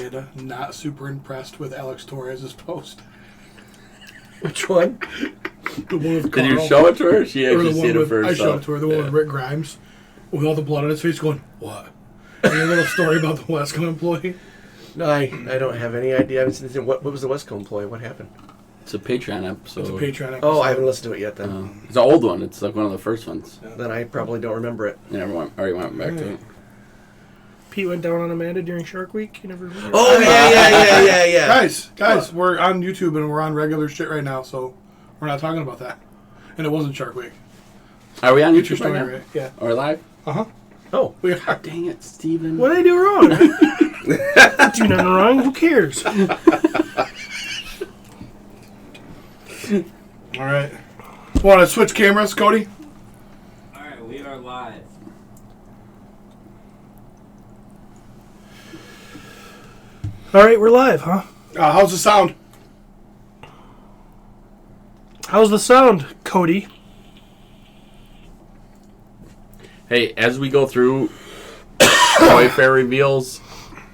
Amanda, not super impressed with Alex Torres' post. Which one? The one with Did you Carl. show it to her? She Or actually the seen one it with, for I herself. showed it to her, the one with Rick Grimes, with all the blood on his face going, what? And a little story about the Westcom employee. No, I don't have any idea. I haven't seen anything. What was the Westco employee? What happened? It's a Patreon episode. It's a Patreon episode. Oh, I haven't listened to it yet then. It's an old one. It's like one of the first ones. Then I probably don't remember it. You never went, already went back to it. Pete went down on Amanda during Shark Week. You never remember? Oh, yeah. Guys, we're on YouTube and we're on regular shit right now, so we're not talking about that. And it wasn't Shark Week. Are we on Get your YouTube story right now? right. Yeah. Or live? Uh-huh. Oh. We are. Dang it, Steven. What did I do wrong? I do nothing wrong. Who cares? All right. Want to switch cameras, Cody? Alright, we are live. All right, we're live, huh? How's the sound? How's the sound, Cody? Hey, as we go through Toy Fair reveals,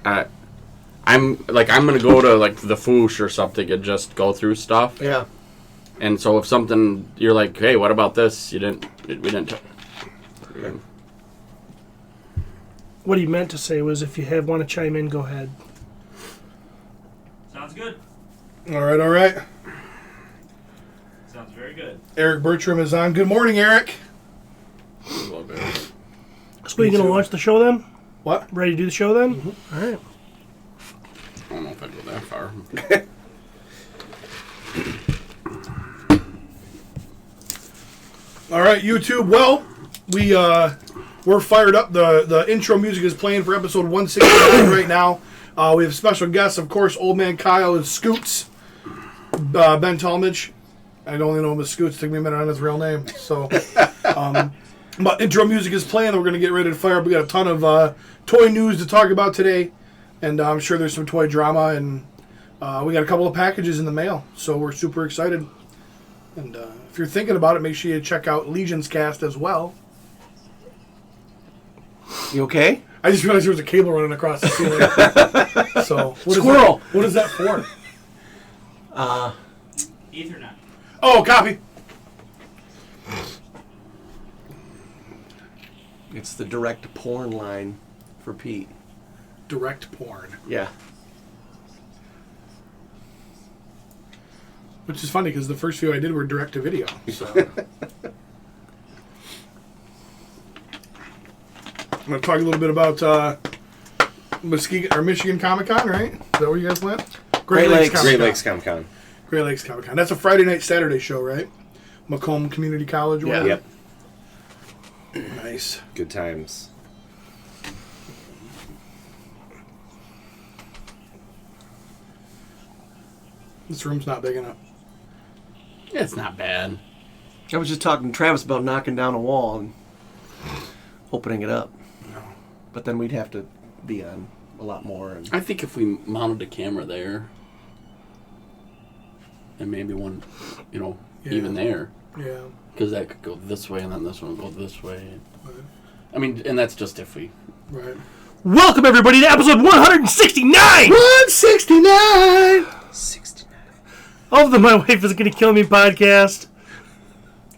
I'm gonna go to like the Foosh or something and just go through stuff. Yeah. And so if something you're like, hey, what about this? We didn't. What he meant to say was, if you want to chime in, go ahead. Sounds good. All right. Sounds very good. Eric Bertram is on. Good morning, Eric. So you gonna launch the show then? What? Ready to do the show then? Mm-hmm. All right. I don't know if I'd go that far. All right, YouTube. Well, we're fired up. The intro music is playing for episode 169 right now. We have special guests, of course, Old Man Kyle and Scoots. Ben Talmadge. I only know him as Scoots. Took me a minute on his real name. So, but intro music is playing. We're going to get ready to fire up. We got a ton of toy news to talk about today. And I'm sure there's some toy drama. And we got a couple of packages in the mail. So we're super excited. And if you're thinking about it, make sure you check out Legion's Cast as well. You okay? I just realized there was a cable running across the ceiling. So Squirrel! What is that for? Ethernet. Oh, copy. It's the direct porn line for Pete. Direct porn. Yeah. Which is funny because the first few I did were direct to video. So. I'm going to talk a little bit about Michigan Comic Con, right? Is that where you guys went? Great Lakes. Comic-Con. Great Lakes Comic Con. Great Lakes Comic Con. That's a Friday night, Saturday show, right? Macomb Community College. Or Yeah. whatever? Yep. Nice. Good times. This room's not big enough. It's not bad. I was just talking to Travis about knocking down a wall and opening it up. No. But then we'd have to be on a lot more. And I think if we mounted a camera there, and maybe one, Yeah. even there, Yeah. because that could go this way and then this one would go this way. Right. I mean, and that's just if we. Right. Welcome everybody to episode 169 169! 69. of the My Wife Is Gonna Kill Me podcast.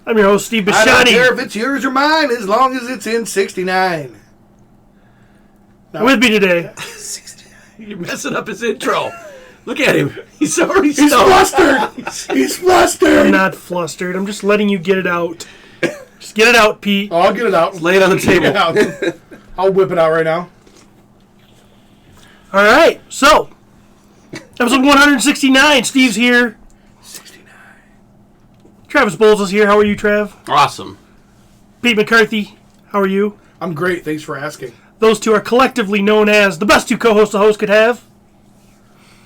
I'm your host, Steve I don't care Bashani. if it's yours or mine, as long as it's in 69. No. With me today, 69. You're messing up his intro. Look at him. He's already He's stoned. flustered! He's flustered! I'm not flustered. I'm just letting you get it out. Just get it out, Pete. Oh, I'll get it out. Lay it on the table. Yeah, I'll whip it out right now. All right, so episode 169. Steve's here. 69. Travis Bowles is here. How are you, Trav? Awesome. Pete McCarthy. How are you? I'm great. Thanks for asking. Those two are collectively known as the best two co-hosts a host could have.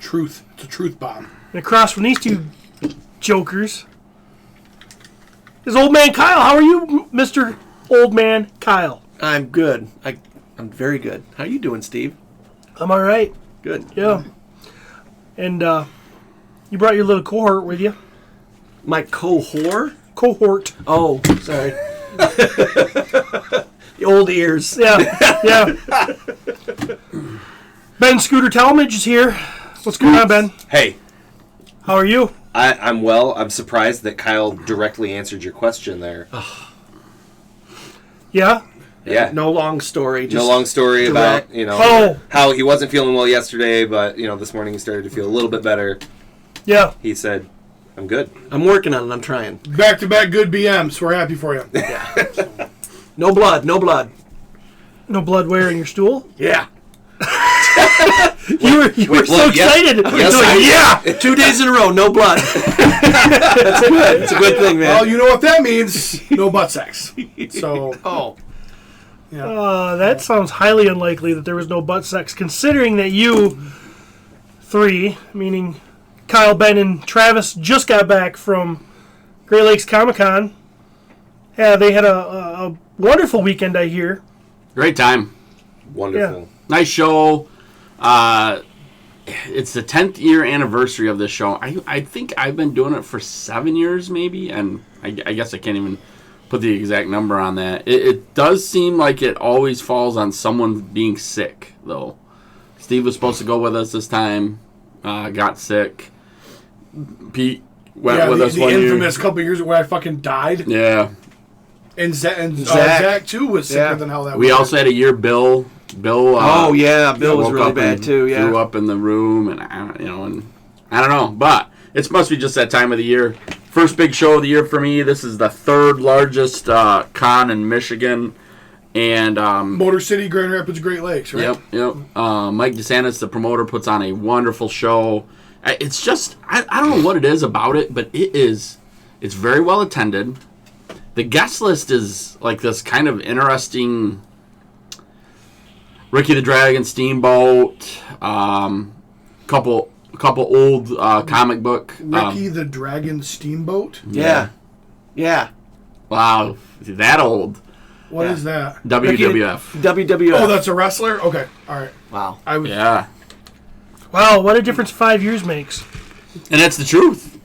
Truth. It's a truth bomb. And across from these two jokers is Old Man Kyle. How are you, Mr. Old Man Kyle? I'm good. I'm very good. How you doing, Steve? I'm all right. Good. Yeah. And you brought your little cohort with you. My cohort? Cohort. Oh, sorry. The old ears. Yeah. Yeah. Ben Scooter Talmadge is here. What's going on, Ben? Hey, How are you? I'm well. I'm surprised that Kyle directly answered your question there. Yeah? Yeah. No long story. Just No long story direct. about, Oh. how he wasn't feeling well yesterday, but, this morning he started to feel a little bit better. Yeah. He said, I'm good. I'm working on it. I'm trying. Back-to-back good BMs. We're happy for you. No blood. No blood. No blood wear in your stool? Yeah. You were Wait, so blood, yeah. excited. Yes, You're like, yeah! 2 days in a row. No blood. That's good. It's a good thing, man. Well, you know what that means. No butt sex. So, Oh. That sounds highly unlikely that there was no butt sex, considering that you three, meaning Kyle, Ben, and Travis, just got back from Great Lakes Comic-Con. Yeah, they had a wonderful weekend, I hear. Great time. Wonderful. Nice show. It's the 10th year anniversary of this show. I think I've been doing it for 7 years, maybe, and I guess I can't even put the exact number on that. It does seem like it always falls on someone being sick, though. Steve was supposed to go with us this time, got sick. Pete went with us the one year. infamous couple years where I fucking died. Yeah. And Zach. Zach, too, was sicker Yeah. than hell that We week. also had a year Bill. Oh, yeah. Bill was woke really up bad, and too. Yeah. Threw up in the room, and and I don't know, but it must be just that time of the year. First big show of the year for me. This is the third largest con in Michigan, and Motor City, Grand Rapids, Great Lakes, right? yep. Mike DeSantis, the promoter, puts on a wonderful show. It's just I don't know what it is about it, but it's very well attended. The guest list is like this kind of interesting. Ricky the Dragon, Steamboat, couple old comic book. Ricky the Dragon Steamboat? Yeah. Yeah. Wow, that old. What Yeah. is that? WWF. WWF. Oh, that's a wrestler? Okay, all right. Wow. I was, Yeah, Wow, what a difference 5 years makes. and that's the truth.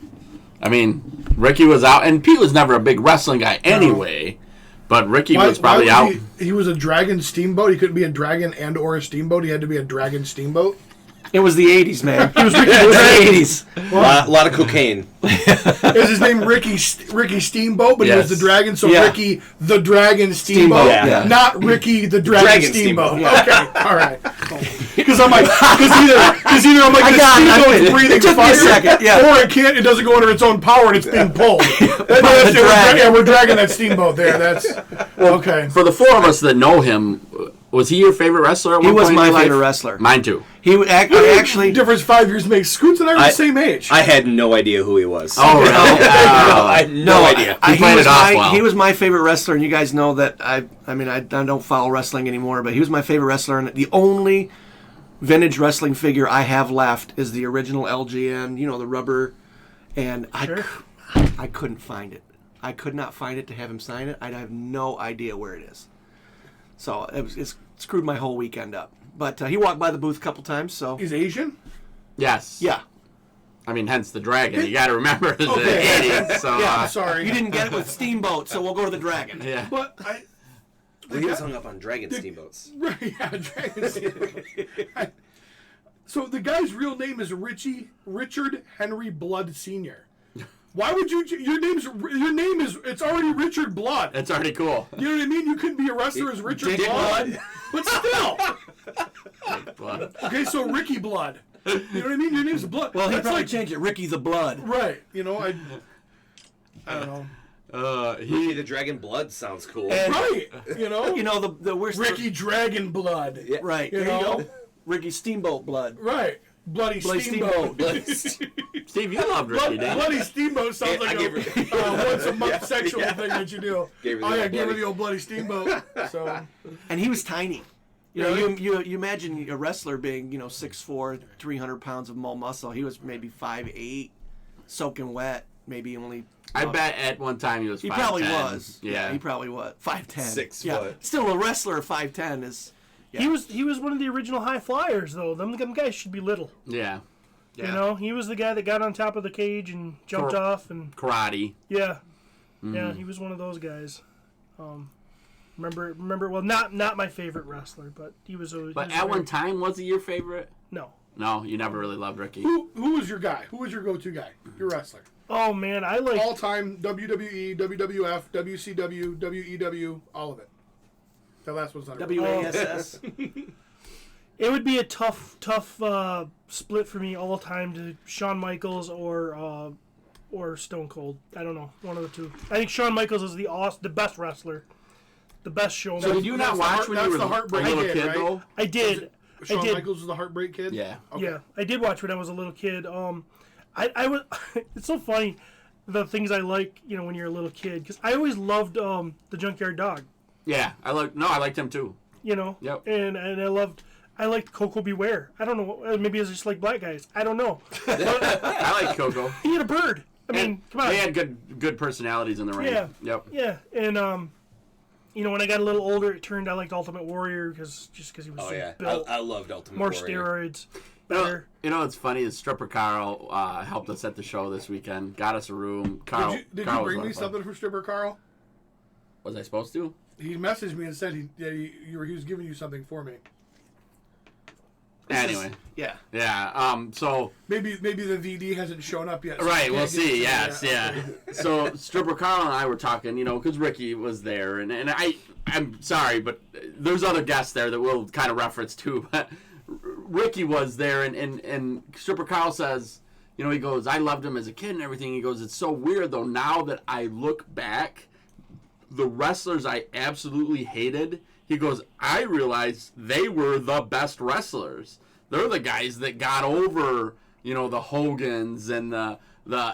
I mean, Ricky was out, and Pete was never a big wrestling guy anyway. But Ricky was probably out. He was a dragon steamboat. He couldn't be a dragon and or a steamboat. He had to be a dragon steamboat. It was the 80s, man. It was the 80s. A lot of cocaine. Is his name Ricky Steamboat? But he was Yes. the dragon, so Yeah. Ricky the Dragon Steamboat, Yeah. not Ricky the Dragon, Dragon Steamboat. Steamboat. Okay, all right. Because I'm like, because either I'm like, I the got it, I steamboat's win. It breathing took me a fire, second, yeah. or it doesn't go under its own power and it's being pulled. We're dragging that steamboat there. That's okay. For the four of us that know him, was he your favorite wrestler? At He one was point in my your life? favorite wrestler. Mine too. He actually. Difference 5 years makes Scoots and I are the same age. I had no idea who he was. Oh, really? I had no idea. He played it off well. He was my favorite wrestler, and you guys know that I don't follow wrestling anymore, but he was my favorite wrestler, and the only vintage wrestling figure I have left is the original LGN, the rubber, and I couldn't find it. I could not find it to have him sign it. I have no idea where it is. So it screwed my whole weekend up. But he walked by the booth a couple times, so He's Asian? Yes. yeah. I mean, hence the dragon. You got to remember the Okay. 80s. So, Yeah. Sorry. You didn't get it with Steamboat, so we'll go to the Dragon. yeah. But I... Well, he was hung up on dragon steamboats. Right, yeah, Dragon Steamboat. So the guy's real name is Richard Henry Blood Sr. Why would you... Your name is... It's already Richard Blood. That's already cool. You know what I mean? You couldn't be a wrestler as Richard Dick Blood. But still. But, Okay, so Ricky Blood. You know what I mean? Your name's Blood. Well, he That's probably like... changed it. Ricky the Blood. Right. I don't know. Ricky the Dragon Blood sounds cool. And- Right. The worst. Ricky Dragon Blood. Yeah. Right. You There you know? go. Ricky Steamboat Blood. Right. Bloody Steamboat. Steamboat. Steve, you loved Ricky, didn't you? Bloody Steamboat sounds Yeah, I like gave a once a month sexual thing that you do. Gave her Oh the yeah, old give her bloody- the old Bloody Steamboat. So And he was tiny. Really? You imagine a wrestler being 6'4", 300 pounds of mole muscle. He was maybe 5'8", soaking wet. Maybe only. I bet at one time he was 5'10". He probably was. Yeah. He probably was 5'10". 6 Yeah. foot. Still, a wrestler of 5'10" is. Yeah. He was one of the original high flyers, though. Them guys should be little. Yeah. Yeah. You know, he was the guy that got on top of the cage and jumped off, and Karate. yeah, he was one of those guys. Remember? Well, not my favorite wrestler, but he was always. But he was at very- one time, was he your favorite? no. No, you never really loved Ricky. Who was your guy? Who was your go-to guy? Your wrestler. Oh man, I like. All-time WWE, WWF, WCW, WEW, all of it. The last one's not WASS. It would be a tough split for me all time to Shawn Michaels or Stone Cold. I don't know, one of the two. I think Shawn Michaels is the best wrestler, the best showman. So did you not watch when you were that's the a Heartbreak little Kid, kid, right? though? I did. Shawn I did. Michaels was the Heartbreak Kid? Yeah. Okay. Yeah, I did watch when I was a little kid. I was. It's so funny, the things I like, when you're a little kid, because I always loved the Junkyard Dog. Yeah, I liked him too. Yep. And I liked Coco Beware. I don't know. Maybe it's just like black guys. I don't know. I like Coco. He had a bird. I mean, come on. They had good personalities in the ring. Yeah. Yep. Yeah, and when I got a little older, it turned I liked Ultimate Warrior because he was Oh so yeah, built, I loved Ultimate more Warrior. steroids, better. What's funny is Stripper Carl helped us at the show this weekend. Got us a room. Carl, Did you Carl was bring a lot me of fun. something from Stripper Carl? Was I supposed to? He messaged me and said he was giving you something for me. Anyway, Yeah. yeah. So Maybe the VD hasn't shown up yet. so right, I we'll can't get see. to Yes, that. yeah. So Stripper Carl and I were talking, because Ricky was there, and I'm sorry, but there's other guests there that we'll kind of reference too. But Ricky was there, and Stripper Carl says, he goes, I loved him as a kid and everything. He goes, it's so weird though. Now that I look back, the wrestlers I absolutely hated, he goes, I realized they were the best wrestlers. They're the guys that got over, the Hogans and the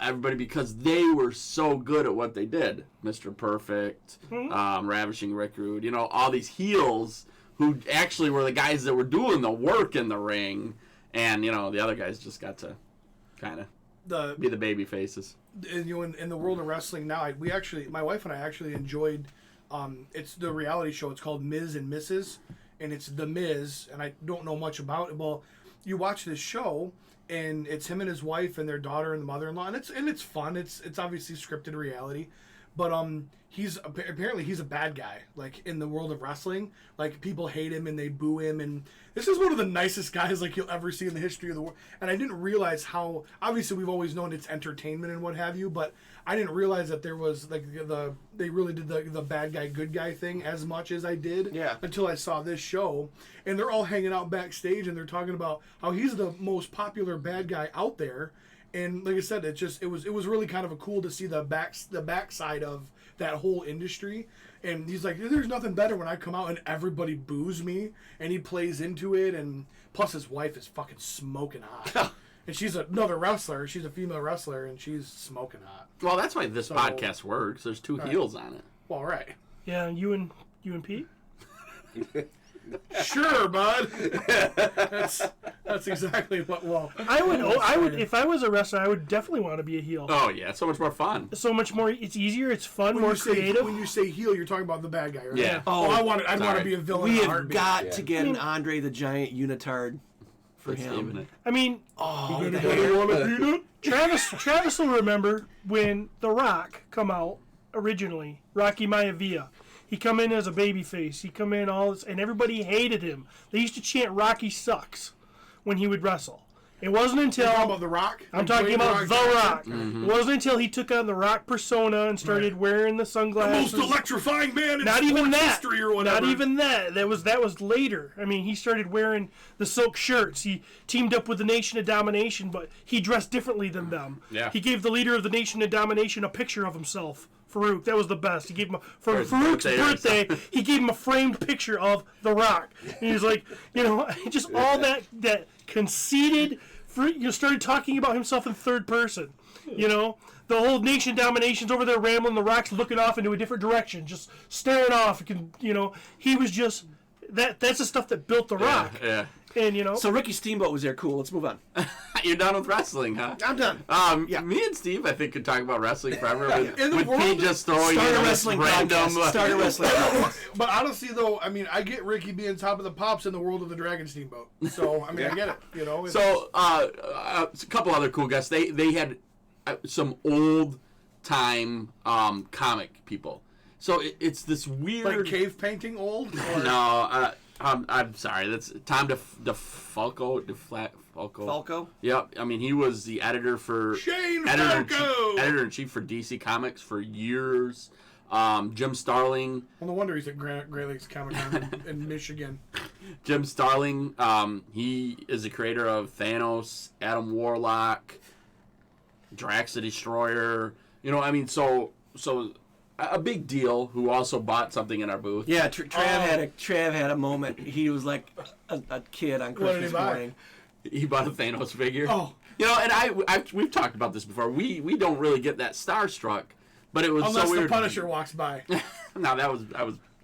everybody because they were so good at what they did. Mr. Perfect, Ravishing Rick Rude, all these heels who actually were the guys that were doing the work in the ring, and the other guys just got to kind of be the baby faces. In the world of wrestling now, my wife and I actually enjoyed. It's the reality show. It's called Miz and Mrs. And it's The Miz, and I don't know much about it. Well, you watch this show, and it's him and his wife and their daughter and the mother-in-law, and it's fun. It's obviously scripted reality, but he's apparently a bad guy. Like in the world of wrestling, like people hate him and they boo him, and this is one of the nicest guys like you'll ever see in the history of the world. And I didn't realize how obviously we've always known it's entertainment and what have you, but I didn't realize that there was like they really did the bad guy good guy thing as much as I did until I saw this show. And they're all hanging out backstage and they're talking about how he's the most popular bad guy out there. And like I said, it was really kind of cool to see the backside of that whole industry. And he's like, there's nothing better when I come out and everybody boos me, and he plays into it. And plus, his wife is fucking smoking hot, and she's another wrestler. She's a female wrestler, and she's smoking hot. Well, that's why this podcast works. There's two heels on it. Well, right. Yeah, you and Pete. Sure, bud. That's exactly what. Well, I would if I was a wrestler, I would definitely want to be a heel. Oh yeah, it's so much more fun. So much more. It's easier. It's fun. More you say, creative. when you say heel, you're talking about the bad guy, right? Yeah. Oh, I'd want to sorry. be a villain. We in a have heartbeat. got to get an Andre the Giant unitard for That's him. it. I mean, Anybody want a peanut? Travis will remember when The Rock come out originally. Rocky Maivia. He come in as a babyface. He come in all this, and everybody hated him. They used to chant "Rocky sucks" when he would wrestle. It wasn't until You're talking about The Rock? I'm Like talking Dwayne about The Rock. Mm-hmm. It wasn't until he took on the Rock persona and started wearing the The sunglasses. most electrifying man in Not sports even that. history or whatever. Not even that. That was later. I mean, he started wearing the silk shirts. He teamed up with the Nation of Domination, but he dressed differently than them. Yeah. He gave the leader of the Nation of Domination a picture of himself. Farouk, that was the best. He gave him for his Farouk's birthday. birthday. He gave him a framed picture of The Rock. And he was like, just all that conceited. Started talking about himself in third person. The whole Nation Domination's over there rambling. The Rock's looking off into a different direction, just staring off. He was just that's the stuff that built The Rock. Yeah. And So Ricky Steamboat was there. Cool. Let's move on. You're done with wrestling, huh? I'm done. Yeah. Me and Steve, I think, could talk about wrestling forever. In the With world- Pete just throwing Start in a this wrestling random. podcast. Start a wrestling podcast. But honestly, though, I mean, I get Ricky being top of the pops in the world of the Dragon Steamboat. So, I mean, I get it. It's- So, a couple other cool guests. They had some old time comic people. So it's this weird. Like cave painting old? Or? No, I'm sorry. That's Tom DeFalco. Falco? Yep. I mean, he was the editor for Shane Falco! editor in chief for DC Comics for years. Jim Starling. Well, no wonder he's at Great Lakes Comic Con in Michigan. Jim Starling. He is the creator of Thanos, Adam Warlock, Drax the Destroyer. You know, I mean, so a big deal. Who also bought something in our booth. Yeah, Trav had a moment. He was like a kid on What did he Christmas buy? morning. He bought a Thanos figure. Oh. You know, and we've talked about this before. We don't really get that starstruck, but it was Unless so weird. the Punisher walks by. No, that was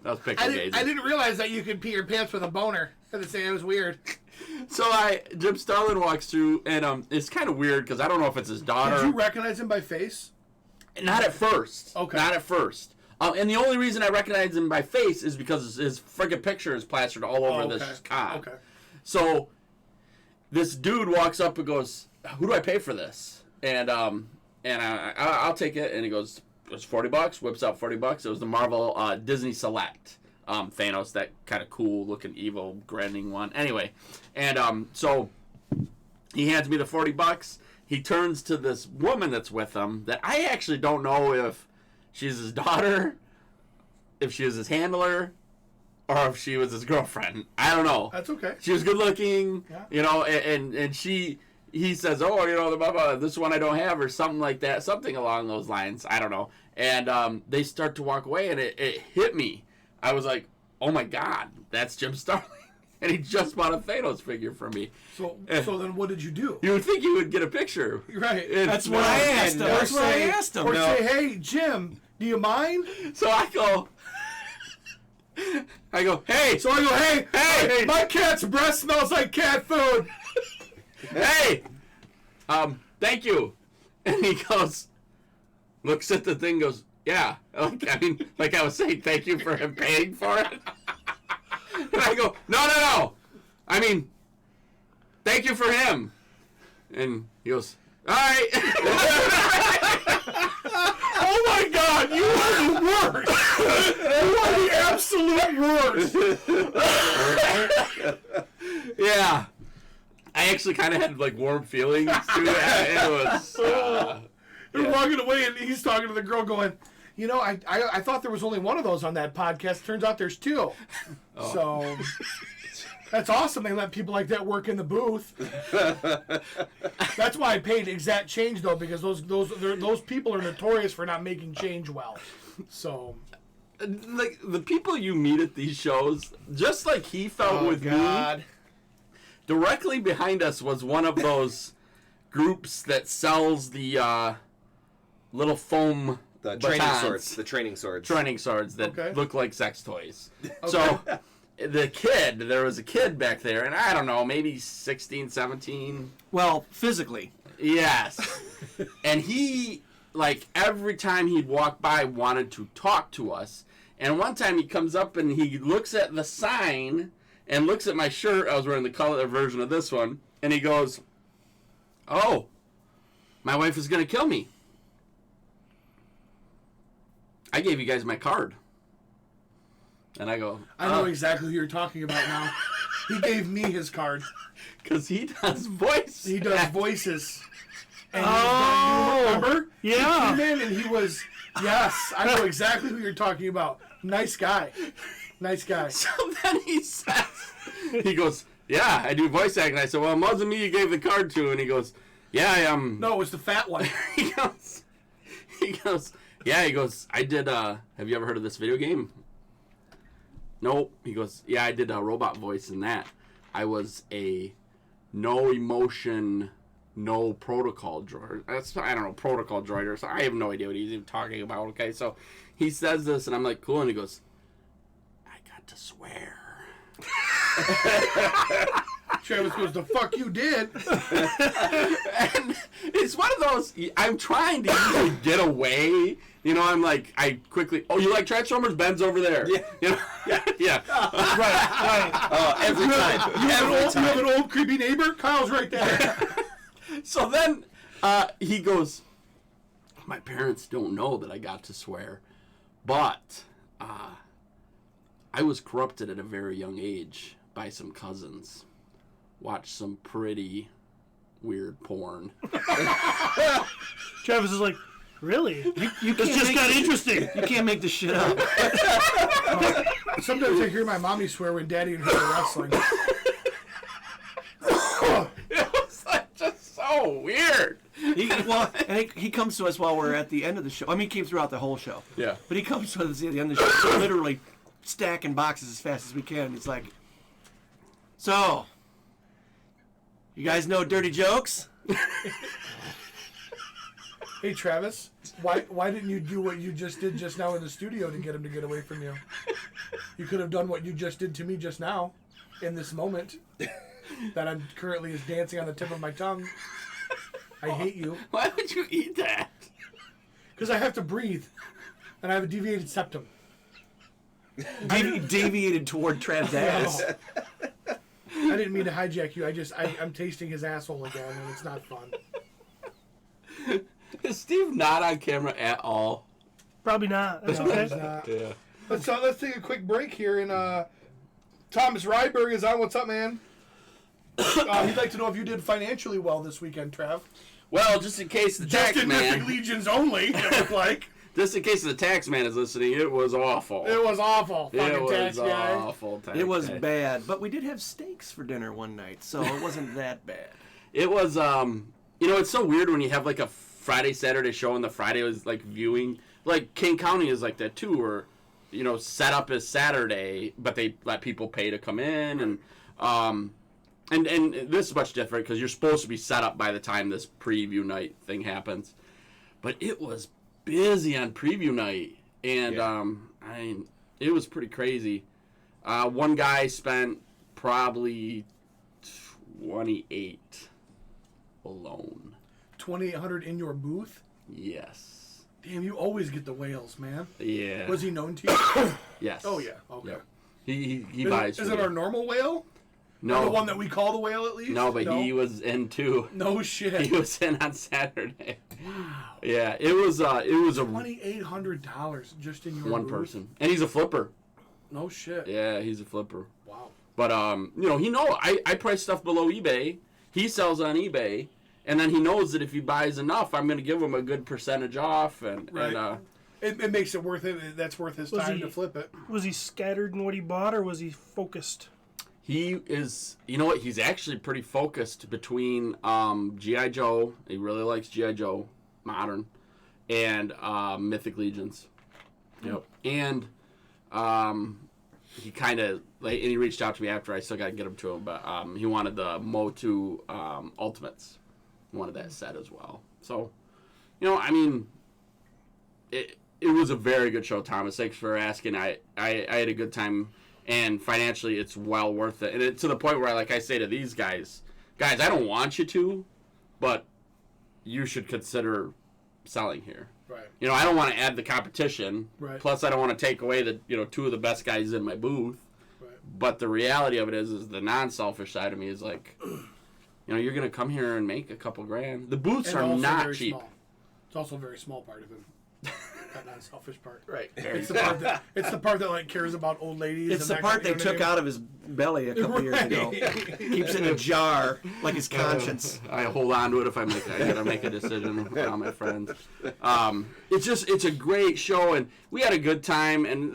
pixel gazing. I didn't realize that you could pee your pants with a boner. I had to say it was weird. So Jim Starlin walks through, and it's kind of weird because I don't know if it's his daughter. Did you recognize him by face? Not at first. Okay. Not at first. And the only reason I recognize him by face is because his friggin' picture is plastered all over this con. Okay. So this dude walks up and goes, "Who do I pay for this?" And I'll take it. And he goes, "It's $40." Whips out $40. It was the Marvel Disney Select Thanos, that kind of cool looking evil grinning one. Anyway, and so he hands me the $40. He turns to this woman that's with him that I actually don't know if she's his daughter, if she was his handler, or if she was his girlfriend. I don't know. That's okay. She was good looking, Yeah. you know, and he says, "Oh, you know, the blah, blah, this one I don't have," or something like that, something along those lines. I don't know. And they start to walk away, and it hit me. I was like, "Oh my God, that's Jim Starlin." And he just bought a Thanos figure for me. So then what did you do? You would think you would get a picture. Right. That's what I asked him. Or That's what I say- asked him. Or No. say, "Hey, Jim, do you mind?" So I go, "Hey, So I go, "Hey, my cat's breath smells like cat food." hey, thank you." And he goes, looks at the thing, goes, "Yeah." Like I was saying, thank you for him paying for it. And I go, no. I mean, thank you for him. And he goes, "All right." Oh my God, you are the worst. You are the absolute worst. Yeah. I actually kind of had like warm feelings to it. It was. You're walking away, and he's talking to the girl, going, "You know, I thought there was only one of those on that podcast. Turns out there's two." Oh. So that's awesome. They let people like that work in the booth. That's why I paid exact change though, because those people are notorious for not making change well. So Like the people you meet at these shows, just like he felt with me. Directly behind us was one of those groups that sells the little foam The training batons. swords. The training swords. Training swords that Okay. look like sex toys. So there was a kid back there, and I don't know, maybe 16, 17. Well, physically. Yes. And he, like, every time he'd walk by, wanted to talk to us. And one time he comes up and he looks at the sign and looks at my shirt. I was wearing the color version of this one. And he goes, "Oh, my wife is going to kill me. I gave you guys my card." And I go, I know exactly who you're talking about now. He gave me his card. because he does voice. He does voices. And Oh, remember? yeah. He came in and he was, yes, I know exactly who you're talking about. Nice guy. Nice guy. So then he says, he goes, "Yeah, I do voice acting." I said, "Well, it wasn't me you gave the card to." And he goes, "Yeah, I am." No, it was the fat one. He goes, "Yeah," he goes, "I did, have you ever heard of this video game?" "Nope." He goes, "Yeah, I did a robot voice in that. I was a no emotion, no protocol droid." I don't know, protocol droid or something. I have no idea what he's even talking about. Okay, so he says this, and I'm like, "Cool," and he goes, "I got to swear." Travis goes, "The fuck you did." And it's one of those, I'm trying to usually get away. You know, I'm like, I quickly, "Oh, you like Transformers? Ben's over there." Yeah. You know? Yeah. Right. Oh, every time. You Every have time. an old creepy neighbor? Kyle's right there. So then he goes, "My parents don't know that I got to swear, But I was corrupted at a very young age by some cousins. Watched some pretty weird porn. Travis is like, really? You This just got interesting. You can't make this shit up. Sometimes I hear my mommy swear when Daddy and her are wrestling. It was like just so weird. He comes to us while we're at the end of the show. I mean, he came throughout the whole show. Yeah. But he comes to us at the end of the show, literally stacking boxes as fast as we can. He's like, so, you guys know dirty jokes? Hey Travis, why didn't you do what you just did just now in the studio to get him to get away from you? You could have done what you just did to me just now, in this moment, that I'm currently is dancing on the tip of my tongue. I hate you. Why would you eat that? Because I have to breathe, and I have a deviated septum. Deviated toward Trav's ass. I didn't mean to hijack you. I'm tasting his asshole again, and it's not fun. Is Steve not on camera at all? Probably not. That's No, he's okay. not. Yeah. Let's take a quick break here, and Thomas Ryberg is on. What's up, man? He'd like to know if you did financially well this weekend, Trav. Well, just in case the Just tax in Mythic man, Legions only, it looked like. just in case the tax man is listening, it was awful. It was awful, It fucking tax was guy. awful. Tax It was guy. bad, but we did have steaks for dinner one night, so it wasn't that bad. It was, it's so weird when you have like a Friday, Saturday show and the Friday was like viewing. Like King County is like that too, where, set up as Saturday, but they let people pay to come in. And this is much different because you're supposed to be set up by the time this preview night thing happens. But it was busy on preview night. And, it was pretty crazy. One guy spent probably 28 alone. 2,800 in your booth? Yes. Damn, you always get the whales, man. Yeah. Was he known to you? Yes. Oh, yeah. Okay. Yep. He buys. Is for it me. our normal whale? No. The one that we call the whale, at least? No, but he was in too. No shit. He was in on Saturday. Wow. Yeah, it was a $2,800 just in your one booth? person, and he's a flipper. No shit. Yeah, he's a flipper. Wow. But I price stuff below eBay. He sells on eBay, and then he knows that if he buys enough, I'm going to give him a good percentage off, Right. It makes it worth it. That's worth his Was time he- to flip it. Was he scattered in what he bought, or was he focused? He is, he's actually pretty focused between G.I. Joe, he really likes G.I. Joe, modern, and Mythic Legions. Yep. And he kind of, and he reached out to me after, I still got to get him to him, but he wanted the Motu Ultimates. He wanted that set as well. So, it was a very good show, Thomas. Thanks for asking. I had a good time. And financially, it's well worth it. And it's to the point where, like I say to these guys, I don't want you to, but you should consider selling here. Right. I don't want to add the competition. Right. Plus, I don't want to take away the two of the best guys in my booth. Right. But the reality of it is the non-selfish side of me is like, you're going to come here and make a couple grand. The booths And are also not very cheap. small. It's also a very small part of him. That non-selfish part. Right. It's the part that like cares about old ladies. It's and the that part kind they of- took out of his belly a couple years ago. Keeps it in a jar, like his conscience. I hold on to it if I gotta make a decision with all my friends. It's a great show, and we had a good time, and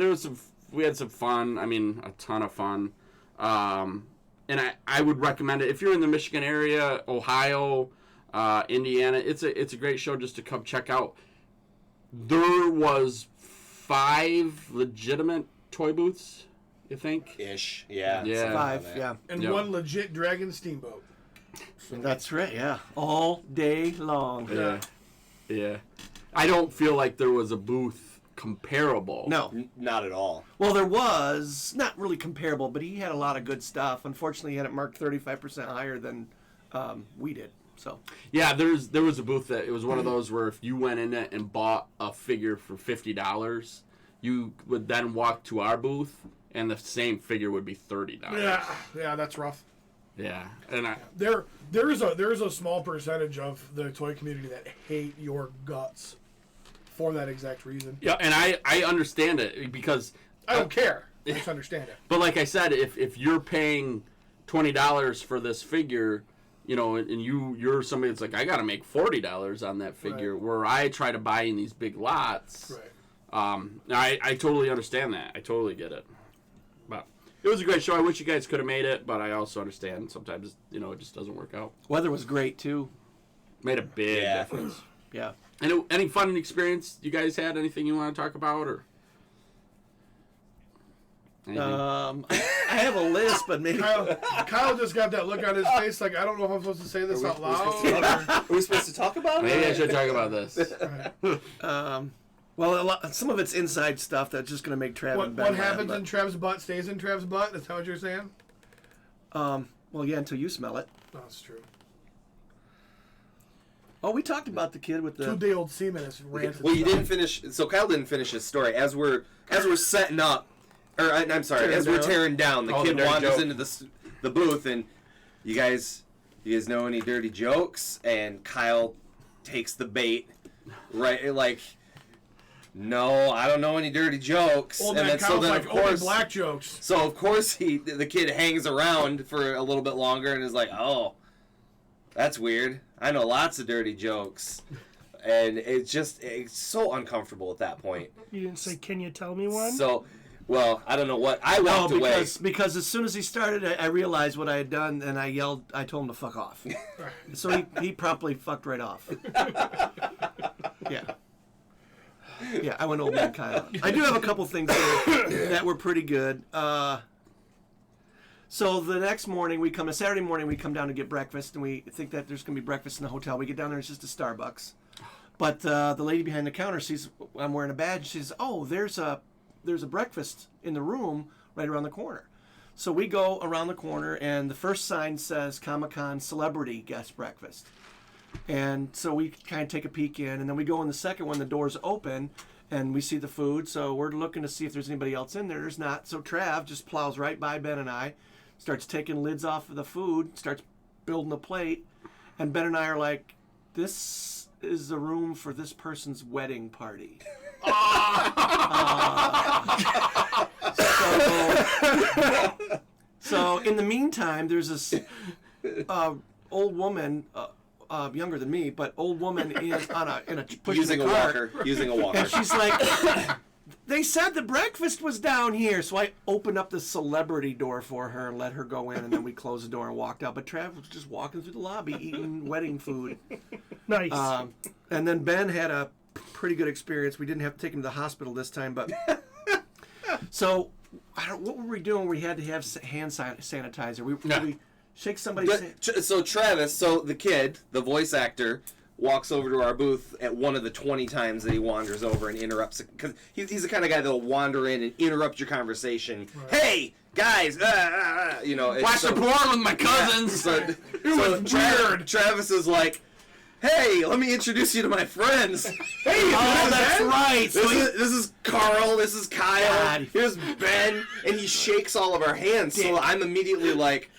we had some fun. I mean, a ton of fun. And I would recommend it if you're in the Michigan area, Ohio, Indiana. It's a great show just to come check out. There was 5 legitimate toy booths, you think? Ish. Yeah. Yeah. 5, yeah. And Yep. one legit Dragon Steamboat. That's right, yeah. All day long. Yeah. I don't feel like there was a booth comparable. No. Not at all. Well, there was, not really comparable, but he had a lot of good stuff. Unfortunately, he had it marked 35% higher than we did. So Yeah, there was a booth that it was one of those where if you went in it and bought a figure for $50, you would then walk to our booth and the same figure would be $30. Yeah, that's rough. Yeah. And There's a small percentage of the toy community that hate your guts for that exact reason. Yeah, and I understand it because I don't care. I just understand it. But like I said, if you're paying $20 for this figure, you know, and you're somebody that's like, I got to make $40 on that figure, Right. where I try to buy in these big lots. Right. I totally understand that. I totally get it. But it was a great show. I wish you guys could have made it, but I also understand sometimes, you know, it just doesn't work out. Weather was great too. Made a big Yeah. difference. Yeah. Any fun experience you guys had? Anything you want to talk about, or? Anything? I have a list, but maybe Kyle just got that look on his face like, I don't know if I'm supposed to say this out loud. Are we supposed to talk about Maybe I it? should talk about this. well, some of it's inside stuff that's just going to make Trav What and Ben happens laugh, in Trav's butt stays in Trav's butt? Is that what you're saying? well, yeah, until you smell it. No, that's true. Oh, we talked about the kid with the. 2-day-old semen is ranted. Well, you didn't finish. So Kyle didn't finish his story. As we're setting up, or I'm sorry, Tearing as we're down. tearing down, the Oh, kid the dirty wanders joke. into the booth, and you guys know any dirty jokes? And Kyle takes the bait, right? Like, no, I don't know any dirty jokes. Old and man then, Kyle's then like, of only course, black jokes. so of course the kid hangs around for a little bit longer and is like, oh, that's weird. I know lots of dirty jokes. And it's so uncomfortable at that point. You didn't say, "Can you tell me one?" So, well, I don't know what. I No, walked away. because as soon as he started, I realized what I had done, and I yelled. I told him to fuck off. So he promptly fucked right off. Yeah. Yeah, I went old man Kyle. I do have a couple things that were pretty good. So the next morning, Saturday morning, we come down to get breakfast, and we think that there's going to be breakfast in the hotel. We get down there, it's just a Starbucks. But the lady behind the counter sees I'm wearing a badge. She says, "Oh, there's a breakfast in the room right around the corner." So we go around the corner, and the first sign says Comic-Con Celebrity Guest Breakfast. And so we kind of take a peek in, and then we go in the second one, the door's open, and we see the food. So we're looking to see if there's anybody else in there. There's not. So Trav just plows right by Ben and I, starts taking lids off of the food, starts building a plate, and Ben and I are like, this is the room for this person's wedding party. So in the meantime, there's this old woman, younger than me, but old woman in a pushing using a a cart. walker. Using a walker. And she's like, they said the breakfast was down here. So I opened up the celebrity door for her and let her go in, and then we closed the door and walked out. But Trav was just walking through the lobby eating wedding food. Nice. And then Ben had a pretty good experience. We didn't have to take him to the hospital this time, but so what were we doing? We had to have hand sanitizer. We shake somebody's hand. So Travis, the kid, the voice actor, walks over to our booth at one of the 20 times that he wanders over and interrupts, because he's the kind of guy that'll wander in and interrupt your conversation. Right. Hey, guys, you know. Watch the porn with my cousins. So Travis is like, hey, let me introduce you to my friends. Hey, that's right. This is Carl. This is Kyle. God. Here's Ben. And he shakes all of our hands. So I'm immediately like,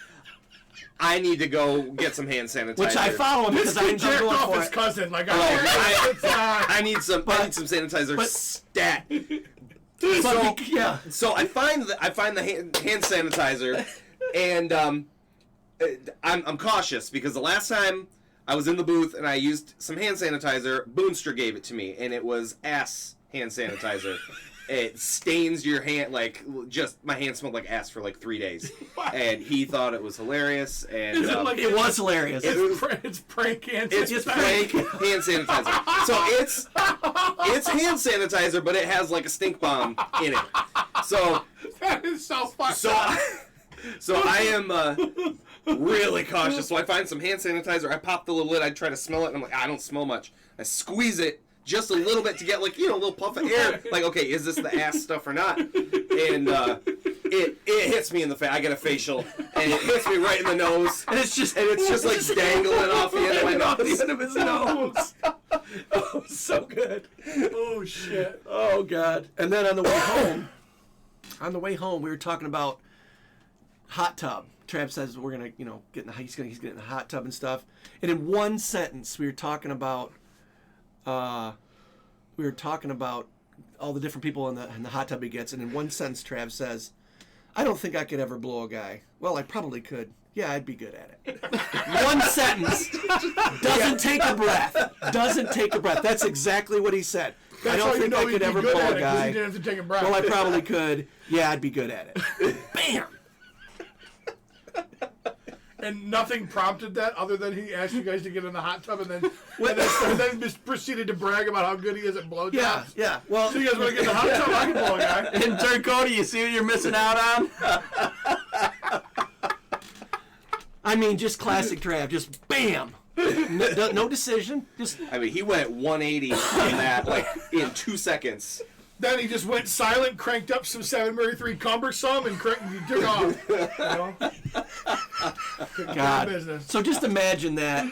I need to go get some hand sanitizer. Which I follow him because I'm Jerked going off for his it. cousin. Like, I need some sanitizer stat. So I find the hand sanitizer, and I'm cautious because the last time I was in the booth and I used some hand sanitizer, Boonstra gave it to me, and it was ass hand sanitizer. It stains your hand, like, just, my hand smelled like ass for like 3 days. And he thought it was hilarious, and It was hilarious. It's prank hand it's sanitizer. fake hand sanitizer. So it's hand sanitizer, but it has like a stink bomb in it. So That is so fucked up. so I am really cautious. So I find some hand sanitizer. I pop the little lid. I try to smell it, and I'm like, I don't smell much. I squeeze it just a little bit to get, like, you know, a little puff of air. Like, okay, is this the ass stuff or not? And it hits me in the face. I get a facial, and it hits me right in the nose. And it's just like dangling off the end of my off the nose. end of his nose. Oh, so good. Oh, shit. Oh, God. And then on the way home, we were talking about hot tub. Trav says we're gonna, you know, he's gonna get in the hot tub and stuff. And in one sentence, we were talking about we were talking about all the different people in the hot tub he gets, and in one sentence, Trav says, "I don't think I could ever blow a guy." Well, I probably could. Yeah, I'd be good at it. One sentence. Doesn't take a breath. Doesn't take a breath. That's exactly what he said. I don't think I could ever blow a guy. You didn't have to take a breath. Well, I probably could. Yeah, I'd be good at it. Bam! And nothing prompted that other than he asked you guys to get in the hot tub and then just proceeded to brag about how good he is at blowjobs. Yeah, yeah. Well, So you guys want to get in the hot tub? I can blow a guy. And turn Cody, you see what you're missing out on? I mean, just classic Trav. Just bam! No decision. Just I mean, he went 180 on that like in 2 seconds. Then he just went silent, cranked up some 7 Mary 3 cumbersome, and he took off. You know? God. Business. So just imagine that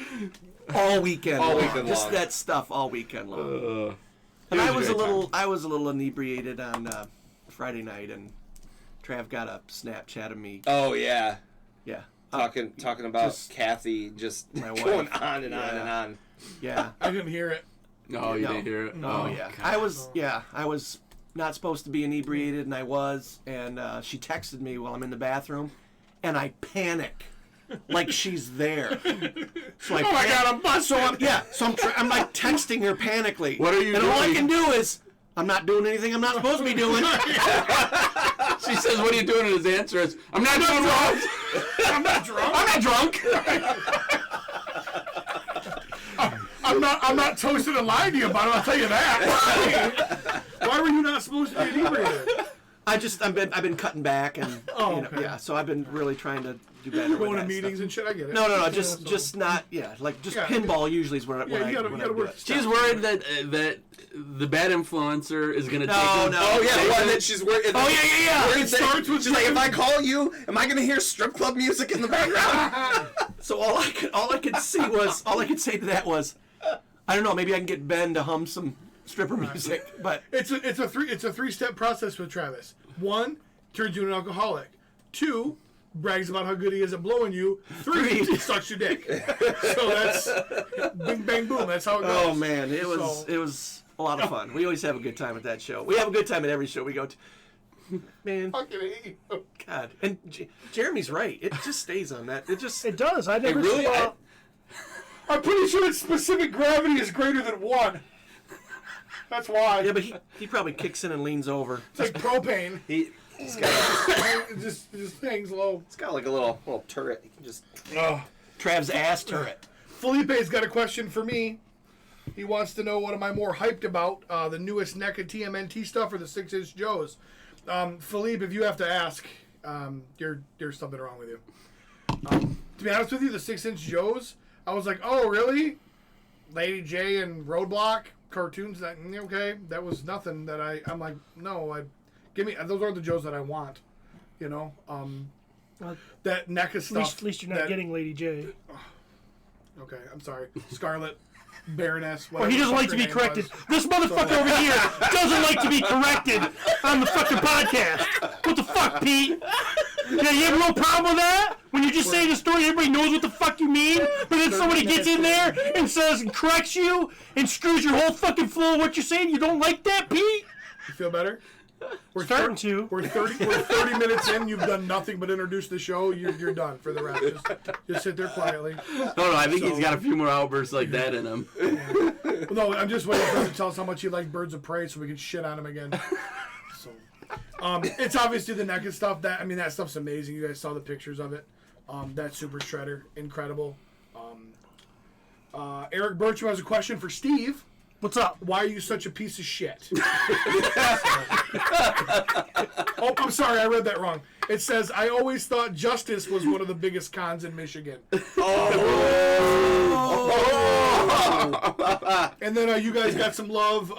all weekend. All long. weekend Just long. that stuff all weekend long. And It I was was a a great little, I was a little inebriated on Friday night, and Trav got a Snapchat of me. Oh yeah, Yeah, talking about just- Kathy just My wife. going on and on Yeah. and on. yeah. I didn't hear it. No, you No. didn't hear it. Oh yeah. I was not supposed to be inebriated, and I was. And she texted me while I'm in the bathroom, and I panic. Like she's there. So I Oh my God, I'm busting. I'm like texting her panically. What are you and all I doing? can do is, I'm not doing anything I'm not supposed to be doing. She says, "What are you doing?" And his answer is, "I'm not doing drugs. I'm not drunk. I'm not drunk." I'm not toasting and lying to you about it. I'll tell you that. Why were you not supposed to be inebriated? I've been cutting back, and okay. yeah. So I've been really trying to do better. with Going to that meetings stuff. and shit. I get it. No. Just not. Yeah, like just Yeah. pinball usually is when Yeah, I you gotta do work. it. She's worried that the bad influencer is going to No, take him. no. Oh yeah, well, and then she's worried. Oh yeah. Worried that- she's like, if I call you, am I gonna hear strip club music in the background? So all I could say to that was, I don't know, maybe I can get Ben to hum some stripper music, but It's a 3-step process with Travis. 1, turns you into an alcoholic. 2, brags about how good he is at blowing you. 3, sucks your dick. So that's bing bang boom. That's how it goes. oh man, it was a lot of fun. We always have a good time at that show. We have a good time at every show we go to. Man, Fucking hate you. God, and Jeremy's right. It just stays on that. It does. I never really- saw. I'm pretty sure its specific gravity is greater than 1. That's why. yeah, but he probably kicks in and leans over. It's like propane. He's It just hangs low. got like a little turret. He can just. Oh. Trav's ass turret. Felipe's got a question for me. He wants to know what am I more hyped about, the newest NECA TMNT stuff or the 6-inch Joes? Felipe, if you have to ask, there's something wrong with you. To be honest with you, the 6-inch Joes, I was like, oh, really? Lady J and Roadblock cartoons? Okay, that was nothing that I'm like, no, give me, those aren't the Joes that I want. You know? That NECA stuff. At least you're not getting Lady J. Okay, I'm sorry. Scarlet, Baroness, Or whatever. he doesn't like to be corrected. This motherfucker over here doesn't like to be corrected on the fucking podcast. What the fuck, Pete? Yeah, you have no problem with that? When you're just saying a story, everybody knows what the fuck you mean, but then somebody gets in there and says and corrects you and screws your whole fucking flow of what you're saying. You don't like that, Pete? You feel better? We're Starting to. We're 30 minutes in. You've done nothing but introduce the show. You're done for the rest. Just sit there quietly. No, I think he's got a few more outbursts like that in him. No, I'm just waiting for him to tell us how much he likes Birds of Prey so we can shit on him again. So, it's obviously the NECA stuff. That stuff's amazing. You guys saw the pictures of it. That Super Shredder, incredible. Eric Bertram has a question for Steve. What's up? Why are you such a piece of shit? Oh, I'm sorry, I read that wrong. It says, I always thought Justice was one of the biggest cons in Michigan. And then you guys got some love.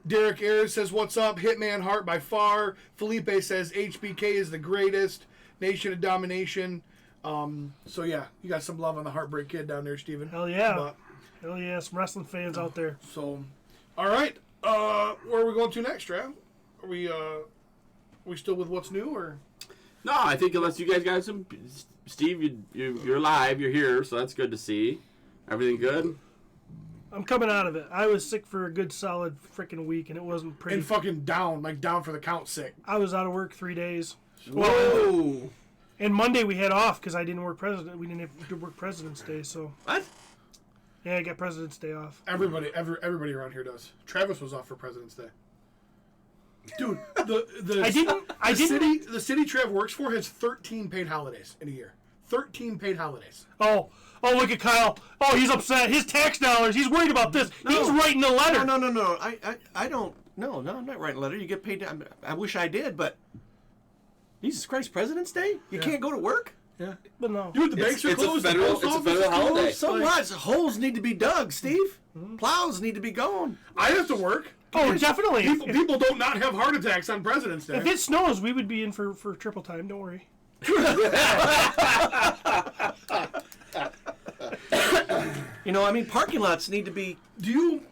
Derek Ayers says, what's up? Hitman Heart by far. Felipe says, HBK is the greatest. Nation of Domination. So yeah, you got some love on the Heartbreak Kid down there, Steven. Hell yeah. But- Hell yeah, some wrestling fans out there. So, all right. Where are we going to next, Trav? Are we still with what's new, or? No, I think unless you guys got some, Steve, you're live, you're here, so that's good to see. Everything good? I'm coming out of it. I was sick for a good solid freaking week, and it wasn't pretty. And fucking down for the count sick. I was out of work 3 days. Whoa! And Monday we had off because I didn't work We didn't have to work President's Day, so What? yeah, I got President's Day off. Everybody around here does. Travis was off for President's Day. Dude, the city Trav works for has 13 paid holidays in a year. 13 paid holidays. Oh, look at Kyle. Oh, he's upset. His tax dollars. He's worried about this. He's writing a letter. No. I don't. No, I'm not writing a letter. You get paid. I wish I did, but Jesus Christ, President's Day? You can't go to work? Yeah. But no. Dude, the banks are closed. It's a federal holiday. So what? Holes need to be dug, Steve. Plows need to be going. I have to work. Oh, definitely. People don't not have heart attacks on President's Day. If it snows, we would be in for triple time. Don't worry. Parking lots need to be. Do you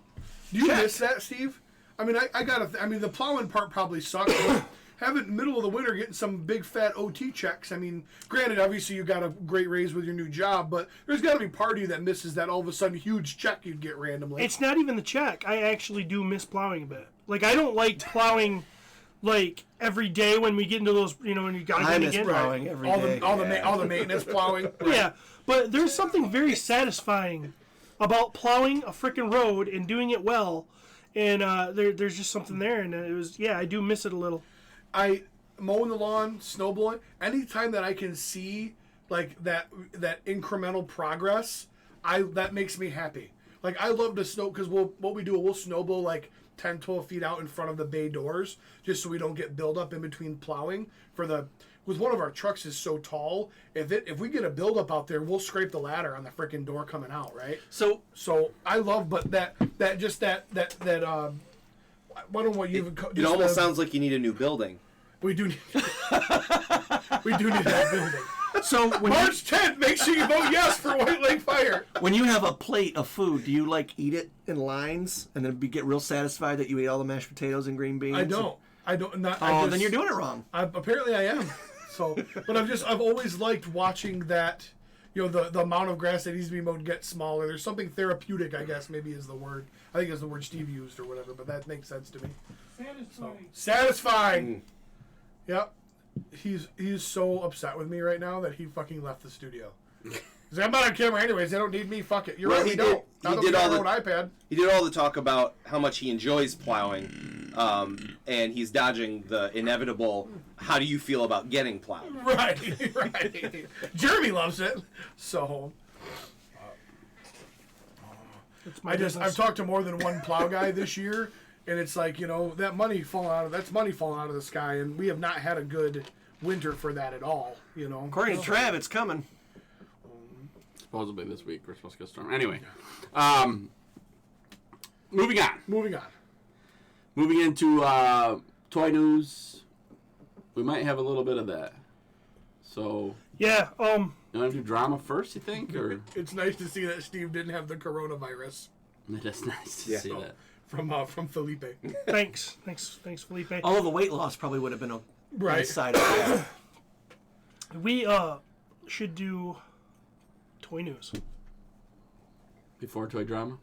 miss that, Steve? I mean, the plowing part probably sucks. But having middle of the winter getting some big fat OT checks. I mean, granted, obviously you got a great raise with your new job, but there's got to be part of you that misses that all of a sudden huge check you'd get randomly. It's not even the check. I actually do miss plowing a bit. Like, I don't like plowing like every day when we get into those, when you got I to miss plowing every day. all the maintenance plowing. Yeah, but there's something very satisfying about plowing a freaking road and doing it well, and there's just something there, and it was I do miss it a little. I mowing the lawn, snow blowing. Anytime that I can see like that incremental progress, that makes me happy. Like I love to snow because we'll snow blow like 10, 12 feet out in front of the bay doors just so we don't get buildup in between plowing. With one of our trucks is so tall, if we get a buildup out there, we'll scrape the ladder on the freaking door coming out, right? So I love, but that I don't know what you even. It almost sounds like you need a new building. We do need that building. So March 10th, make sure you vote yes for White Lake Fire. when you have a plate of food, do you eat it in lines and then get real satisfied that you ate all the mashed potatoes and green beans? I don't. Then you're doing it wrong. Apparently I am. So, but I've always liked watching that. The amount of grass that needs to be mowed get smaller. There's something therapeutic, I guess, maybe is the word. I think it's the word Steve used or whatever, but that makes sense to me. Satisfying. Yep. He's so upset with me right now that he fucking left the studio. He's like, I'm not on camera anyways. They don't need me. Fuck it. You're right. We don't. He did all the iPad. He did all the talk about how much he enjoys plowing, and he's dodging the inevitable. How do you feel about getting plowed? Right. Jeremy loves it. So I've talked to more than one plow guy this year, and it's like that money falling out of the sky, and we have not had a good winter for that at all. According to Trav, it's coming. Supposedly this week we're supposed to get a storm. Anyway, moving on. Moving into toy news. We might have a little bit of that. So Yeah. you want to do drama first? You think, or It's nice to see that Steve didn't have the coronavirus it is nice to see that. from Felipe. Thanks, Felipe. Although the weight loss probably would have been a Right. nice side of it. We should do toy news. Before toy drama.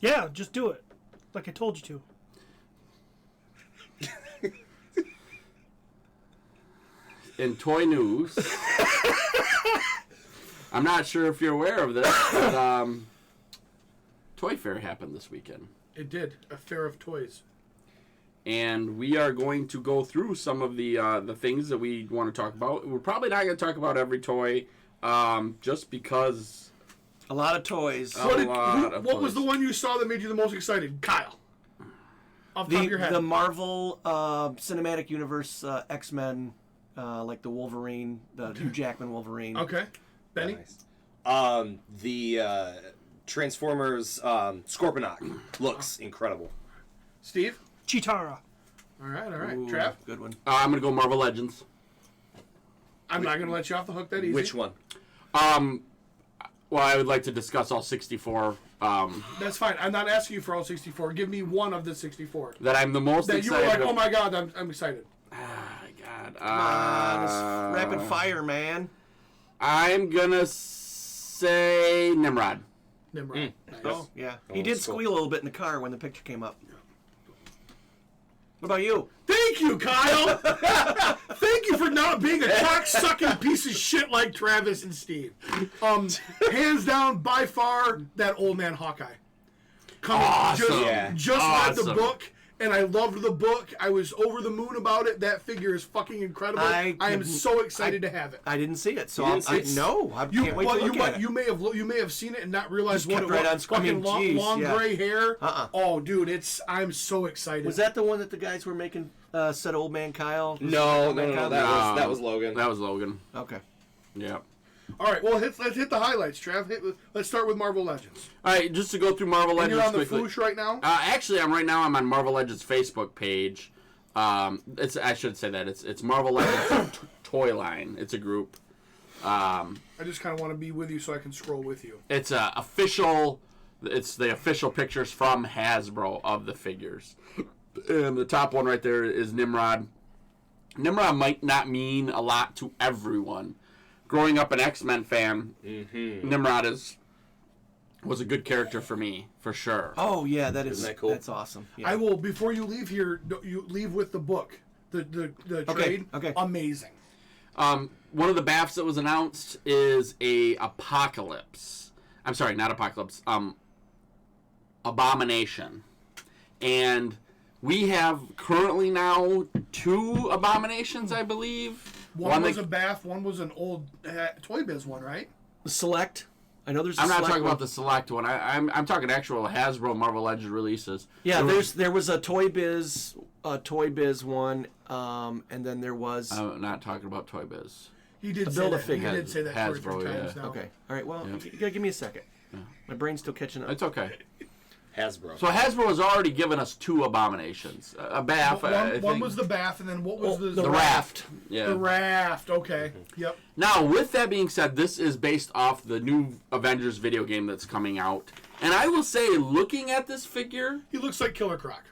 Yeah, just do it, like I told you to. In toy news, I'm not sure if you're aware of this, but Toy Fair happened this weekend. It did. A fair of toys. And we are going to go through some of the things that we want to talk about. We're probably not going to talk about every toy, just because A lot of toys. What was the one you saw that made you the most excited? Kyle. Off the top of your head. The Marvel Cinematic Universe X-Men, like the Wolverine, the Hugh Jackman Wolverine. Okay. Benny? Nice. The Transformers Scorponok looks incredible. Steve? Chitara. All right. Ooh, Trav? good one. I'm going to go Marvel Legends. I'm not going to let you off the hook that easy. Which one? Well, I would like to discuss all 64 That's fine. I'm not asking you for all 64. Give me one of the 64. that I'm the most That you were excited like, oh my god, I'm excited. my God. This rapid fire, man. I'm going to say Nimrod. Nimrod. Nice. Oh. Yeah, Oh, he did that's cool. squeal a little bit in the car when the picture came up. What about you? Thank you, Kyle. Thank you for not being a cock-sucking piece of shit like Travis and Steve. Hands down, by far, that old man Hawkeye. Awesome. Just read the Awesome. book, and I loved the book. I was over the moon about it. That figure is fucking incredible. I am so excited to have it. I didn't see it, so You didn't see it? no, I can't wait to look at it. You may have seen it and not realized Just what kept it was. right on screen. Fucking long, Jeez, long yeah. gray hair. Uh-uh. Oh, dude, I'm so excited. Was that the one that the guys were making? Said Old Man Kyle. No, Old Man Kyle? that was Logan. That was Logan. Okay. Yeah. All right, well, let's hit the highlights, Trav. Let's start with Marvel Legends. All right, just to go through Marvel And Legends you're on the quickly. Foosh right now? Actually, I'm on Marvel Legends Facebook page. I should say that it's Marvel Legends Toy Line. It's a group. I just kind of want to be with you so I can scroll with you. It's official. It's the official pictures from Hasbro of the figures. And the top one right there is Nimrod. Nimrod might not mean a lot to everyone. Growing up an X-Men fan, Nimrod was a good character for me, for sure. Oh yeah, that is Isn't that cool? That's awesome. Yeah. I will, before you leave here, you leave with the book. The trade. okay. Amazing. One of the BAFs that was announced is a Apocalypse. I'm sorry, not Apocalypse. Abomination. And we have currently now 2 Abominations, I believe. One was that- a bath, one was an old Toy Biz one, right? Select. I know there's. A I'm not select talking one. about the select one. I'm talking actual Hasbro Marvel Legends releases. Yeah, there was a Toy Biz one, and then there was. I'm not talking about Toy Biz. He did A say Build-A that. figure. He did say that Hasbro, 2 or 3 times yeah. now. Okay. All right. Well, Yeah. you gotta give me a second. My brain's still catching up. It's okay. Hasbro. So Hasbro has already given us 2 Abominations. A BAF. I One think. was the bath, and then what was the the Raft. Yeah. The raft. Okay. Yep. Now, with that being said, this is based off the new Avengers video game that's coming out. And I will say, looking at this figure, He looks like Killer Croc.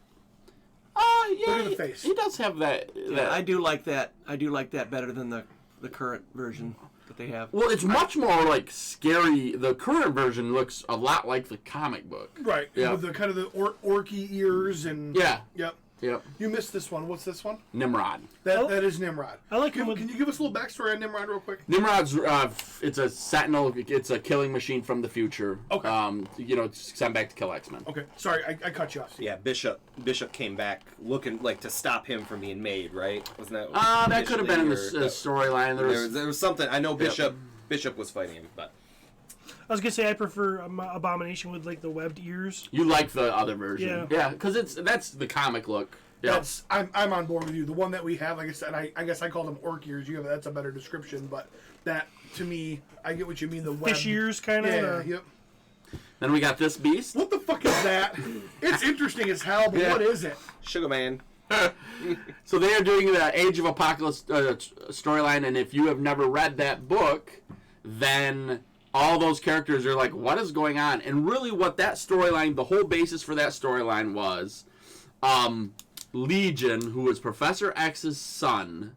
yeah, Look at the face. He does have that. Yeah, I do like that. I do like that better than the current version that they have. Well, it's much more like scary. The current version looks a lot like the comic book. Right. Yeah. With the kind of the orky ears and. Yeah. Yep. Yep. You missed this one. What's this one? Nimrod. That is Nimrod. I like him Can, with- can you give us a little backstory on Nimrod real quick? Nimrod's it's a sentinel. It's a killing machine from the future. Okay. It's sent back to kill X-Men. Okay. Sorry, I cut you off. Steve. Yeah, Bishop came back looking like to stop him from being made, right? Wasn't that? That could have been in the initially, or- storyline. There was something. I know Bishop was fighting him, but I was gonna say I prefer Abomination with like the webbed ears. You like the other version. Yeah. Yeah, because that's the comic look. Yeah. I'm on board with you. The one that we have, like I said, I guess I call them orc ears. You have that's a better description, but that to me, I get what you mean. The web. Fish ears, kind of. Yeah. Yep. Then we got this beast. What the fuck is that? It's interesting as hell, but Yeah. what is it? Sugar Man. So they are doing the Age of Apocalypse storyline, and if you have never read that book, then all those characters are like, what is going on? And really what that storyline, the whole basis for that storyline was Legion, who is Professor X's son,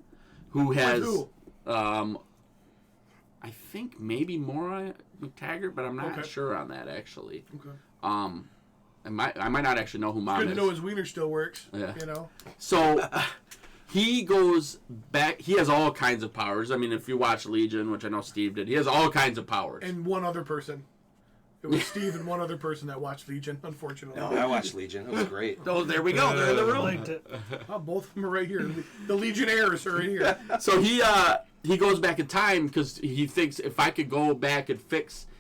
who has... Who? I think maybe Moira McTaggart, but I'm not Okay. sure on that, actually. Okay. I might not actually know who Mom Good is. to know his wiener still works. Yeah. You know. So he goes back. He has all kinds of powers. I mean, if you watch Legion, which I know Steve did, he has all kinds of powers. And one other person. It was Steve and one other person that watched Legion, unfortunately. No, I watched Legion. It was great. Oh, there we go. They're in the I room. liked it. Oh, both of them are right here. The Legionnaires are right here. So he goes back in time because he thinks if I could go back and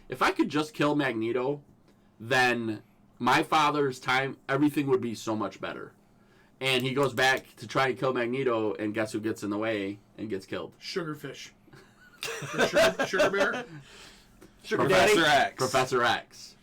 if I could just kill Magneto, then my father's time, everything would be so much better. And he goes back to try and kill Magneto, and guess who gets in the way and gets killed? Sugarfish. Sugar Bear. Professor X. Professor X.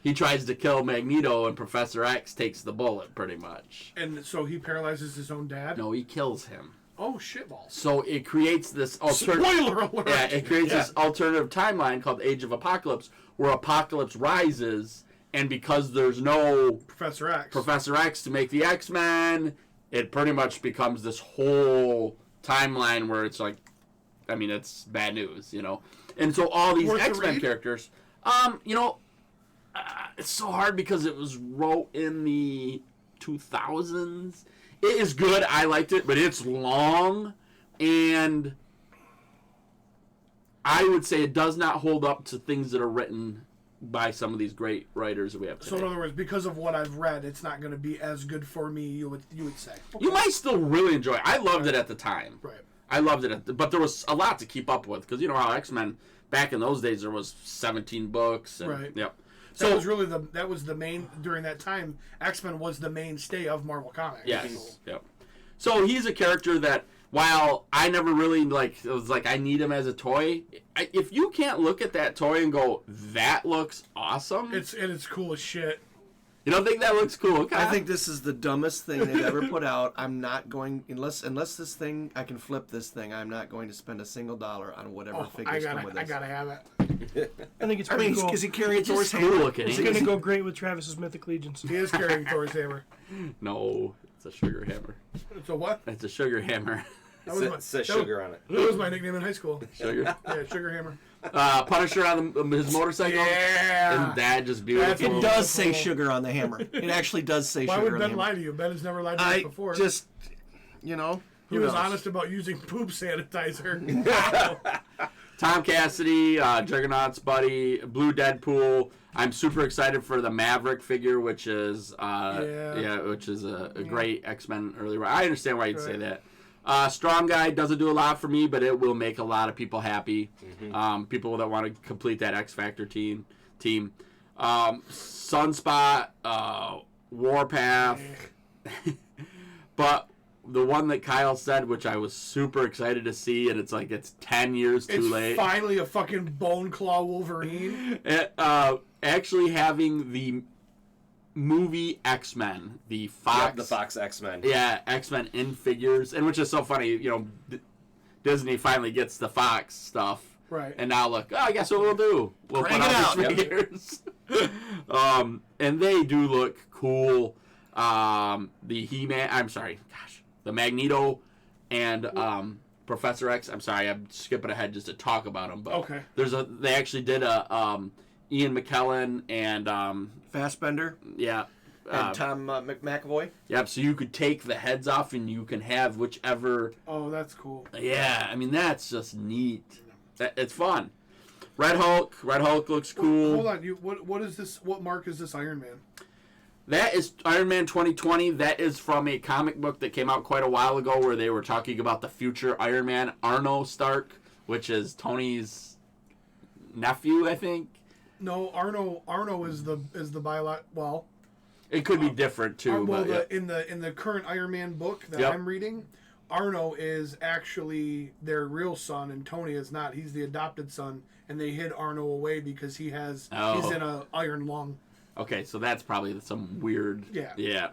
He tries to kill Magneto, and Professor X takes the bullet, pretty much. And so he paralyzes his own dad. No, he kills him. Oh, shitballs. So it creates this alternative. Spoiler alert. Yeah, it creates this alternative timeline called Age of Apocalypse, where Apocalypse rises, and because there's no Professor X. Professor X to make the X-Men, it pretty much becomes this whole timeline where it's like, I mean, it's bad news, you know. And so all these Worth the X-Men read? characters, it's so hard because it was wrote in the 2000s. It is good. I liked it, but it's long, and I would say it does not hold up to things that are written by some of these great writers that we have today. So in other words, because of what I've read, it's not going to be as good for me. You would say. You might still really enjoy it. I loved it at the time. Right. I loved it, but there was a lot to keep up with because you know how X-Men back in those days there was 17 books. And, Right. Yep. So that was really the main during that time. X-Men was the mainstay of Marvel Comics. Yes. Yep. So he's a character that while I never really it was like I need him as a toy. If you can't look at that toy and go, that looks awesome. It's cool as shit. You don't think that looks cool? Kyle? I think this is the dumbest thing they've ever put out. I'm not going unless this thing I can flip this thing. I'm not going to spend a single dollar on whatever figures come with this. I gotta have it. I think it's I pretty mean, cool. is he carrying It's Thor's just cool hammer? looking. It's ain't going it? to go great with Travis's Mythic Legions. He is carrying Thor's hammer. No, it's a sugar hammer. So what? It's a sugar hammer. It says sugar on it. That was my nickname in high school. Sugar. Yeah, Sugar Hammer. Punisher on his motorcycle. Yeah. And that just beautiful. It does say sugar on the hammer. It actually does say Why sugar would on the Ben hammer. lie to you? Ben has never lied to us I before. just, he who was knows? honest about using poop sanitizer. Tom Cassidy, Juggernaut's buddy, Blue Deadpool. I'm super excited for the Maverick figure, which is which is a great X-Men early. I understand why you'd say that. Strong Guy doesn't do a lot for me, but it will make a lot of people happy. People that want to complete that X Factor team. Sunspot, Warpath, but the one that Kyle said, which I was super excited to see, and it's 10 years too It's late. finally a fucking Bone Claw Wolverine. Actually having the movie X-Men, the Fox, Yep, the Fox X-Men. yeah, X-Men in figures, and which is so funny, you know, Disney finally gets the Fox stuff, Right. And now look, I guess what we'll do, we'll Crank put it out out, these figures, and they do look cool. The He-Man, the Magneto, and Professor X. I'm sorry, I'm skipping ahead just to talk about them, but Okay. they actually did a Ian McKellen and Fassbender yeah. and Tom McAvoy. Yep, so you could take the heads off and you can have whichever. Oh, that's cool. Yeah, I mean, that's just neat. It's fun. Red Hulk looks cool. Hold on, what is this? What mark is this Iron Man? That is Iron Man 2020. That is from a comic book that came out quite a while ago where they were talking about the future Iron Man, Arno Stark, which is Tony's nephew, I think. No, Arno is the Well, It could be different too, but yeah. in the current Iron Man book that Yep. I'm reading, Arno is actually their real son, and Tony is not. He's the adopted son, and they hid Arno away because he's in a iron lung. Okay, so that's probably some weird. Yeah. Yeah.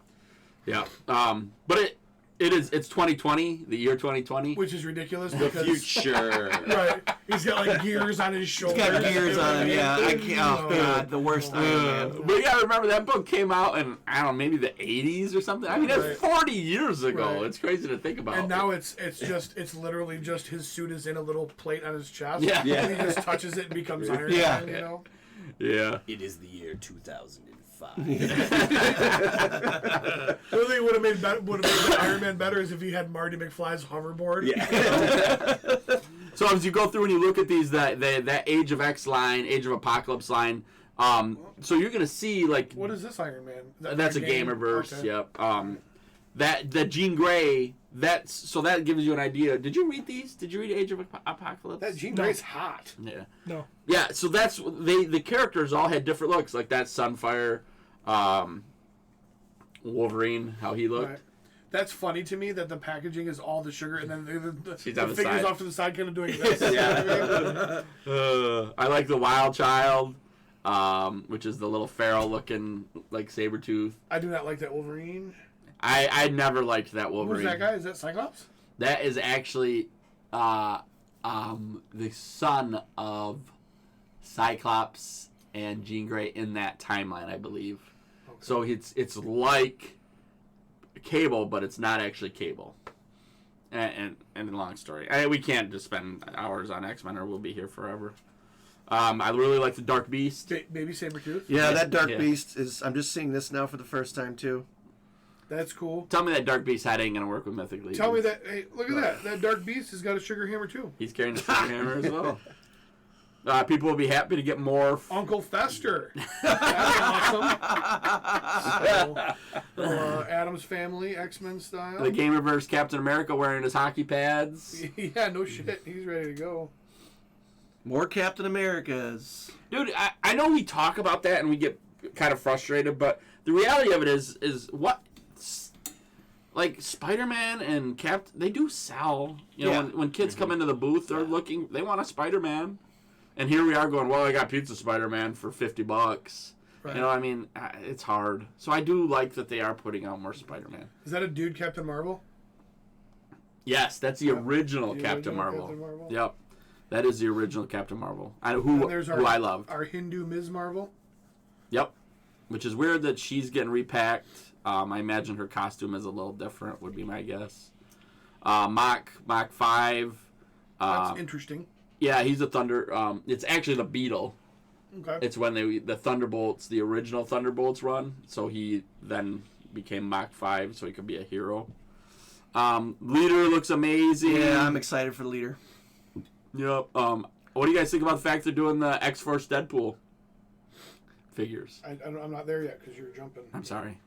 But it's 2020, the year 2020. Which is ridiculous The because future. right, he's got like gears on his shoulders. He's got gears on him. Yeah, I can't. Oh God, the worst Iron Man. But yeah, remember that book came out in I don't know, maybe the 80s or something. I mean, that's Right. 40 years ago. Right. It's crazy to think about. And now it's literally just his suit is in a little plate on his chest. Yeah. And he just touches it and becomes Iron Yeah. Man, you know? yeah. It is the year 2005. The only thing would have made Iron Man better is if he had Marty McFly's hoverboard. Yeah. So as you go through and you look at these, that Age of X line, Age of Apocalypse line, so you're gonna see like What is this Iron Man? Is that's a game? Gamerverse. Okay. Yep. That Jean Grey. That gives you an idea. Did you read these? Did you read Age of Apocalypse? That Jean Grey's hot. Yeah. No. Yeah, so that's the characters all had different looks, like that Sunfire, Wolverine, how he looked. Right. That's funny to me that the packaging is all the sugar and then the She's on the figures side. off to the side kind of doing this. Yeah. I like the Wild Child, which is the little feral looking like Sabretooth. I do not like that Wolverine. I never liked that Who's Wolverine. that guy? Is that Cyclops? That is actually the son of Cyclops and Jean Grey in that timeline, I believe. Okay. So it's like Cable, but it's not actually Cable. And long story. We can't just spend hours on X-Men or we'll be here forever. I really like the Dark Beast. Baby Sabretooth. Yeah, that Dark Yeah. Beast is. I'm just seeing this now for the first time too. That's cool. Tell me that Dark Beast hat ain't gonna work with Mythic Legion. Tell me that. Hey, look at that. That Dark Beast has got a sugar hammer too. He's carrying a Sugar Hammer as well. People will be happy to get more. Uncle Fester. That's awesome. So, Adam's Family, X-Men style. The Game Reverse Captain America wearing his hockey pads. Yeah, no shit. He's ready to go. More Captain Americas. Dude, I know we talk about that and we get kind of frustrated, but the reality of it is what, like Spider-Man and they do sell. You know, Yeah. when kids come into the booth, they're looking, they want a Spider-Man, and here we are going, well, I got Pizza Spider-Man for $50. Right. You know, I mean, it's hard. So I do like that they are putting out more Spider-Man. Is that a dude Captain Marvel? Yes, that's the original The Captain original Marvel. Captain Marvel. Yep, that is the original Captain Marvel. And Who there's I love. Our Hindu Ms. Marvel. Yep. Which is weird that she's getting repacked. I imagine her costume is a little different, would be my guess. Mach 5. That's interesting. Yeah, he's a Thunder. It's actually the Beetle. Okay. It's when the Thunderbolts, the original Thunderbolts run. So he then became Mach 5 so he could be a hero. Leader looks amazing. Yeah, I'm excited for the leader. Yep. What do you guys think about the fact they're doing the X-Force Deadpool figures? I'm not there yet because you're jumping. I'm sorry.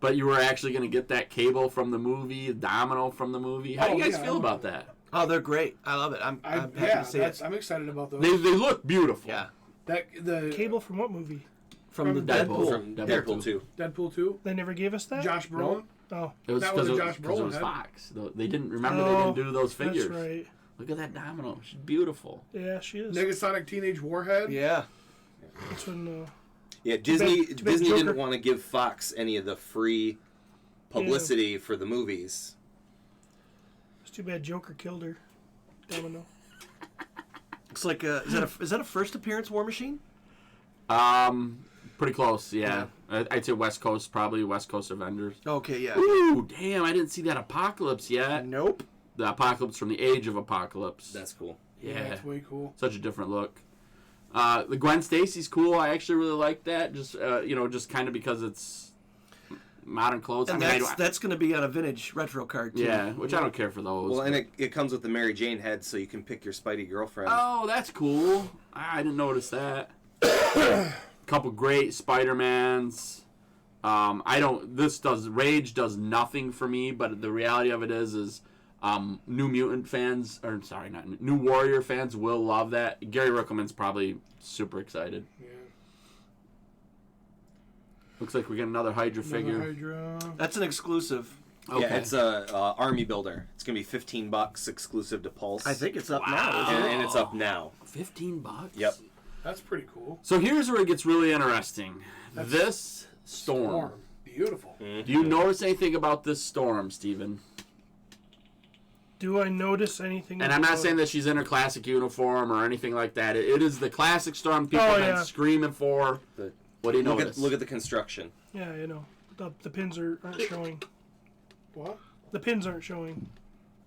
But you were actually going to get that Cable from the movie, Domino from the movie. How do you guys feel about that? Oh, they're great. I love it. I'm happy to see it. I'm excited about those. They look beautiful. Yeah. The Cable from what movie? From the Deadpool. Deadpool. From Deadpool 2. Deadpool 2. They never gave us that? Josh Brolin. Oh, It was That was because a Josh it Brolin was head. Fox. They didn't remember they didn't do those figures. That's right. Look at that Domino. She's beautiful. Yeah, she is. Negasonic Teenage Warhead. Yeah. That's when, Yeah, Disney too bad Disney Joker- didn't want to give Fox any of the free publicity for the movies. it's too bad Joker killed her. Domino. Looks like is that a first appearance War Machine? Pretty close, yeah. I'd say West Coast, probably West Coast Avengers. Okay, yeah. Ooh, damn, I didn't see that Apocalypse yet. Nope. The Apocalypse from the Age of Apocalypse. That's cool. yeah. That's way cool. Such a different look. The Gwen Stacy's cool. I actually really like that. Just just kind of because it's modern clothes. And I mean, that's going to be on a vintage retro card too. yeah, which I don't care for those. Well, and it comes with the Mary Jane head, so you can pick your Spidey girlfriend. Oh, that's cool. I didn't notice that. Couple great Spider-Mans. Rage does nothing for me, but the reality of it is New Mutant fans, or sorry, not New Warrior fans will love that. Gary Rickelman's probably super excited. Yeah. Looks like we get another Hydra figure. Hydra. That's an exclusive. Okay. Yeah, it's a army builder. It's gonna be $15 exclusive to Pulse. I think it's up Wow. now. Isn't it? and it's up now. $15. Yep. That's pretty cool. So here's where it gets really interesting. This storm. Beautiful. Do you notice anything about this storm, Steven? Do I notice anything? And I'm not about- saying that she's in her classic uniform or anything like that. It is the classic storm people have been yeah. screaming for. The- What do you Look notice? at the construction. Yeah, you know. The pins aren't showing. What? The pins aren't showing.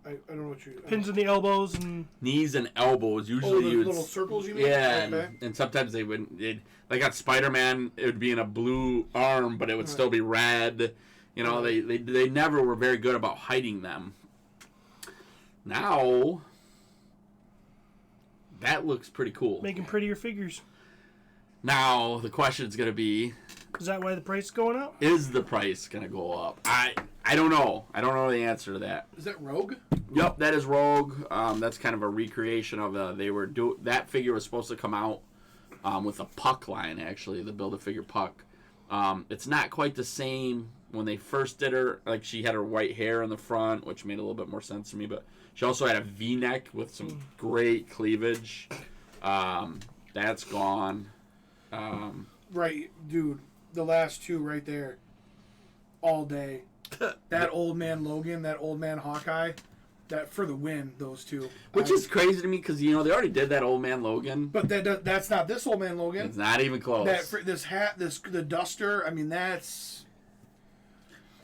I don't know what you. Pins in the elbows and Knees and elbows. Oh, Usually the you would. little circles you mean? Yeah, Okay. and sometimes they wouldn't. Like on Spider-Man, it would be in a blue arm, but it would still be red. You know, they never were very good about hiding them. Now, that looks pretty cool. making prettier figures. Now, the question is going to be, Is that why the price is going up? is the price going to go up? I don't know. I don't know the answer to that. Is that Rogue? Yep, that is Rogue. That's kind of a recreation of that figure was supposed to come out with a Puck line, actually, the Build-A-Figure Puck. It's not quite the same. When they first did her, like, she had her white hair in the front, which made a little bit more sense to me, but she also had a V-neck with some great cleavage. That's gone. Right, dude. The last two right there. All day. That old man Logan, that old man Hawkeye. That for the win, those two. Which is crazy to me because, they already did that Old Man Logan. But that's not this old man Logan. It's not even close. This hat, the duster. I mean, that's.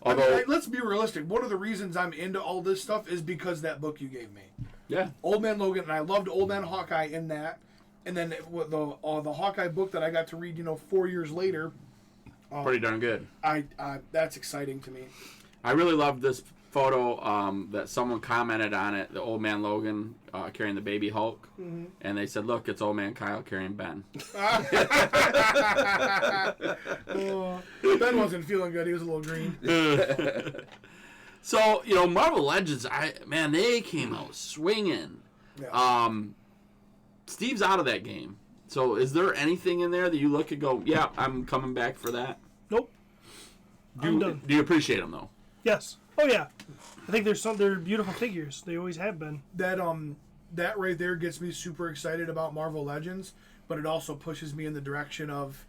Although, let's be realistic. One of the reasons I'm into all this stuff is because that book you gave me. Yeah. Old Man Logan, and I loved Old Man Hawkeye in that. And then the Hawkeye book that I got to read, 4 years later, Pretty darn good. that's exciting to me. I really loved this photo that someone commented on it, the Old Man Logan carrying the baby Hulk. And they said, look, it's Old Man Kyle carrying Ben. Ben wasn't feeling good. He was a little green. So, Marvel Legends, they came out swinging. Yeah. Steve's out of that game. So is there anything in there that you look and go, yeah, I'm coming back for that? Nope. I'm done. Do you appreciate them, though? Yes. Oh yeah. I think they're beautiful figures. They always have been. That right there gets me super excited about Marvel Legends, but it also pushes me in the direction of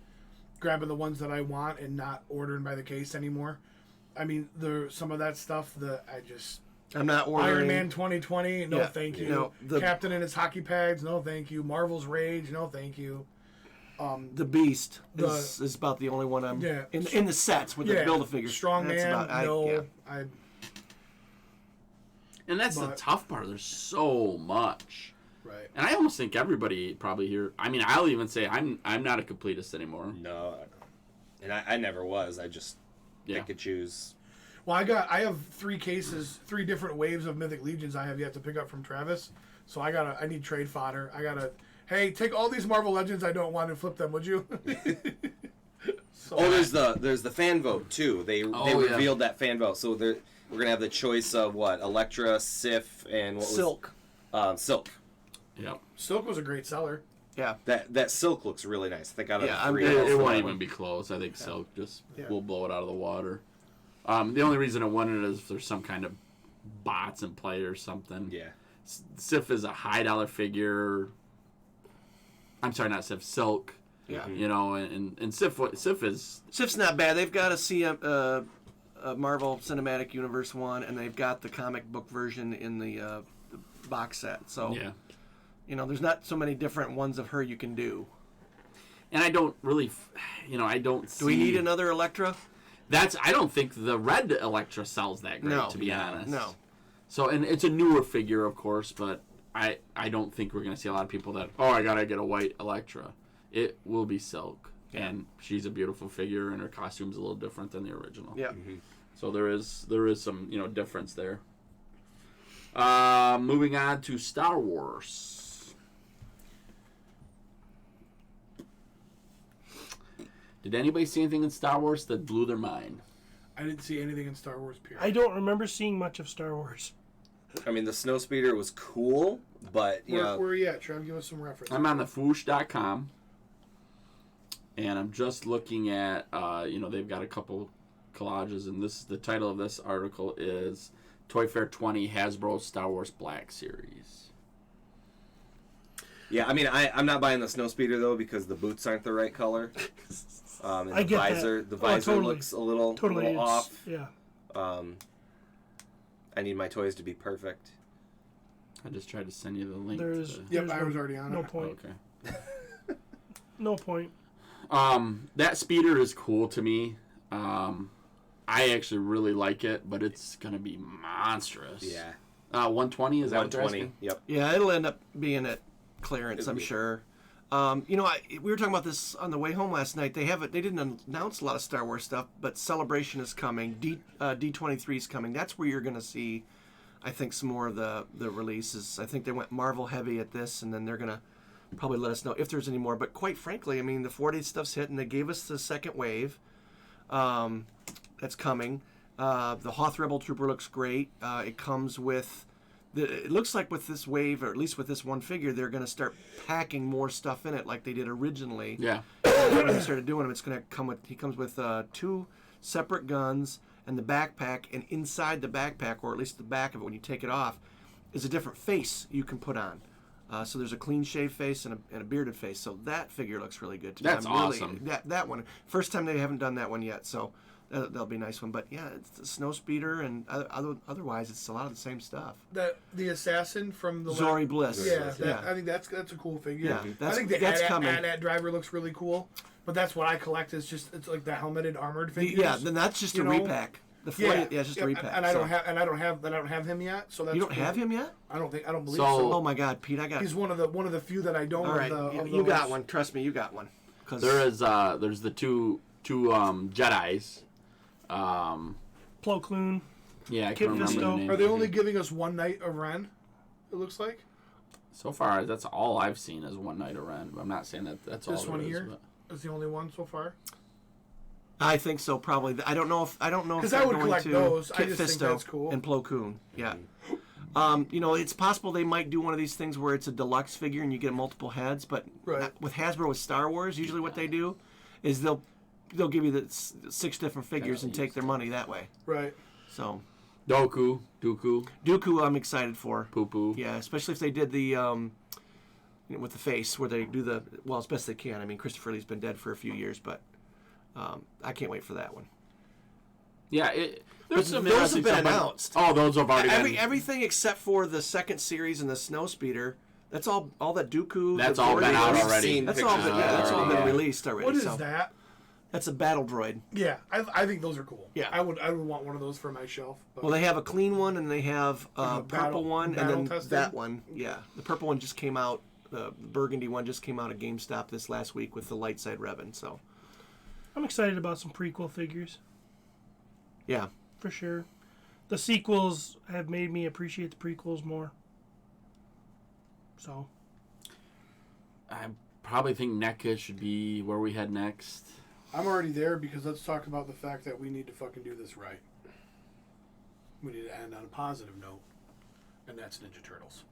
grabbing the ones that I want and not ordering by the case anymore. I mean, some of that stuff I'm not ordering. Iron Man 2020, no Yeah, thank you. no, Captain and his hockey pads, no thank you. Marvel's Rage, no thank you. The Beast is about the only one I'm Yeah. in the sets with the Build-A-Figure. Strong That's Man, about- no. And that's the But- tough part. There's so much. Right. And I almost think everybody probably here. I mean, I'll even say I'm not a completist anymore. No, and I never was. I just Yeah. pick and choose. Well, I have 3 3 different waves of Mythic Legions I have yet to pick up from Travis. So I need trade fodder. Hey, take all these Marvel Legends I don't want and flip them, would you? There's the fan vote too. They yeah. revealed that fan vote. So we're gonna have the choice of what? Elektra, Sif, and what Silk. was Silk. Yep. Silk was a great seller. Yeah. That Silk looks really nice. I think out of Yeah, the 3, It, that's it the won't one. even be close. I think Silk just Yeah. will blow it out of the water. The only reason I wanted it is if there's some kind of bots in play or something. Yeah. Sif is a high dollar figure. I'm sorry, not Sif. Silk. Yeah. And Sif is Sif's not bad. They've got a Marvel Cinematic Universe one, and they've got the comic book version in the box set. So yeah. there's not so many different ones of her you can do. And I don't really, I don't see. Do we need another Elektra? I don't think the red Elektra sells that great, No. to be honest. No. So, and it's a newer figure, of course, but I don't think we're going to see a lot of people that, I got to get a white Elektra. It will be Silk. Yeah. And she's a beautiful figure, and her costume's a little different than the original. Yeah. So there is some, difference there. Moving on to Star Wars. Did anybody see anything in Star Wars that blew their mind? I didn't see anything in Star Wars, period. I don't remember seeing much of Star Wars. I mean, the Snowspeeder was cool, but Where are you at, Trev? Give us some reference. I'm on the Foosh.com, and I'm just looking at, they've got a couple collages, and the title of this article is Toy Fair 20 Hasbro Star Wars Black Series. yeah. I mean, I'm not buying the Snowspeeder though because the boots aren't the right color. And I the get visor, that. the visor Totally. looks a little Totally. off. Yeah. I need my toys to be perfect. I just tried to send you the link. There's Yep, I was already on no it. point. Okay. No point. That speeder is cool to me. I actually really like it, but it's gonna be monstrous. Yeah. 120 is that what you're 120. asking? Yep. Yeah, it'll end up being at clearance, I'm It'll be- sure. We were talking about this on the way home last night. They didn't announce a lot of Star Wars stuff, but Celebration is coming. D23 is coming. That's where you're going to see, I think, some more of the releases. I think they went Marvel heavy at this, and then they're going to probably let us know if there's any more. But quite frankly, I mean, the 4-day stuff's hit, and they gave us the second wave. That's coming. The Hoth Rebel Trooper looks great. It comes with... It looks like with this wave, or at least with this one figure, they're going to start packing more stuff in it like they did originally. Yeah. When they started doing them, it's going to come with... He comes with 2 separate guns and the backpack, and inside the backpack, or at least the back of it when you take it off, is a different face you can put on. So there's a clean-shaved face and a bearded face. So that figure looks really good to me. That's awesome. That one. First time they haven't done that one yet, so that'll be a nice one. But yeah, it's the Snowspeeder, and otherwise it's a lot of the same stuff. The assassin from the Zori Bliss. Yeah, I think that's a cool figure. Yeah, I think the that's AT-AT coming. AT-AT driver looks really cool, but that's what I collect. Is just it's like the helmeted armored figures. Yeah, then that's just a you know? repack. The 40, yeah, it's just a repack. And I don't so. have him yet. So that's You don't cool. have him yet? I don't believe So- so. Oh my God, Pete, I got. He's one of the few that I don't. All right, of you got those. one. Trust me, you got one. 'Cause There's the two Jedis. Plo Koon. Yeah, I Kit can't remember Fisto. the name. Are they only giving us one night of Ren? It looks like So far, that's all I've seen is one night of Ren. I'm not saying that's all this there one is, here but- is the only one so far. I think so, probably. I don't know if 'Cause they're I would going collect to those. I Kit just think Fisto that's cool. and Plo Koon. Yeah. It's possible they might do one of these things where it's a deluxe figure and you get multiple heads, but Right. not- with Hasbro with Star Wars, usually what they do is they'll give you the 6 different figures and take their money that way. Right. So Dooku, Dooku, I'm excited for. Poo Poo. Yeah, especially if they did the with the face where they do the as best they can. I mean, Christopher Lee's been dead for a few years, but I can't wait for that one. Yeah, there's some those interesting have been stuff, but- announced. Oh, those have already been. Everything except for the second series and the Snow Speeder. That's all that Dooku. That's the all been droid- out We've already. seen That's all pictures been of that's all already, been yeah. released already. What is so. that? That's a battle droid. Yeah, I think those are cool. Yeah. I would want one of those for my shelf. But Well, they have a clean one and they have a Like a purple battle- one and battle then tested? that one. Yeah, the purple one just came out. The burgundy one just came out at GameStop this last week with the light side Revan. So I'm excited about some prequel figures, yeah, for sure. The sequels have made me appreciate the prequels more. So, I probably think NECA should be where we head next. I'm already there because let's talk about the fact that we need to fucking do this right. We need to end on a positive note, and that's Ninja Turtles.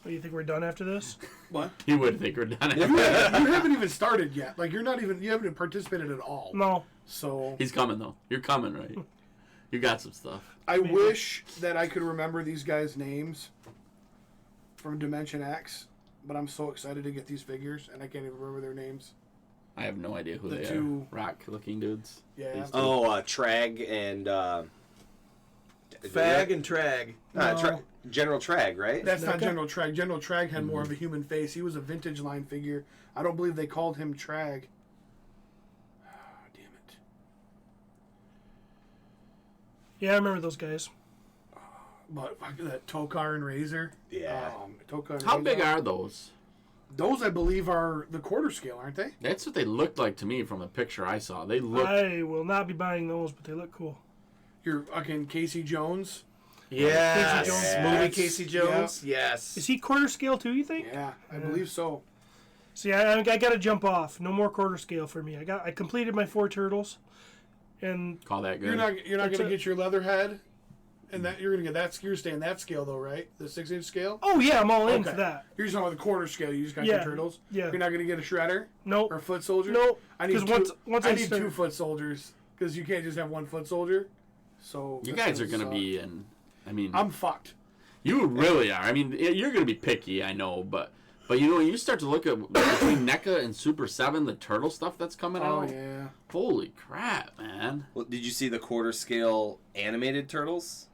what, you think we're done after this? What? You would think we're done. You haven't even started yet. Like you haven't even participated at all. No. So He's coming though. You're coming, right? You got some stuff. I wish that I could remember these guys' names from Dimension X, but I'm so excited to get these figures, and I can't even remember their names. I have no idea who The they two- are. Rock-looking dudes. Yeah. These two. Trag and Fag and Trag. General Trag, right? That's not NECA? General Trag. General Trag had more of a human face. He was a vintage line figure. I don't believe they called him Trag. Damn it. Yeah, I remember those guys. But fuck that Tokar and Razor. Yeah. Tokar and How Razor. big are those? Those? I believe are the quarter scale, aren't they? That's what they looked like to me from the picture I saw. They look. I will not be buying those, but they look cool. You're fucking Casey Jones. Yes. Casey Jones. Movie Casey Jones. Yes. Is he quarter scale too, you think? Yeah, I believe so. See, I got to jump off. No more quarter scale for me. I completed my 4 turtles, and Call that good. You're not That's gonna it. get your leather head, and that you're gonna get that. You're staying that scale though, right? The 6-inch scale. oh yeah, I'm all in for that. You're just talking about the quarter scale. You just got Yeah, your turtles. yeah. You're not gonna get a shredder Nope. or a foot soldier. Nope. I need 'Cause once I I need start- 2 foot soldiers because you can't just have 1 foot soldier. So You that's guys are going to suck. be in. I mean, I'm fucked. you really are. I mean, you're going to be picky, I know, but you know, when you start to look at between NECA and Super 7, the turtle stuff that's coming Oh out. yeah. Holy crap, man! Well, did you see the quarter scale animated turtles?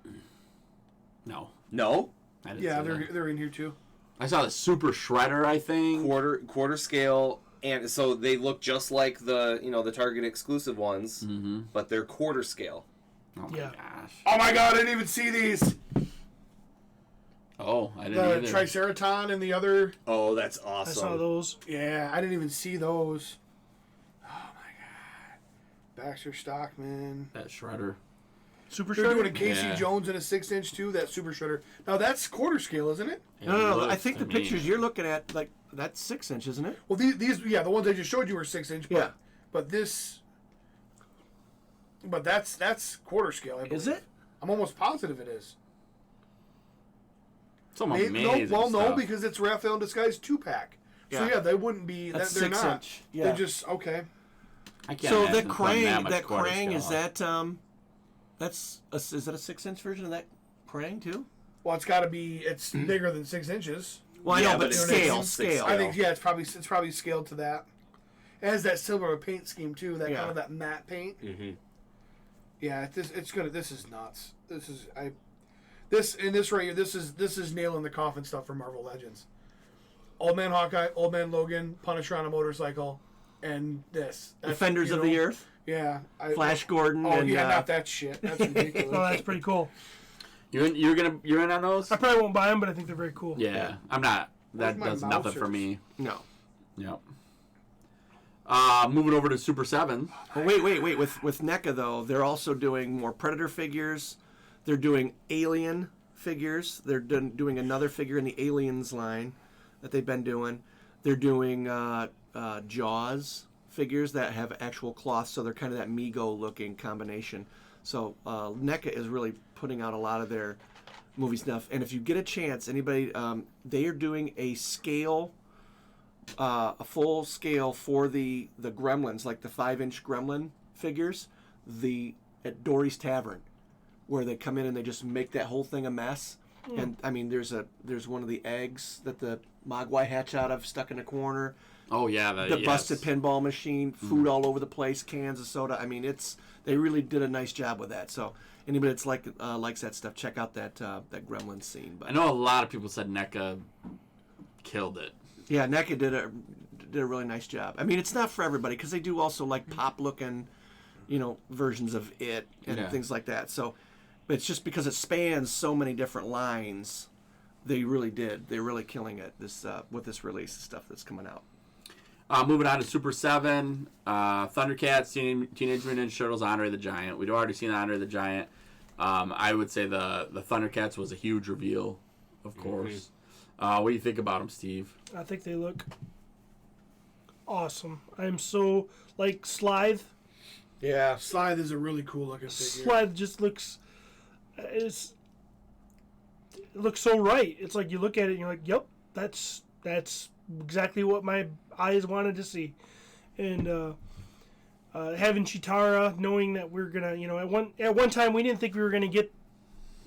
No, No. I didn't. Yeah, see that. they're in here too. I saw the Super Shredder. I think. Quarter scale, and so they look just like the Target exclusive ones, but they're quarter scale. Oh my Yeah. gosh. Oh my god! I didn't even see these. Oh, I didn't The either. Triceraton and the other. Oh, that's I awesome. saw those. Yeah, I didn't even see those. Oh my god. Baxter Stockman. that Shredder. Super They're doing a Shredder. Casey Yeah. Jones in a 6-inch too. That Super Shredder. Now that's quarter scale, isn't it? It No. looks I think to the me- pictures you're looking at, like that's 6 inch, isn't it? Well, these yeah, the ones I just showed you were 6-inch. But, Yeah. But this. But that's quarter scale. I believe. Is it? I'm almost positive it is. Some No, amazing well, no, stuff. because it's Raphael in Disguise 2-pack. So Yeah. yeah, they wouldn't be. That's They're not. 6-inch. Yeah. They're just okay. I can't So imagine that it's done Krang, much that quarter Krang is scale. is that a 6-inch version of that Krang too? Well, it's got to be. It's bigger than 6 inches. Well, I Yeah, know, but but it's scale. six I think yeah, it's probably scaled to that. It has that silver paint scheme too. That Yeah. kind of that matte paint. Mhm. Yeah, it's gonna. This is nuts. This right here. This is nail in the coffin stuff for Marvel Legends. Old Man Hawkeye, Old Man Logan, Punisher on a motorcycle, and this. That's, Defenders you of know, the Earth, Yeah. Flash Gordon. Oh, and, yeah, not that shit. That's ridiculous. Oh, that's pretty cool. You're in on those? I probably won't buy them, but I think they're very cool. Yeah, I'm not. That Where's my does nothing mousers? for me. No. Yep. Moving over to Super 7. Oh, wait. With NECA, though, they're also doing more Predator figures. They're doing Alien figures. They're doing another figure in the Aliens line that they've been doing. They're doing Jaws figures that have actual cloth, so they're kind of that Mego-looking combination. So NECA is really putting out a lot of their movie stuff. And if you get a chance, anybody, they are doing a scale... a full scale for the Gremlins, like the 5-inch Gremlin figures, at Dory's Tavern, where they come in and they just make that whole thing a mess. And I mean, there's one of the eggs that the Mogwai hatch out of stuck in a corner. Oh yeah, The busted pinball machine, food all over the place, cans of soda. I mean, they really did a nice job with that. So anybody that's likes that stuff, check out that Gremlin scene. But I know a lot of people said NECA killed it. yeah, NECA did a really nice job. I mean, it's not for everybody because they do also like pop looking, versions of it and Yeah. things like that. So, but it's just because it spans so many different lines. They really did. They're really killing it with this release stuff that's coming out. Moving on to Super 7, Thundercats, Teenage Mutant Ninja Turtles, Andre the Giant. We'd already seen Andre the Giant. I would say the Thundercats was a huge reveal, of course. What do you think about them, Steve? I think they look awesome. I'm so like Slithe. Yeah, Slithe is a really cool looking figure. Slithe just looks. It looks so right. It's like you look at it and you're like, "Yep, that's exactly what my eyes wanted to see." And having Chitara, knowing that we're gonna, at one time we didn't think we were gonna get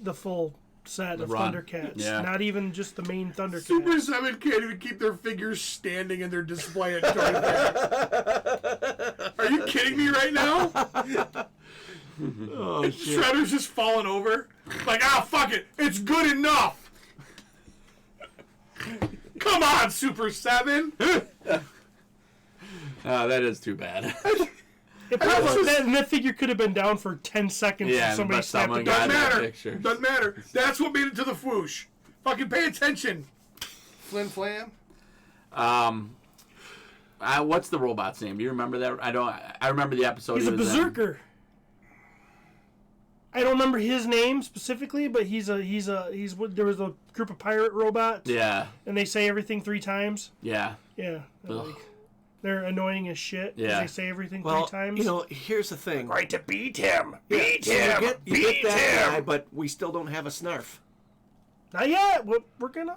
the full set of run. Thundercats. Yeah. Not even just the main Thundercats. Super 7 can't even keep their figures standing in their display at Toy Fair. Are you kidding me right now? Oh shit! Shredder's just falling over. Like, fuck it. It's good enough. Come on, Super 7. That is too bad. It probably, that figure could have been down for 10 seconds Yeah, if somebody but snapped someone it got down. it. Doesn't matter. Picture. Doesn't matter. That's what made it to the foosh. Fucking pay attention. Flin Flam. What's the robot's name? Do you remember that? I remember the episode. He's he a was in. berserker. I don't remember his name specifically, but there was a group of pirate robots. Yeah, And they say everything 3 times. yeah. Yeah. Ugh. They're annoying as shit. 'Cause Yeah. They say everything Well, 3 times. here's the thing. Right to beat him. So Beat you him. get Beat that him. guy, but we still don't have a Snarf. Not yet. We're gonna.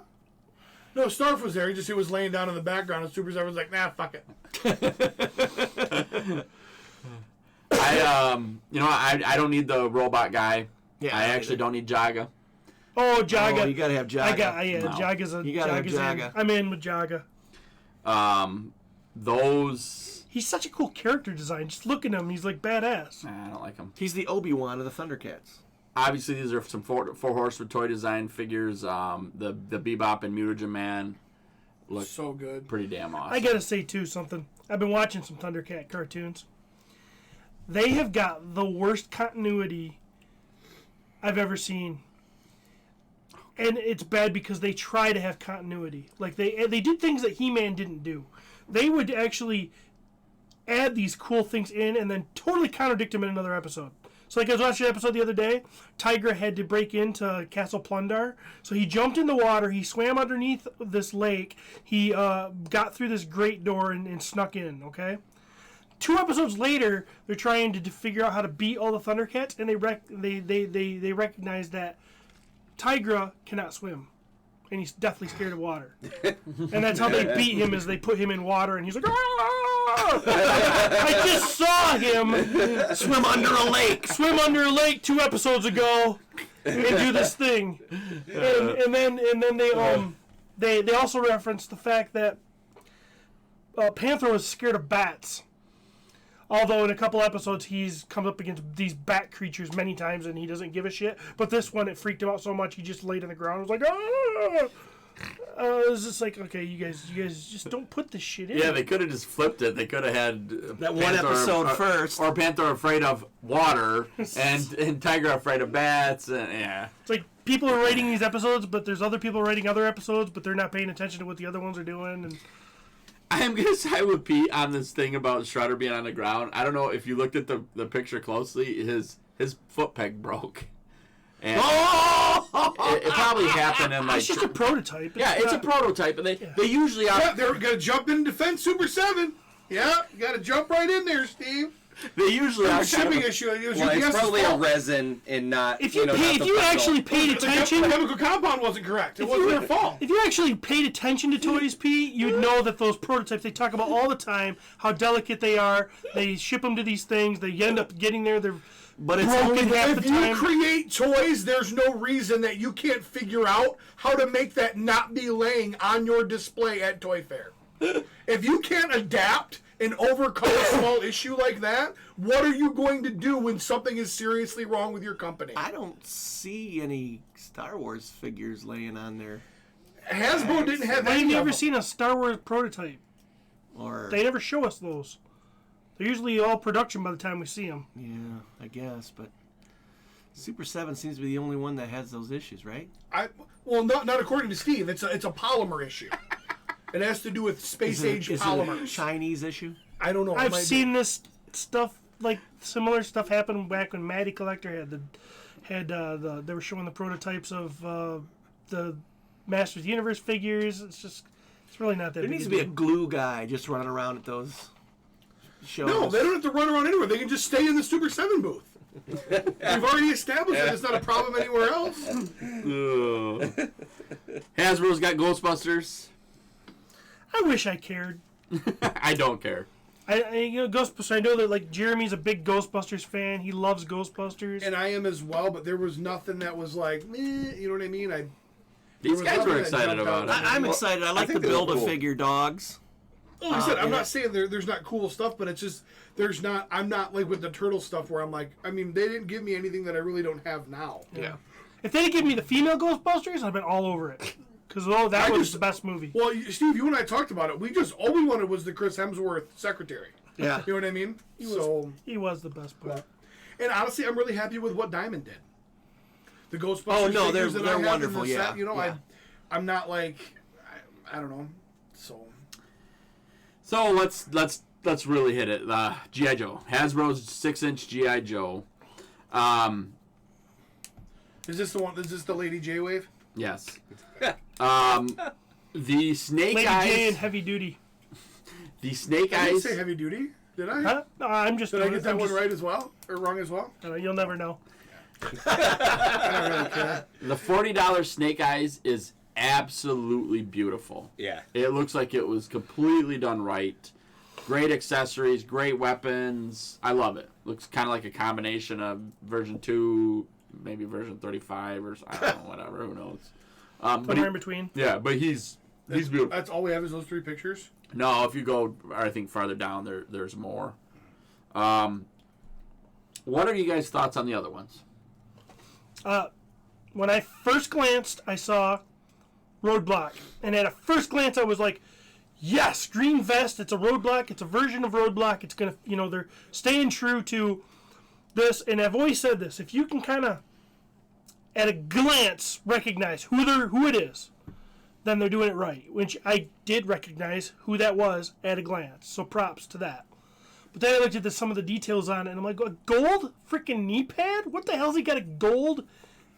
No, Snarf was there. He was laying down in the background, and Super 7 was like, nah, fuck it. I don't need the robot guy. Yeah, I actually don't need Jaga. Oh, Jaga. Oh, you gotta have Jaga. No. Jaga's a. You gotta have Jaga's Jaga. in. I'm in with Jaga. Those He's such a cool character design. Just look at him. He's like badass. I don't like them. He's the Obi-Wan of the Thundercats. Obviously, these are some four horsewood toy design figures. The Bebop and Mutagen Man look So good. pretty damn awesome. I gotta say too something. I've been watching some Thundercat cartoons. They have got the worst continuity I've ever seen, and it's bad because they try to have continuity. Like they did things that He-Man didn't do. They would actually add these cool things in and then totally contradict them in another episode. So like I was watching an episode the other day, Tigra had to break into Castle Plundar. So he jumped in the water, he swam underneath this lake, he got through this great door and snuck in, okay? 2 episodes later, they're trying to figure out how to beat all the Thundercats, and they recognize that Tigra cannot swim. And he's deathly scared of water. And that's how they beat him, is they put him in water, and he's like, "Ah!" I just saw him Swim under a lake. swim under a lake 2 episodes ago and do this thing. And then they also reference the fact that Panther was scared of bats. Although in a couple episodes he's come up against these bat creatures many times and he doesn't give a shit. But this one, it freaked him out so much he just laid on the ground and was like, "Ah!" It was just like, okay, you guys just don't put this shit in. Yeah, they could have just flipped it. They could have had That one episode first. or Panther afraid of water, and Tiger afraid of bats. And, yeah, It's like people are writing these episodes, but there's other people writing other episodes, but they're not paying attention to what the other ones are doing. And I am gonna side with Pete on this thing about Shredder being on the ground. I don't know if you looked at the picture closely. His foot peg broke. And it probably happened in like it's just a prototype. yeah, it's a not- prototype, and they usually are. Yeah, they're gonna jump in and defend Super 7. Yeah, you gotta jump right in there, Steve. They usually are. Shipping issue. It was Well, it's UPS's probably a fault. resin and not. If you not pay, if the you final. actually paid The attention, chemical compound wasn't correct. It wasn't their fault. if you actually paid attention to Toys Pete, you'd know that those prototypes they talk about all the time, how delicate they are. They ship them to these things. They end up getting there. They're But it's broken only half the If you time. create toys, there's no reason that you can't figure out how to make that not be laying on your display at Toy Fair. If you can't adapt and overcome a small issue like that, what are you going to do when something is seriously wrong with your company? I don't see any Star Wars figures laying on there. Hasbro didn't have I've any never of them. seen a Star Wars prototype. Or They never show us those. They're usually all production by the time we see them. yeah, I guess. But Super 7 seems to be the only one that has those issues, right? Well, not according to Steve. It's a polymer issue. It has to do with space age Is it a polymers. Chinese issue? I don't know. It I've might be. seen this stuff, like similar stuff happen back when Matty Collector they were showing the prototypes of the Masters of the Universe figures. It's really not that There big needs a to be a deal. glue guy just running around at those shows. No, they don't have to run around anywhere. They can just stay in the Super 7 booth. We've already established that it's not a problem anywhere else. Hasbro's got Ghostbusters. I wish I cared. I don't care. Ghostbusters. I know that like Jeremy's a big Ghostbusters fan. He loves Ghostbusters. And I am as well, but there was nothing that was like, meh, you know what I mean? These was guys nothing were that excited jumped about out. it. I'm excited. I like think the they look Build-A-Figure dogs. Like I said, I'm yeah. not saying there's not cool stuff, but it's just I'm not like with the turtle stuff where I'm like, I mean, they didn't give me anything that I really don't have now. Yeah. If they'd given me the female Ghostbusters, I'd been all over it. Because that was the best movie. Well, Steve, you and I talked about it. All we wanted was the Chris Hemsworth secretary. Yeah. You know what I mean? He was the best part. And honestly, I'm really happy with what Diamond did. The Ghostbusters. Oh, no, figures they're that I have in wonderful, the yeah, set, you know, yeah. I'm not like, I don't know. So let's really hit it. GI Joe, Hasbro's 6-inch GI Joe. Is this the one? Is this the Lady J Wave? Yes. The Snake Lady Eyes. J and Heavy Duty. The Snake I didn't Eyes. say heavy duty. Did I? Huh? No, I'm just. Did I doing get it. that I'm one just- right as well, or wrong as well? You'll never know. I don't really care. The $40 Snake Eyes is absolutely beautiful. Yeah. It looks like it was completely done right. Great accessories, great weapons. I love it. Looks kind of like a combination of version 2, maybe version 35, or I don't know, whatever. Who knows? Somewhere in between. Yeah, but he's beautiful. That's all we have is those 3 pictures. No, if you go, I think farther down, there's more. What are you guys' thoughts on the other ones? When I first glanced, I saw Roadblock, and at a first glance, I was like, "Yes, Green Vest. It's a Roadblock. It's a version of Roadblock. It's gonna, they're staying true to this." And I've always said this: if you can kind of, at a glance, recognize who it is, then they're doing it right. Which I did recognize who that was at a glance. So props to that. But then I looked at some of the details on it, and I'm like, a gold freaking knee pad? What the hell's he got a gold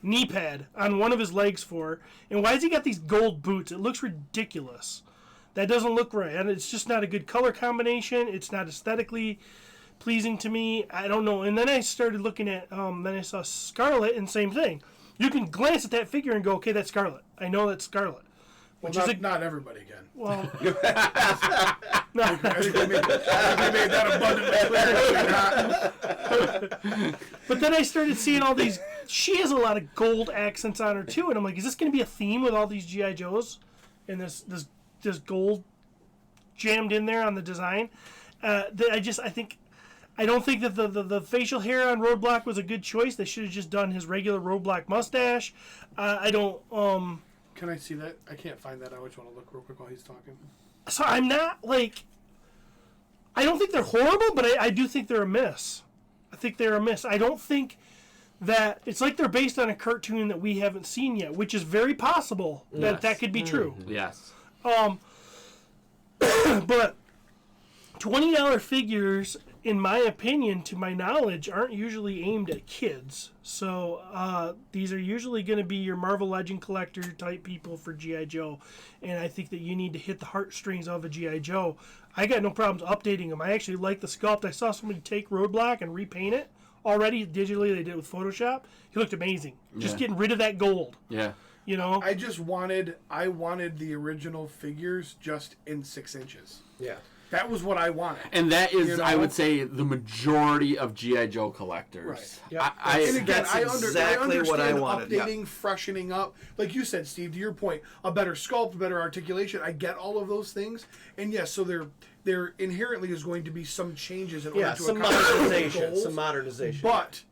knee pad on one of his legs for? And why has he got these gold boots? It looks ridiculous. That doesn't look right. And it's just not a good color combination. It's not aesthetically pleasing to me. I don't know. And then I started looking at, then I saw Scarlet, and same thing. You can glance at that figure and go, okay, that's Scarlet. I know that's Scarlet. Well, Which is not everybody can. well, no, I think we made that abundantly clear. but then I started seeing all these. She has a lot of gold accents on her too, and I'm like, is this going to be a theme with all these GI Joes and this gold jammed in there on the design? I don't think that the facial hair on Roadblock was a good choice. They should have just done his regular Roadblock mustache. I don't. Can I see that? I can't find that. I always want to look real quick while he's talking. So I'm not like. I don't think they're horrible, but I do think they're a miss. I think they're a miss. I don't think that it's like they're based on a cartoon that we haven't seen yet, which is very possible that Yes. could be true. Yes. But $20 figures, in my opinion, to my knowledge, aren't usually aimed at kids. So these are usually going to be your Marvel Legend collector type people for G.I. Joe. And I think that you need to hit the heartstrings of a G.I. Joe. I got no problems updating them. I actually like the sculpt. I saw somebody take Roadblock and repaint it already digitally. They did it with Photoshop. He looked amazing. Just Yeah. getting rid of that gold. Yeah. You know? I wanted the original figures just in 6 inches. Yeah. That was what I wanted. And that is, You know? I would say, the majority of G.I. Joe collectors. Right. Yeah. And again, That's I exactly what I understand wanted, yeah. updating, freshening up. Like you said, Steve, to your point, a better sculpt, better articulation. I get all of those things. And yes, so there inherently is going to be some changes in order to some accomplish those modernization. goals. Some modernization. But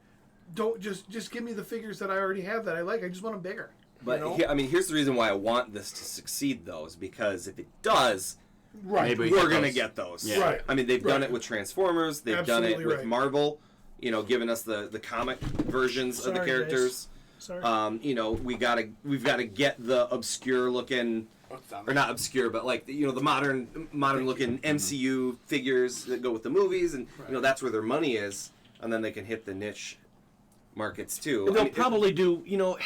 don't just give me the figures that I already have that I like. I just want them bigger. But you know? here's the reason why I want this to succeed, though, is because if it does, Right. Maybe we're get gonna those. get those. Yeah. Right. I mean, they've done Right. it with Transformers. They've done Absolutely it with right. Marvel. You know, giving us the comic versions of the Sorry, characters. Sorry. You know, we've got to get the obscure looking, or not obscure, but like the modern looking MCU figures that go with the movies, and you know that's where their money is, and then they can hit the niche markets too. They'll I mean, probably do, you know,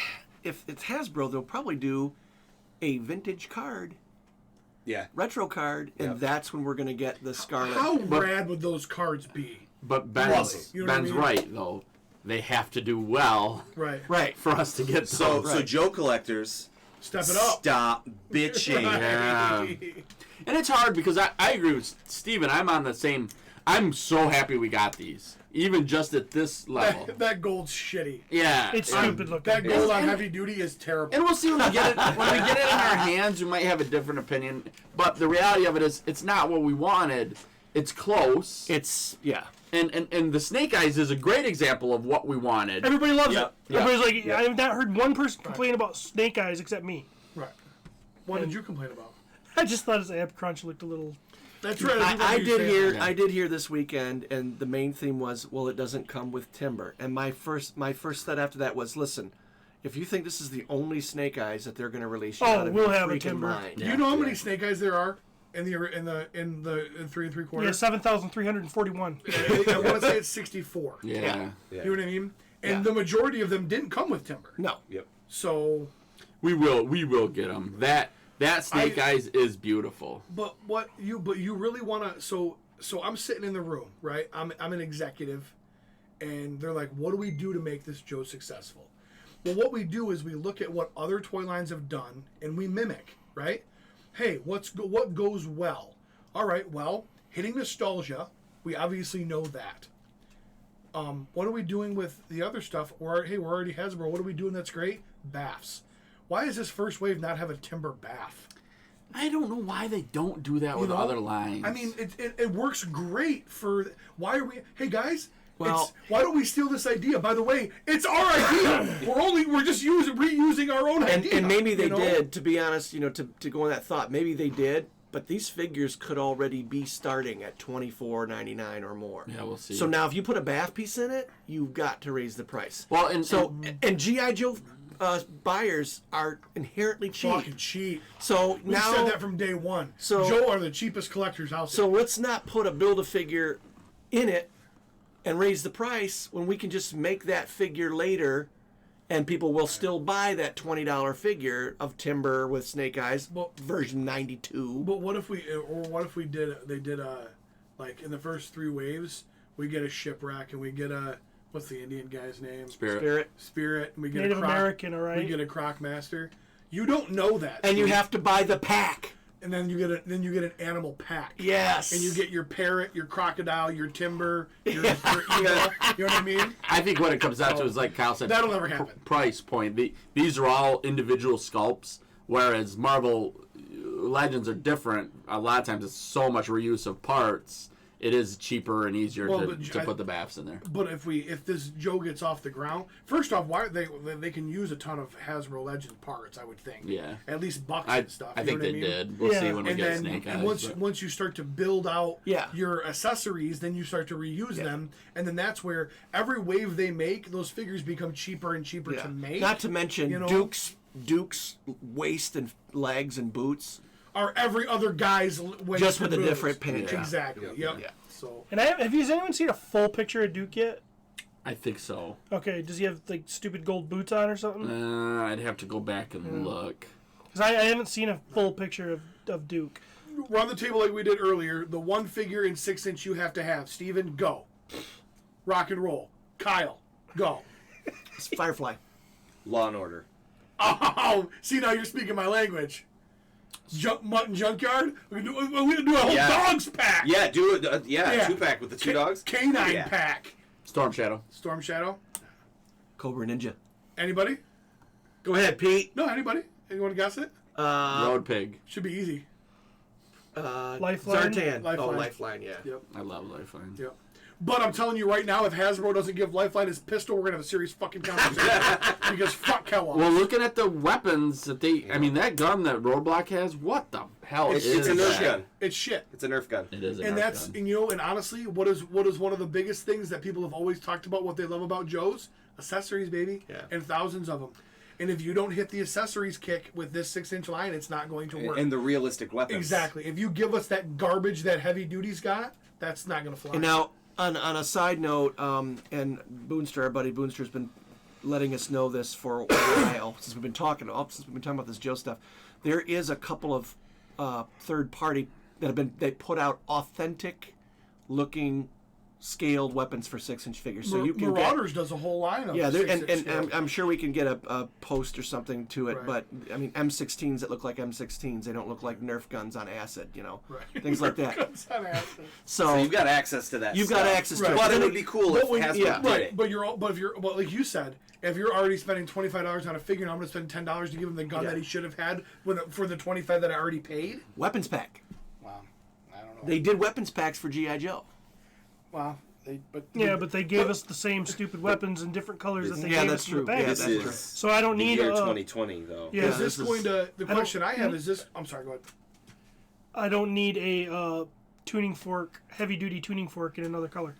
if it's Hasbro, they'll probably do a vintage card, yeah. retro card, and Yep. that's when we're going to get the Scarlet. How rad would those cards be? But Ben's, You know what I Ben's mean? right, though. They have to do well Right. Right. for us to get So those. so Joe collectors, Step it up. stop bitching. Yeah. And it's hard because I agree with Steven. I'm on the same. I'm so happy we got these. Even just at this level. That gold's shitty. Yeah. It's and- stupid looking. That gold on heavy duty is terrible. And we'll see when we get it. When we get it in our hands, we might have a different opinion. But the reality of it is, it's not what we wanted. It's close. It's, yeah. And the Snake Eyes is a great example of what we wanted. Everybody loves Yep. it. Everybody's like, Yep. I have not heard one person complain about Snake Eyes except me. Right. What did you complain about? I just thought his ab crunch looked a little. That's right. I did hear Yeah. I did hear this weekend, and the main theme was, well, it doesn't come with timber. And my first thought after that was, listen, if you think this is the only Snake Eyes that they're going to release, you're Oh, out of we'll your have a freaking timber. mind. Do you know how many snake eyes there are in the 3 3/4? Yeah, 7,341. I want to say it's 64. Yeah. Yeah. Yeah. You know what I mean? And Yeah. the majority of them didn't come with timber. No. Yep. So, We will get them. That Snake Eyes is beautiful. but you really want to? So I'm sitting in the room, right? I'm an executive, and they're like, "What do we do to make this Joe successful?" Well, what we do is we look at what other toy lines have done, and we mimic, right? Hey, what goes well? All right, well, hitting nostalgia, we obviously know that. What are we doing with the other stuff? Or hey, we're already Hasbro. What are we doing that's great? Baths. Why does this first wave not have a timber bath? I don't know why they don't do that with know? other lines. I mean, it works great for. Why are we? Hey guys, Well- why don't we steal this idea? By the way, it's our idea. we're just reusing our own idea. And maybe they you know? did, to be honest, you know, to go on that thought, maybe they did, but these figures could already be starting at $24.99 or more. Yeah, we'll see. So now if you put a bath piece in it, you've got to raise the price. Well, and And G.I. Joe buyers are inherently cheap. Fucking cheap. So We now, said that from day one. So- Joe are the cheapest collectors out there. so let's not put a Build-A-Figure in it and raise the price when we can just make that figure later, and people will still buy that $20 figure of timber with Snake Eyes, Well- version 92. But what if we they did like in the first 3 waves, we get a shipwreck and we get a what's the Indian guy's name? Spirit. Spirit, and we get Native a croc, American, all right? We get a Croc Master. You don't know that, And you Steve. have to buy the pack. and then you get an animal pack. Yes. And you get your parrot, your crocodile, your timber, your eagle. You know what I mean? I think what it comes down to is, like Kyle said, That'll never happen. Price point. These are all individual sculpts, whereas Marvel Legends are different. A lot of times it's so much reuse of parts, it is cheaper and easier Well, to but put the baffs in there. But if this Joe gets off the ground, first off, why they can use a ton of Hasbro Legend parts, I would think. Yeah. At least bucks I and stuff. I you think know what they I mean? did. We'll Yeah. see when we And get then Snake and Eyes. once you start to build out Yeah. your accessories, then you start to reuse them, and then that's where every wave they make, those figures become cheaper and cheaper Yeah. to make. Not to mention you know? Duke's waist and legs and boots. Are every other guy's waist Just with and a moves. different paint job. Exactly. Yep. Yeah. So And have you anyone seen a full picture of Duke yet? I think so. Okay, does he have like stupid gold boots on or something? I'd have to go back and look. Because I haven't seen a full picture of Duke. run the table like we did earlier. The one figure in 6-inch you have to have. Steven, go. Rock and roll. Kyle, go. It's Firefly. Law and Order. Oh, see, now you're speaking my language. Mutton Junkyard? We can do a whole Yeah. dogs pack. Yeah, do it. Yeah, Yeah. 2-pack with the two dogs. Canine Yeah. pack. Storm Shadow. Storm Shadow. Cobra Ninja. Anybody? Go ahead, Pete. No, anybody? Anyone guess it? Road Pig. Should be easy. Lifeline? Zartan. Lifeline. Oh, Lifeline, yeah. Yep. I love Lifeline. Yep. But I'm telling you right now, if Hasbro doesn't give Lifeline his pistol, we're gonna have a serious fucking conversation. Because fuck Kellogg. Well, looking at the weapons that they, I mean, that gun that Roadblock has, what the hell It's is a Nerf that? gun. It's shit. It's a Nerf gun. It is a And Nerf that's gun. and you know, and honestly, what is one of the biggest things that people have always talked about? What they love about Joe's accessories, baby, Yeah. and thousands of them. And if you don't hit the accessories kick with this 6-inch line, it's not going to work. And the realistic weapons. Exactly. If you give us that garbage that Heavy Duty's got, that's not going to fly. And now, on a side note, and Boonstar, our buddy Boonstar's been letting us know this for a while since we've been talking about this Joe stuff. There is a couple of third party they put out authentic looking scaled weapons for 6-inch figures, so you can get. Marauders does a whole line of Yeah, 6-inch and scale. I'm sure we can get a post or something to it, Right. but I mean M16s that look like M16s, they don't look like Nerf guns on acid, Right. things like that. Guns on acid. So you've got access to that. You've stuff. got access to Right. it. But it Then would be cool if when- Hasbro yeah. did Right, it. but like you said, if you're already spending $25 on a figure, and I'm going to spend $10 to give him the gun Yeah. that he should have had for the $25 that I already paid. weapons pack. Wow, I don't know. They did weapons packs for GI Joe. wow, But they gave us the same stupid weapons in different colors that they Yeah, gave that's us in the true. past. Yeah, This that's true. is So I don't the need year a. 2020, though. Yeah. Is this this going is- to? The don't- question I have is this. I'm sorry. Go ahead. I don't need a tuning fork, heavy duty tuning fork in another color.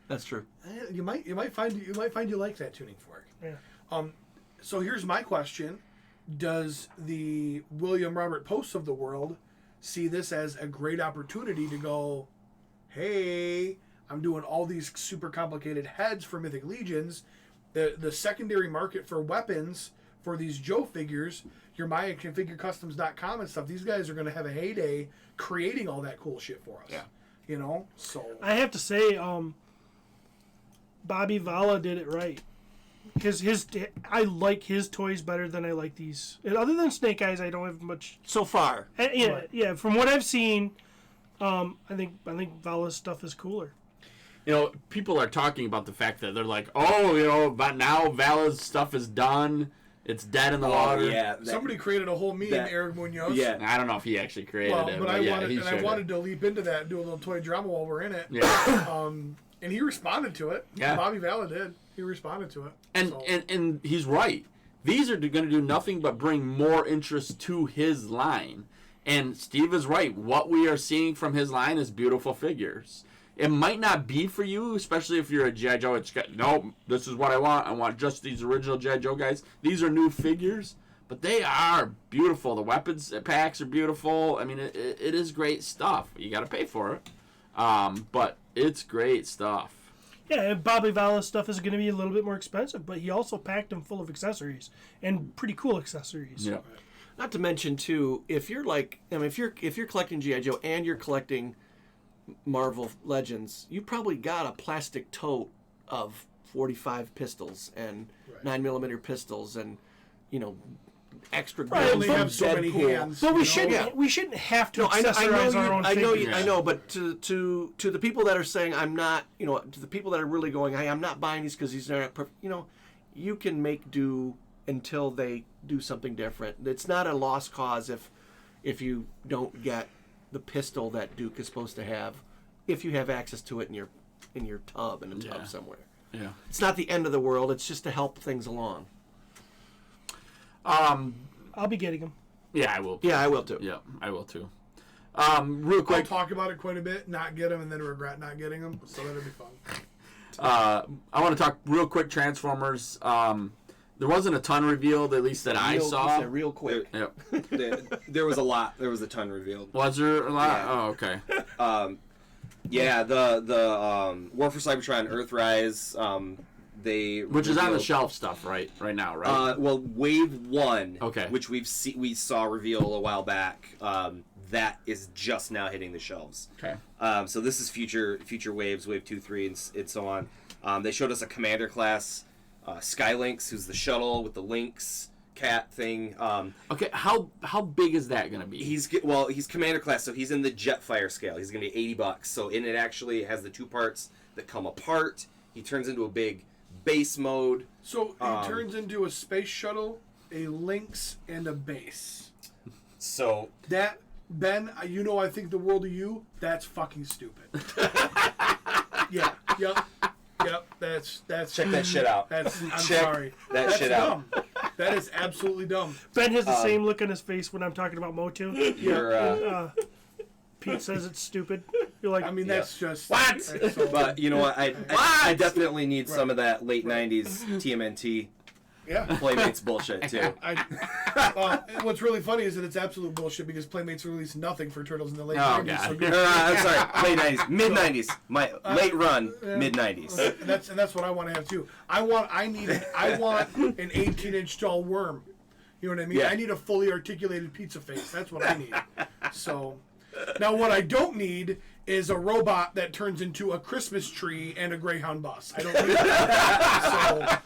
That's true. You might find you like that tuning fork. Yeah. So here's my question: does the William Robert Posts of the world see this as a great opportunity to go, hey, I'm doing all these super complicated heads for Mythic Legions. The secondary market for weapons for these Joe figures, your MayaConfigureCustoms.com and stuff, these guys are going to have a heyday creating all that cool shit for us. Yeah. You know? So, I have to say, Bobby Vala did it right. Because I like his toys better than I like these. And other than Snake Eyes, I don't have much. So far, Yeah, Right. yeah. From what I've seen, I think Vala's stuff is cooler. You know, people are talking about the fact that they're like, oh, you know, but now Vala's stuff is done. It's dead in the water. yeah. somebody created a whole meme, that- Eric Munoz. Yeah. I don't know if he actually created Well, it, but but I yeah, wanted, he and I shared wanted it. to leap into that and do a little toy drama while we're in it. Yeah. And he responded to it. Yeah. Bobby Vala did. He responded to it. And, So- and he's right. These are going to do nothing but bring more interest to his line. And Steve is right. What we are seeing from his line is beautiful figures. It might not be for you, especially if you're a G.I. Joe. It's got, no, this is what I want. I want just these original G.I. Joe guys. These are new figures, but they are beautiful. The weapons packs are beautiful. I mean, it is great stuff. You got to pay for it. But it's great stuff. Yeah, and Bobby Vala's stuff is going to be a little bit more expensive, but he also packed them full of accessories and pretty cool accessories. Yeah. not to mention too, if you're like, I mean, if you're collecting GI Joe and you're collecting Marvel Legends, you probably got a plastic tote of 45 pistols and 9mm pistols and extra I guns only from have so many Deadpool. hands. But you we know? shouldn't. Yeah. We shouldn't have to No, accessorize our own figures. I know, but to the people that are saying I'm not, to the people that are really going, hey, I'm not buying these because these are not perfect. You can make do until they do something different. It's not a lost cause if you don't get the pistol that Duke is supposed to have if you have access to it in your tub in a tub Yeah. somewhere. Yeah. It's not the end of the world. It's just to help things along. I'll be getting them. Yeah, I will. Yeah, I will too. Yeah, I will too. Real I'll quick, talk about it quite a bit, not get them, and then regret not getting them. So that'll be fun. I want to talk real quick Transformers. There wasn't a ton revealed, at least that I saw. real quick. Yep. There was a lot. There was a ton revealed. Was there a lot? Yeah. Oh, okay. Yeah, the War for Cybertron, Earthrise. Which is on the revealed- shelf stuff right now, right? Well, Wave 1, Okay. which we saw reveal a while back, that is just now hitting the shelves. Okay. So this is future waves, Wave 2, 3, and so on. They showed us a Commander class, Skylynx, who's the shuttle with the Lynx cat thing. Okay. How big is that going to be? He's Commander class, so he's in the Jetfire scale. He's going to be $80. So and it actually has the two parts that come apart. He turns into a big base mode. So it turns into a space shuttle, a Lynx, and a base. So That, Ben, I think the world of you. That's fucking stupid. Yeah. Yep. That's check that shit out. That's. I'm Check sorry. that That's shit out. dumb. That is absolutely dumb. Ben has the same look on his face when I'm talking about Motu. You're, Pete says it's stupid. You're like, I mean, that's just What? that's so- but you know what? I definitely need some of that late '90s TMNT yeah. Playmates bullshit too. What's really funny is that it's absolute bullshit because Playmates released nothing for Turtles in the late Oh, 90s. God. So good. I'm sorry, late '90s, mid '90s, my late run, mid '90s. And that's what I want to have too. I want an 18-inch tall worm. You know what I mean? Yeah. I need a fully articulated pizza face. That's what I need. So now what I don't need is a robot that turns into a Christmas tree and a Greyhound bus. I don't need that.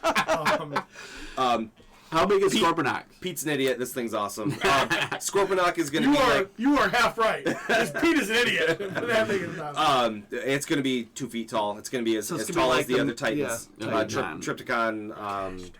So How big is Scorponok? Pete's an idiot. This thing's awesome. Scorponok is going to be like, you are half right. Because Pete is an idiot. That thing is not. it's going to be 2 feet tall. It's going to be as it's as gonna be tall like as the other Titans. yeah, Triptychon.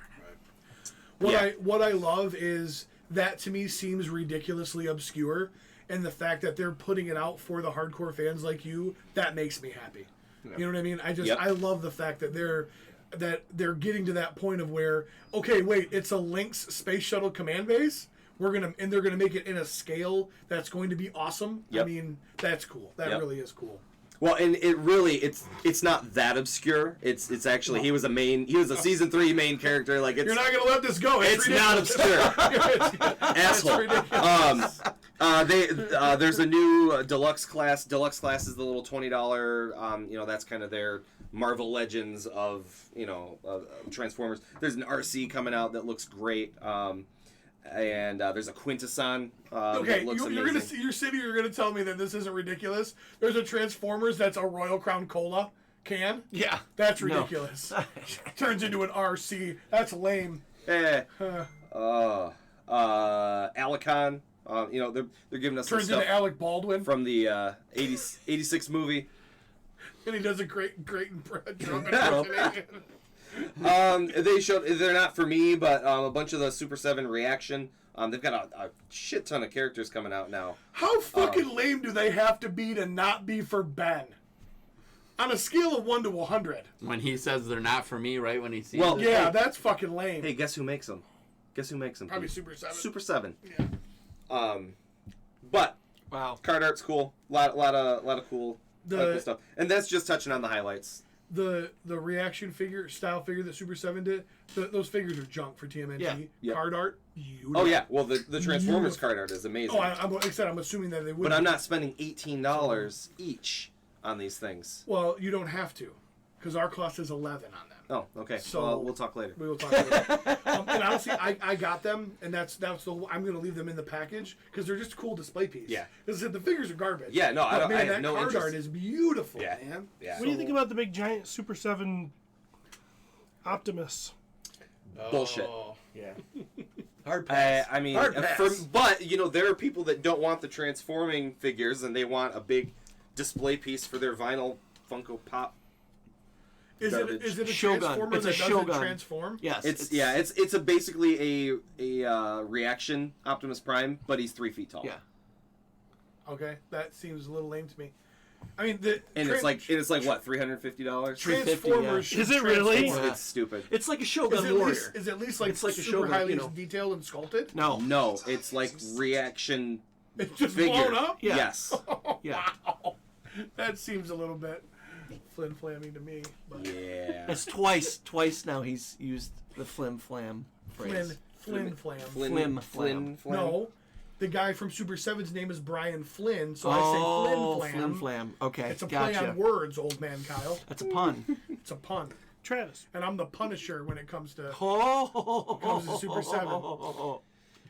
What I love is that to me seems ridiculously obscure, and the fact that they're putting it out for the hardcore fans like you, that makes me happy. You know what I mean? Yep. I love the fact that they're getting to that point of where, okay, wait, it's a Lynx space shuttle command base. They're gonna make it in a scale that's going to be awesome. Yep. I mean, that's cool. That Yep. really is cool. Well, and it's not that obscure. It's actually he was a season 3 main character. Like You're not gonna let this go. it's not ridiculous. obscure. Asshole. Ridiculous. There's a new deluxe class. Deluxe class is the little $20. That's kind of their Marvel Legends of Transformers. There's an RC coming out that looks great. And there's a Quintesson Okay, that looks you're amazing. you're gonna tell me that this isn't ridiculous. There's a Transformers that's a Royal Crown Cola can. yeah. That's ridiculous. Turns into an RC. That's lame. Alicon. They're giving us some Turns into stuff Alec Baldwin, from the 86 movie. and he does a great Trump impersonation. They're not for me, but a bunch of the Super 7 reaction. They've got a shit ton of characters coming out now. How fucking lame do they have to be to not be for Ben? On a scale of 1 to 100. When he says they're not for me, right? When he sees Well, it? Yeah, Hey. that's fucking lame. Hey, guess who makes them? Probably Pete? Super 7. Super 7. Yeah. But Wow. card art's cool. Lot of cool The- stuff. And that's just touching on the highlights. The reaction style figure that Super 7 did, those figures are junk for TMNT. Yeah. Yep. Card art, beautiful. Oh yeah, well the Transformers Beautiful. card art is amazing. Oh, like I said, I'm assuming that they would. but I'm not spending $18 each on these things. Well, you don't have to, because our cost is 11 on them. Oh, okay. So- Well, we'll talk later. We will talk about it. And honestly, I got them, and that's the whole, I'm going to leave them in the package because they're just a cool display piece. Yeah. Because the figures are garbage. Yeah, no, I But don't- man, I have that no card interest. art is beautiful, Yeah. man. Yeah. What do you think about the big giant Super 7 Optimus? Bullshit. Oh. Yeah. Hard pass. I mean, Hard pass. but there are people that don't want the transforming figures and they want a big display piece for their vinyl Funko Pop. Is Garbage. it a Shogun. transformer It's a that doesn't Shogun. transform? Yes. It's a basically a reaction Optimus Prime, but he's 3 feet tall. Yeah. Okay, that seems a little lame to me. I mean, And it's like what, $350? Transformers. yeah. Is it really? It's stupid. It's like a Is Shogun it, Warrior. at least like It's like a super Shogun, highly you know. detailed and sculpted? No. No, it's like reaction It's just figure. blown up? Yeah. Yes. Yeah. That seems a little bit flim-flammy to me. But Yeah. It's twice now he's used the flim flam phrase. Flim-flam. Flim. Flynn. No. The guy from Super 7's name is Brian Flynn, so I Oh, say flim-flam. flam. Okay, It's a play gotcha. on words, old man Kyle. That's a pun. It's a pun. Travis, And I'm the Punisher when it comes to Oh, comes to Super 7.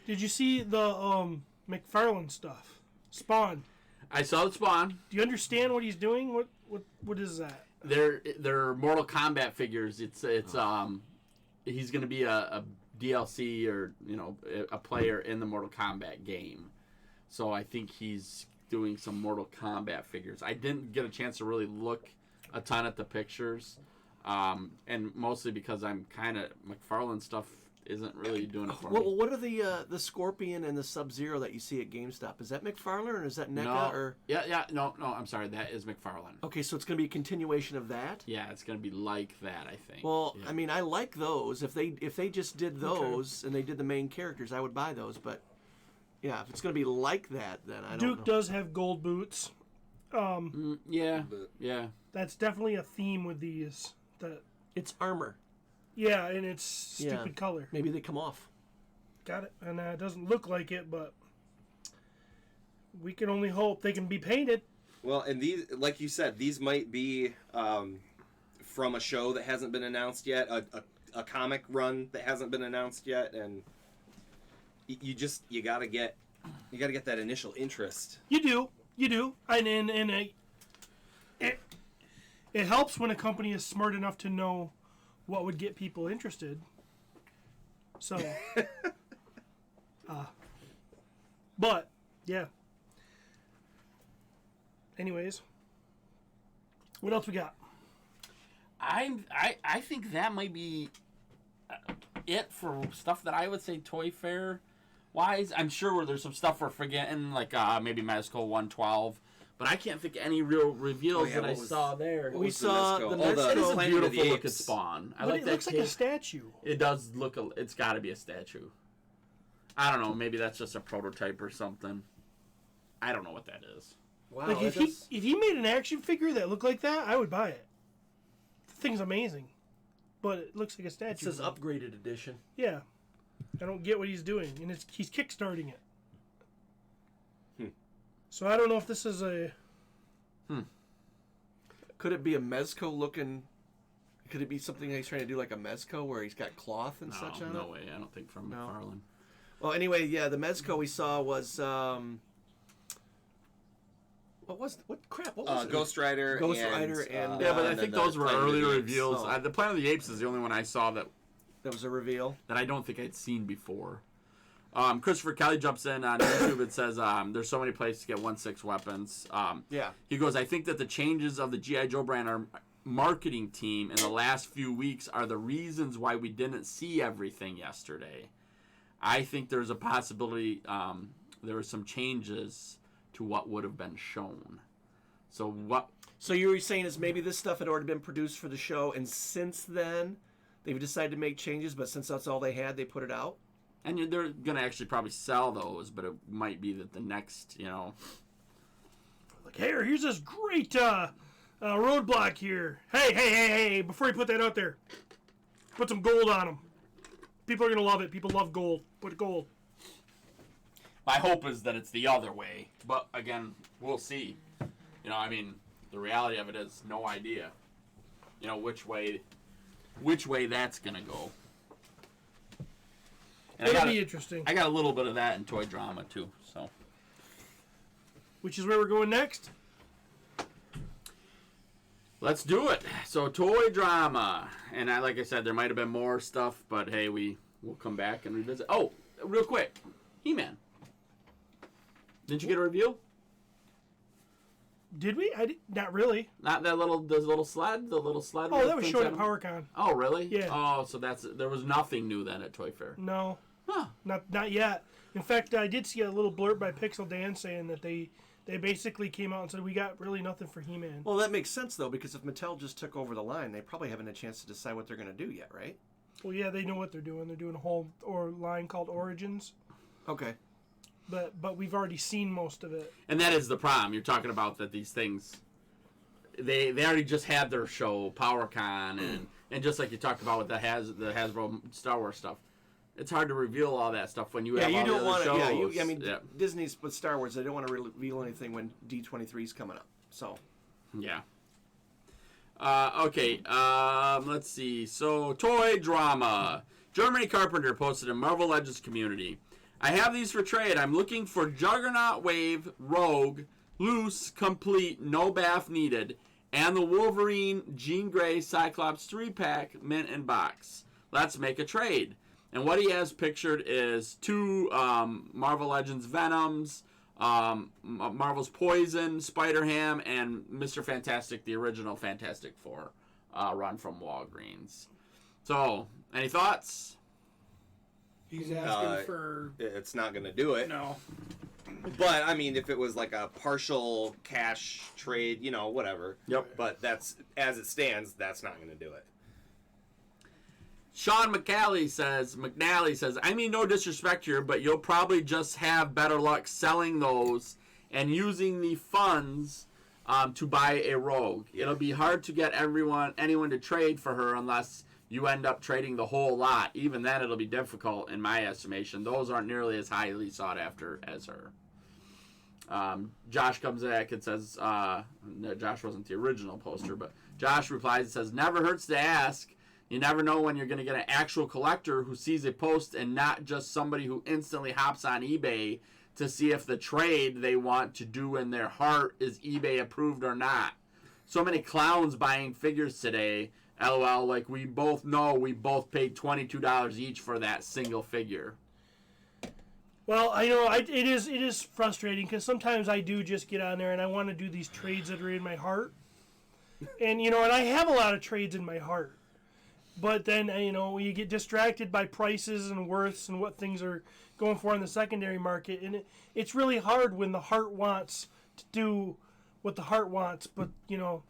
did you see the McFarlane stuff? Spawn. I saw the Spawn. Do you understand what he's doing? What is that? They're Mortal Kombat figures. It's he's going to be a DLC or a player in the Mortal Kombat game. So I think he's doing some Mortal Kombat figures. I didn't get a chance to really look a ton at the pictures, and mostly because I'm kind of McFarlane stuff isn't really doing it for me. What are the Scorpion and the Sub-Zero that you see at GameStop? Is that McFarlane or is that NECA? No, Or no. I'm sorry. That is McFarlane. okay, so it's going to be a continuation of that. Yeah, it's going to be like that. I think. Well, Yeah. I mean, I like those. If they just did those and they did the main characters, I would buy those. But yeah, if it's going to be like that, then I don't Duke know. does have gold boots. Yeah. That's definitely a theme with these. That It's armor. yeah, and it's stupid Yeah. color. Maybe they come off. Got it. And it doesn't look like it, but we can only hope they can be painted. Well, and these, like you said, these might be from a show that hasn't been announced yet, a comic run that hasn't been announced yet, and you gotta get that initial interest. You do, and it helps when a company is smart enough to know what would get people interested. So, but yeah. Anyways, what else we got? I think that might be it for stuff that I would say Toy Fair wise. I'm sure there's some stuff we're forgetting, like maybe Mezco 112, but I can't think of any real reveals that I saw there. We was the saw Mezco? the Oh, Mezco. It is a Planet of the beautiful looking Apes. Spawn. I But like it that looks like a cake. statue. It does look. It's got to be a statue. I don't know. Maybe that's just a prototype or something. I don't know what that is. Wow, Like if he made an action figure that looked like that, I would buy it. The thing's amazing, but it looks like a statue. it says upgraded edition. Yeah, I don't get what he's doing, and he's kickstarting it. So I don't know if this is a. Could it be a Mezco looking? Could it be something he's trying to do like a Mezco where he's got cloth and such on No it? way. I don't think from No. McFarlane. Well, anyway, yeah, the Mezco we saw was what crap? What was it? Ghost Rider, Ghost and, Rider and- Yeah, but I and think then those the were Planet of the earlier Apes. reveals. Oh. The Planet of the Apes is the only one I saw that That was a reveal. I don't think I'd seen before. Christopher Kelly jumps in on YouTube and says there's so many places to get 1/6 weapons. Yeah. He goes, I think that the changes of the G.I. Joe brand, our marketing team in the last few weeks, are the reasons why we didn't see everything yesterday. I think there's a possibility there were some changes to what would have been shown. So what? So you were saying is maybe this stuff had already been produced for the show, and since then they've decided to make changes, but since that's all they had, they put it out? And they're going to actually probably sell those, but it might be that the next, Like, here's this great roadblock here. Hey, before you put that out there, put some gold on them. People are going to love it. People love gold. Put gold. My hope is that it's the other way. But again, we'll see. The reality of it is no idea. Which way that's going to go. And It'll be interesting. I got a little bit of that in Toy Drama too, so. Which is where we're going next. Let's do it. So Toy Drama. And like I said, there might have been more stuff, but hey, we'll come back and revisit. Oh, real quick. He-Man. Didn't you get a review? Did we? Not really. Not that little sled? The little sled? Oh, with that was Prince shown at Adam? PowerCon. Oh, really? Yeah. Oh, so there was nothing new then at Toy Fair. No, Huh. not yet. In fact, I did see a little blurb by Pixel Dan saying that they They basically came out and said, we got really nothing for He-Man. Well, that makes sense, though, because if Mattel just took over the line, they probably haven't had a chance to decide what they're going to do yet, right? Well, yeah, they know what they're doing. They're doing a whole line called Origins. Okay. But we've already seen most of it. And that is the problem. You're talking about that these things, they already just had their show, PowerCon, and just like you talked about with the Hasbro Star Wars stuff. It's hard to reveal all that stuff when you have all the other shows. Disney's with Star Wars, they don't want to reveal anything when D23 is coming up. So, yeah. Okay, let's see. So, toy drama. Germany Carpenter posted in Marvel Legends community. I have these for trade. I'm looking for Juggernaut Wave, Rogue, Loose, Complete, No Bath Needed, and the Wolverine, Jean Grey, Cyclops 3-pack, mint and box. Let's make a trade. And what he has pictured is 2 Marvel Legends Venoms, Marvel's Poison, Spider-Ham, and Mr. Fantastic, the original Fantastic Four run from Walgreens. So, any thoughts? He's asking for... It's not going to do it. No. But, I mean, if it was like a partial cash trade, whatever. Yep. But that's, as it stands, that's not going to do it. Sean McNally says, I mean, no disrespect here, but you'll probably just have better luck selling those and using the funds to buy a Rogue. It'll be hard to get anyone to trade for her unless you end up trading the whole lot. Even then, it'll be difficult, in my estimation. Those aren't nearly as highly sought after as her. Josh comes back and says, Josh wasn't the original poster, but Josh replies and says, never hurts to ask. You never know when you're going to get an actual collector who sees a post and not just somebody who instantly hops on eBay to see if the trade they want to do in their heart is eBay approved or not. So many clowns buying figures today. LOL, like we both know we both paid $22 each for that single figure. Well, I know it is frustrating because sometimes I do just get on there and I want to do these trades that are in my heart. And, and I have a lot of trades in my heart. But then, you get distracted by prices and worths and what things are going for in the secondary market. And it's really hard when the heart wants to do what the heart wants. But, you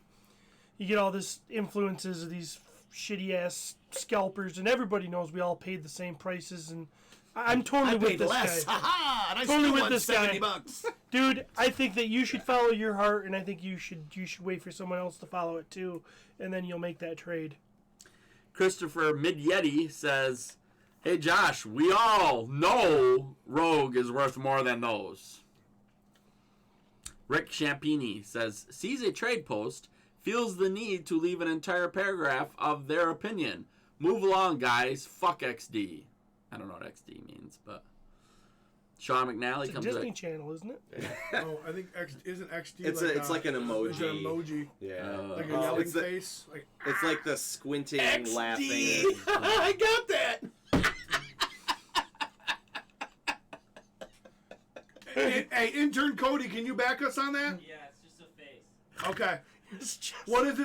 get all this influences of these shitty-ass scalpers. And everybody knows we all paid the same prices. And I'm totally with this guy. Ha-ha! And I Totally still with won this guy. $70. Dude, I think that you should follow your heart. And I think you should wait for someone else to follow it, too. And then you'll make that trade. Christopher Midyeti says, hey Josh, we all know Rogue is worth more than those. Rick Champini says, sees a trade post, feels the need to leave an entire paragraph of their opinion. Move along, guys. Fuck XD. I don't know what XD means, but... Sean McNally It's a comes Disney in. Channel, isn't it? Oh, I think isn't XD It's like an emoji. It's an emoji. Yeah. Like a yelling it's the- face. Like, It's like the squinting, laughing. I got that! hey, intern Cody, can you back us on that? Yeah, it's just a face. Okay. What is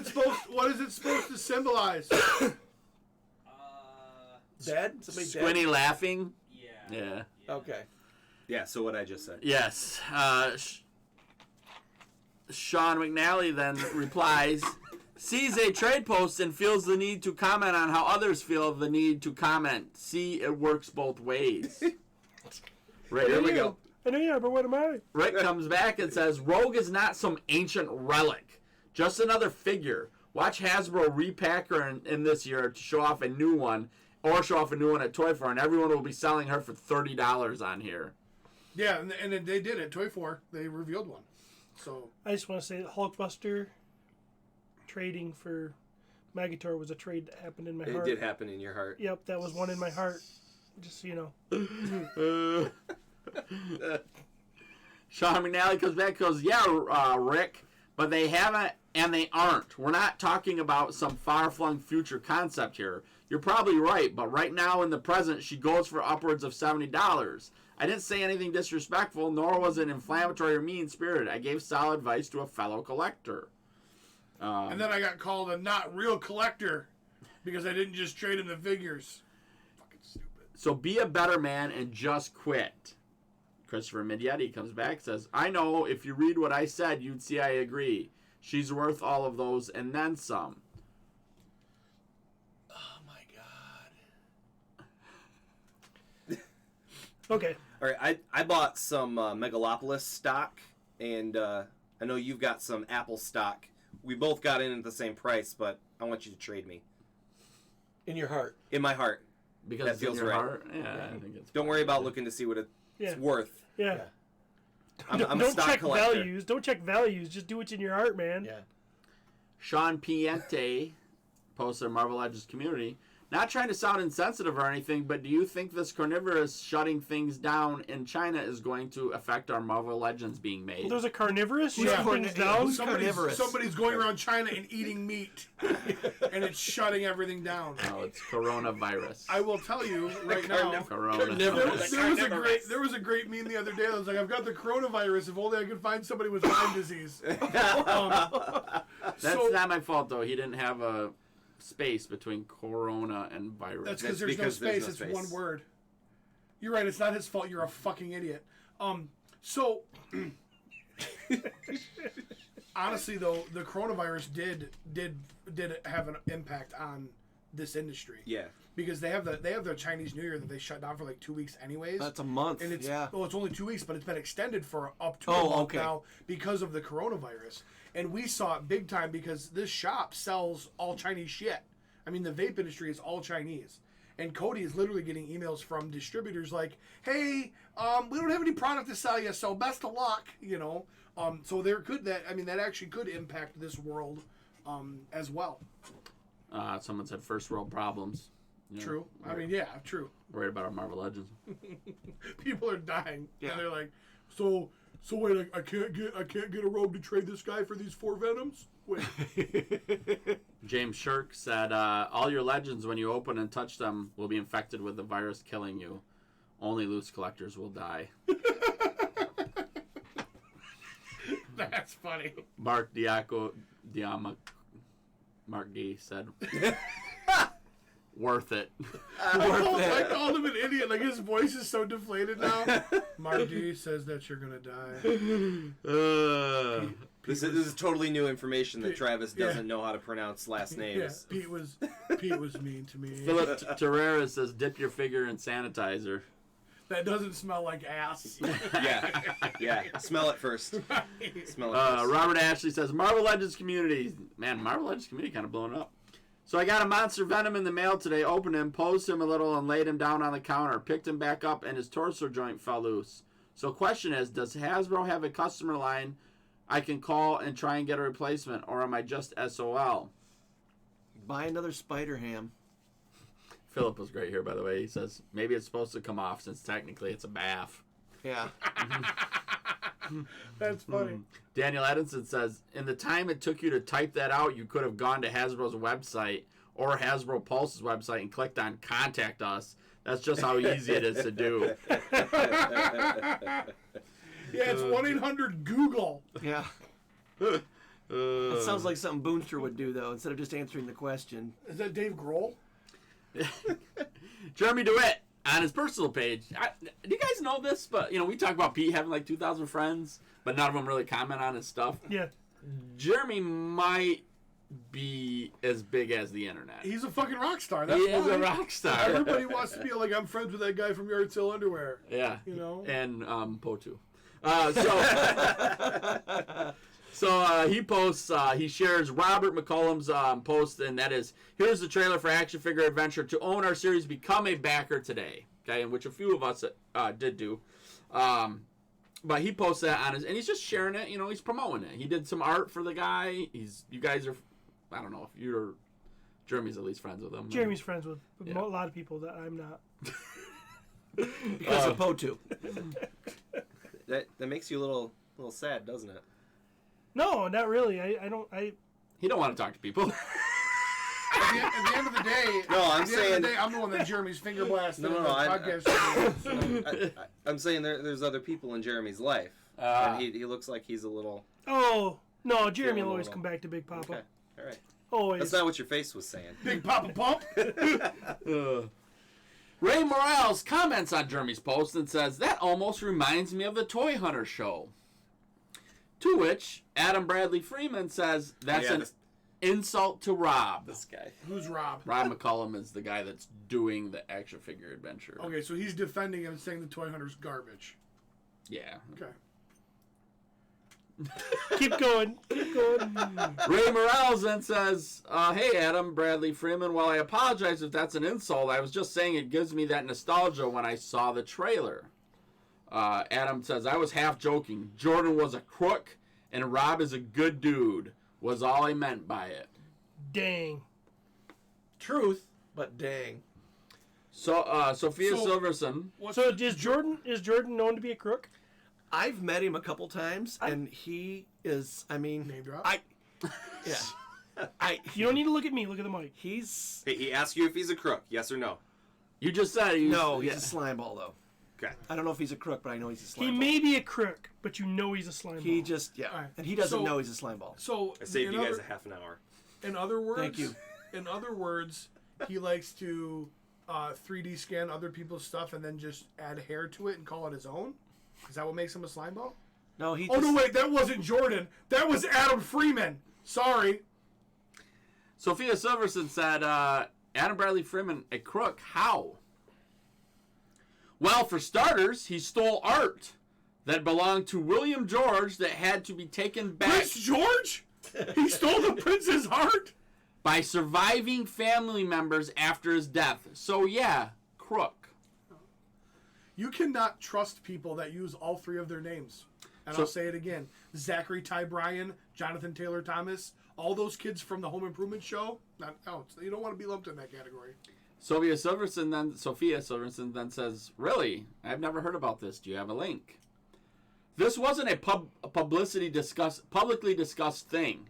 it supposed to symbolize? Dead? Somebody Squinty laughing? Yeah. Yeah. Okay. Yeah, so what I just said. Yes. Sean McNally then replies, sees a trade post and feels the need to comment on how others feel the need to comment. See, it works both ways. Right, here we go. I know, yeah, but what am I? Rick comes back and says, Rogue is not some ancient relic, just another figure. Watch Hasbro repack her in this year to show off a new one, or show off a new one at Toy Fair, and everyone will be selling her for $30 on here. Yeah, and they did it. Toy 4, they revealed one. So I just want to say that Hulkbuster trading for Magator was a trade that happened in my It heart. did happen in your heart. Yep, that was one in my heart. Just so you know. Sean McNally comes back and goes, yeah, Rick, but they haven't and they aren't. We're not talking about some far-flung future concept here. You're probably right, but right now in the present, she goes for upwards of $70. I didn't say anything disrespectful, nor was it inflammatory or mean-spirited. I gave solid advice to a fellow collector. and then I got called a not real collector because I didn't just trade him the figures. Fucking stupid. So be a better man and just quit. Christopher Midyetti comes back and says, I know if you read what I said, you'd see I agree. She's worth all of those and then some. Oh my god. Okay. All right, I bought some Megalopolis stock, and I know you've got some Apple stock. We both got in at the same price, but I want you to trade me. In your heart. In my heart. Because That it's in feels your right. heart. Yeah, I think it's Don't worry about looking to see what it's Yeah. worth. Yeah. I'm a Don't stock check collector. values. Don't check values. Just do what's in your heart, man. Yeah. Sean Piente posted on Marvel Legends community. Not trying to sound insensitive or anything, but do you think this carnivorous shutting things down in China is going to affect our Marvel Legends being made? There's a carnivorous Yeah. shutting things down. Somebody's going around China and eating meat, and it's shutting everything down. No, it's coronavirus. I will tell you right now. Corona. There was a great meme the other day that was like, I've got the coronavirus. If only I could find somebody with Lyme disease. That's not my fault, though. He didn't have a space between corona and virus. That's because That's there's no because space. there's no It's space. one word. You're right. It's not his fault. You're a fucking idiot. So honestly, though, the coronavirus did have an impact on this industry. Yeah. Because they have their Chinese New Year that they shut down for like 2 weeks anyways. That's a month. And it's yeah. well, it's only 2 weeks, but it's been extended for up to Oh, a month okay. now because of the coronavirus. And we saw it big time because this shop sells all Chinese shit. I mean, the vape industry is all Chinese. And Cody is literally getting emails from distributors like, "Hey, we don't have any product to sell you, so best of luck." You know, so that actually could impact this world as well. Someone said first world problems. You know, True. I mean, yeah, true. worried about our Marvel Legends. People are dying, Yeah. and they're like, "So wait, I can't get a rogue to trade this guy for these 4 Venoms." Wait, James Shirk said, all your legends, when you open and touch them, will be infected with the virus killing you. Only loose collectors will die. that's funny. Mark Mark D said, worth it. I called him an idiot. Like his voice is so deflated now. Mark D says that you're gonna die. This is totally new information that Pete- Travis yeah. doesn't know how to pronounce last Yeah, names. Pete was mean to me. Philip Terrera says, dip your finger in sanitizer. That doesn't smell like ass. Yeah. Smell it first. Smell it first. Robert Ashley says, Marvel Legends community. Man, Marvel Legends community kind of blowing up. So I got a Monster Venom in the mail today, opened him, posed him a little, and laid him down on the counter. Picked him back up, and his torso joint fell loose. So question is, does Hasbro have a customer line I can call and try and get a replacement, or am I just SOL? Buy another Spider Ham. Philip was great here, by the way. He says, maybe it's supposed to come off since technically it's a bath. Yeah. That's funny. Daniel Edinson says, in the time it took you to type that out, you could have gone to Hasbro's website or Hasbro Pulse's website and clicked on Contact Us. That's just how easy it is to do. Yeah, it's 1-800-Google. Yeah. That sounds like something Boomster would do, though, instead of just answering the question. Is that Dave Grohl? Jeremy DeWitt on his personal page. Do you guys know this? But we talk about Pete having like 2,000 friends, but none of them really comment on his stuff. Yeah. Jeremy might be as big as the internet. He's a fucking rock star. That's He is why. a rock star. Everybody wants to be like, I'm friends with that guy from Yard Sale Underwear. Yeah, You know? and Potu. He posts. He shares Robert McCollum's post, and that is, here's the trailer for Action Figure Adventure. To own our series, become a backer today. Okay, in which a few of us did do. But he posts that on his, and he's just sharing it. He's promoting it. He did some art for the guy. You guys are, I don't know if you're, Jeremy's at least friends with him. Jeremy's friends with Yeah. a lot of people that I'm not. Because of Potu. That makes you a little sad, doesn't it? No, not really. I don't. He don't want to talk to people. At the end of the day, No, I'm at the end saying- of the day, I'm the one that Jeremy's finger blasted. No, in no, the I- podcast. I'm saying there's other people in Jeremy's life, and he looks like he's a little. Oh no, Jeremy Feeling will always little. come back to Big Papa. Okay, all right. Always. That's not what your face was saying. Big Papa Pump. Ray Morales comments on Jeremy's post and says, that almost reminds me of the Toy Hunter show. To which Adam Bradley Freeman says, that's Yeah, an insult to Rob. This guy. Who's Rob? Rob McCullum is the guy that's doing the action figure adventure. Okay, so he's defending him, saying the Toy Hunter's garbage. Yeah. Okay. Keep going. Keep going. Ray Morales then says, hey, Adam Bradley Freeman, while I apologize if that's an insult, I was just saying it gives me that nostalgia when I saw the trailer. Adam says, I was half joking. Jordan was a crook, and Rob is a good dude, was all I meant by it. Dang. Truth, but dang. So, Sophia So- Silverson. So is Jordan known to be a crook? I've met him a couple times, and he is. I mean, Name drop? You don't need to look at me. Look at the mic. He's Hey, he asked you if he's a crook. Yes or no? You just said he's... no, he's yeah. a slime ball though. Okay. I don't know if he's a crook, but I know he's a slime He ball. may be a crook, but you know he's a slime ball. He just All right. and he doesn't So- know he's a slime ball. So I saved in you guys other- a half an hour. In other words, Thank you. In other words, he likes to 3D scan other people's stuff and then just add hair to it and call it his own. Is that what makes him a slime ball? No, he. Oh just, no, wait, that wasn't Jordan. That was Adam Freeman. Sorry. Sophia Silverson said, Adam Bradley Freeman, a crook. How? Well, for starters, he stole art that belonged to William George that had to be taken back Prince George? He stole the prince's heart? by surviving family members after his death. So, yeah, crook. You cannot trust people that use all three of their names. And So- I'll say it again. Zachary Ty Bryan, Jonathan Taylor Thomas, all those kids from the Home Improvement show, you don't want to be lumped in that category. Sophia Silverson then says, really? I've never heard about this. Do you have a link? This wasn't a publicly discussed thing.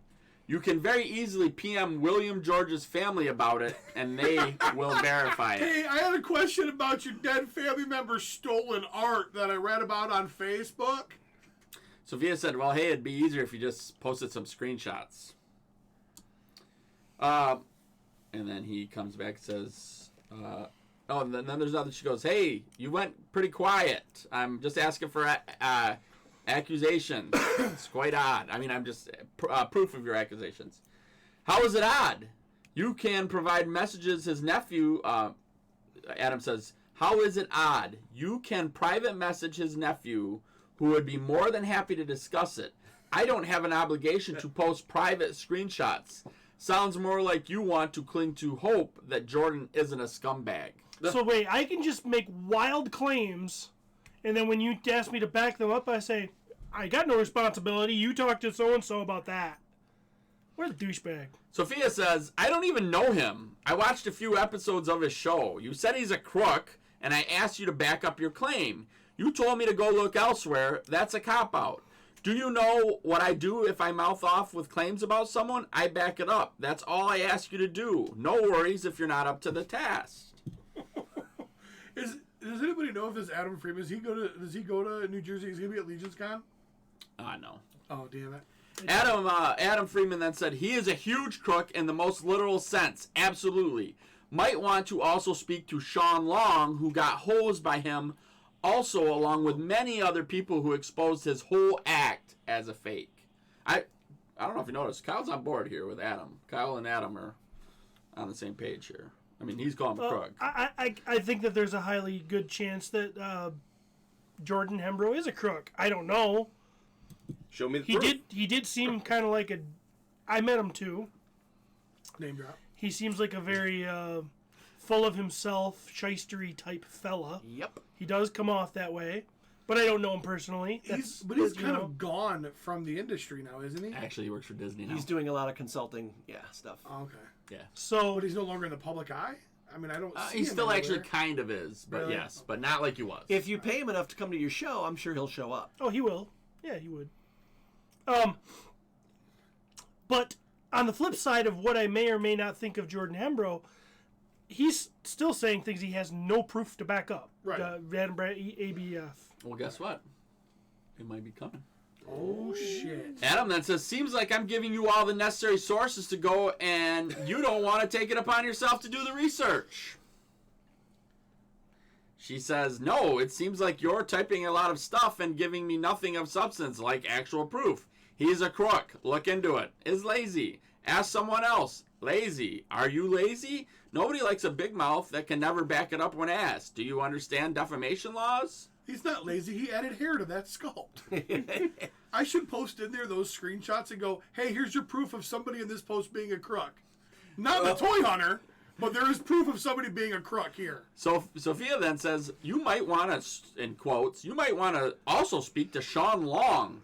You can very easily PM William George's family about it, and they will verify it. Hey, I had a question about your dead family member's stolen art that I read about on Facebook. Sophia said, well, hey, it'd be easier if you just posted some screenshots. And then he comes back and says, and then there's another. She goes, hey, you went pretty quiet. I'm just asking for accusations. It's quite odd. I mean, I'm just proof of your accusations. How is it odd? You can provide messages his nephew, Adam says, how is it odd? You can private message his nephew, who would be more than happy to discuss it. I don't have an obligation to post private screenshots. Sounds more like you want to cling to hope that Jordan isn't a scumbag. So wait, I can just make wild claims, and then when you ask me to back them up, I say, I got no responsibility. You talk to so-and-so about that. What a douchebag. Sophia says, I don't even know him. I watched a few episodes of his show. You said he's a crook, and I asked you to back up your claim. You told me to go look elsewhere. That's a cop-out. Do you know what I do if I mouth off with claims about someone? I back it up. That's all I ask you to do. No worries if you're not up to the task. Does anybody know if this Adam Freeman, does he go to New Jersey? Is he going to be at Legion's Con? No. Oh, damn it. Adam Freeman then said, he is a huge crook in the most literal sense. Absolutely. Might want to also speak to Sean Long, who got hosed by him, also along with many other people who exposed his whole act as a fake. I don't know if you noticed, Kyle's on board here with Adam. Kyle and Adam are on the same page here. I mean, he's calling him a crook. I think that there's a highly good chance that Jordan Hembrow is a crook. I don't know. Show me the proof. He did seem kind of like a... I met him too. Name drop. He seems like a very full of himself, shystery type fella. Yep. He does come off that way, but I don't know him personally. He's you kind know. of gone from the industry now, isn't he? Actually, he works for Disney now. He's doing a lot of consulting, stuff. Oh, okay. yeah. So But he's no longer in the public eye? I mean, I don't see He him still actually anywhere. kind of is, but Really? yes, but not like he was. If you pay him enough to come to your show, I'm sure he'll show up. Oh, he will. Yeah, he would. But on the flip side of what I may or may not think of Jordan Hembrow, he's still saying things he has no proof to back up. Right. Random ABF. Well, guess what? It might be coming. Oh, shit. Adam then says, seems like I'm giving you all the necessary sources to go, and you don't want to take it upon yourself to do the research. She says, no, it seems like you're typing a lot of stuff and giving me nothing of substance, like actual proof. He's a crook. Look into it. Is lazy. Ask someone else. Lazy. Are you lazy? Nobody likes a big mouth that can never back it up when asked. Do you understand defamation laws? He's not lazy. He added hair to that sculpt. I should post in there those screenshots and go, hey, here's your proof of somebody in this post being a crook. Not the toy hunter, but there is proof of somebody being a crook here. So Sophia then says, you might want to, in quotes, you might want to also speak to Sean Long.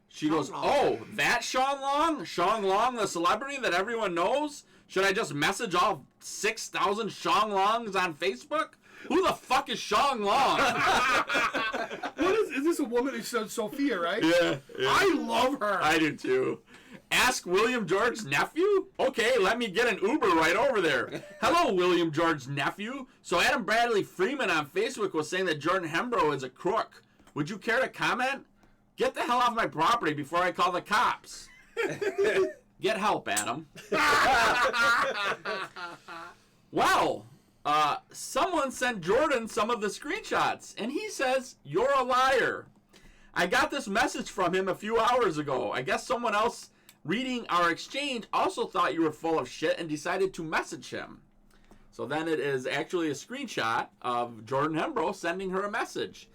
She goes, Long. oh, that Sean Long? Sean Long, the celebrity that everyone knows? Should I just message all 6,000 Sean Longs on Facebook? Who the fuck is Sean Long? What is this a woman who said Sophia, right? Yeah. I love her. I do too. Ask William George's nephew? Okay, let me get an Uber right over there. Hello, William George's nephew. So Adam Bradley Freeman on Facebook was saying that Jordan Hembrough is a crook. Would you care to comment? Get the hell off my property before I call the cops. Get help, Adam. Well, someone sent Jordan some of the screenshots, and he says, you're a liar. I got this message from him a few hours ago. I guess someone else reading our exchange also thought you were full of shit and decided to message him. So then it is actually a screenshot of Jordan Hembrough sending her a message.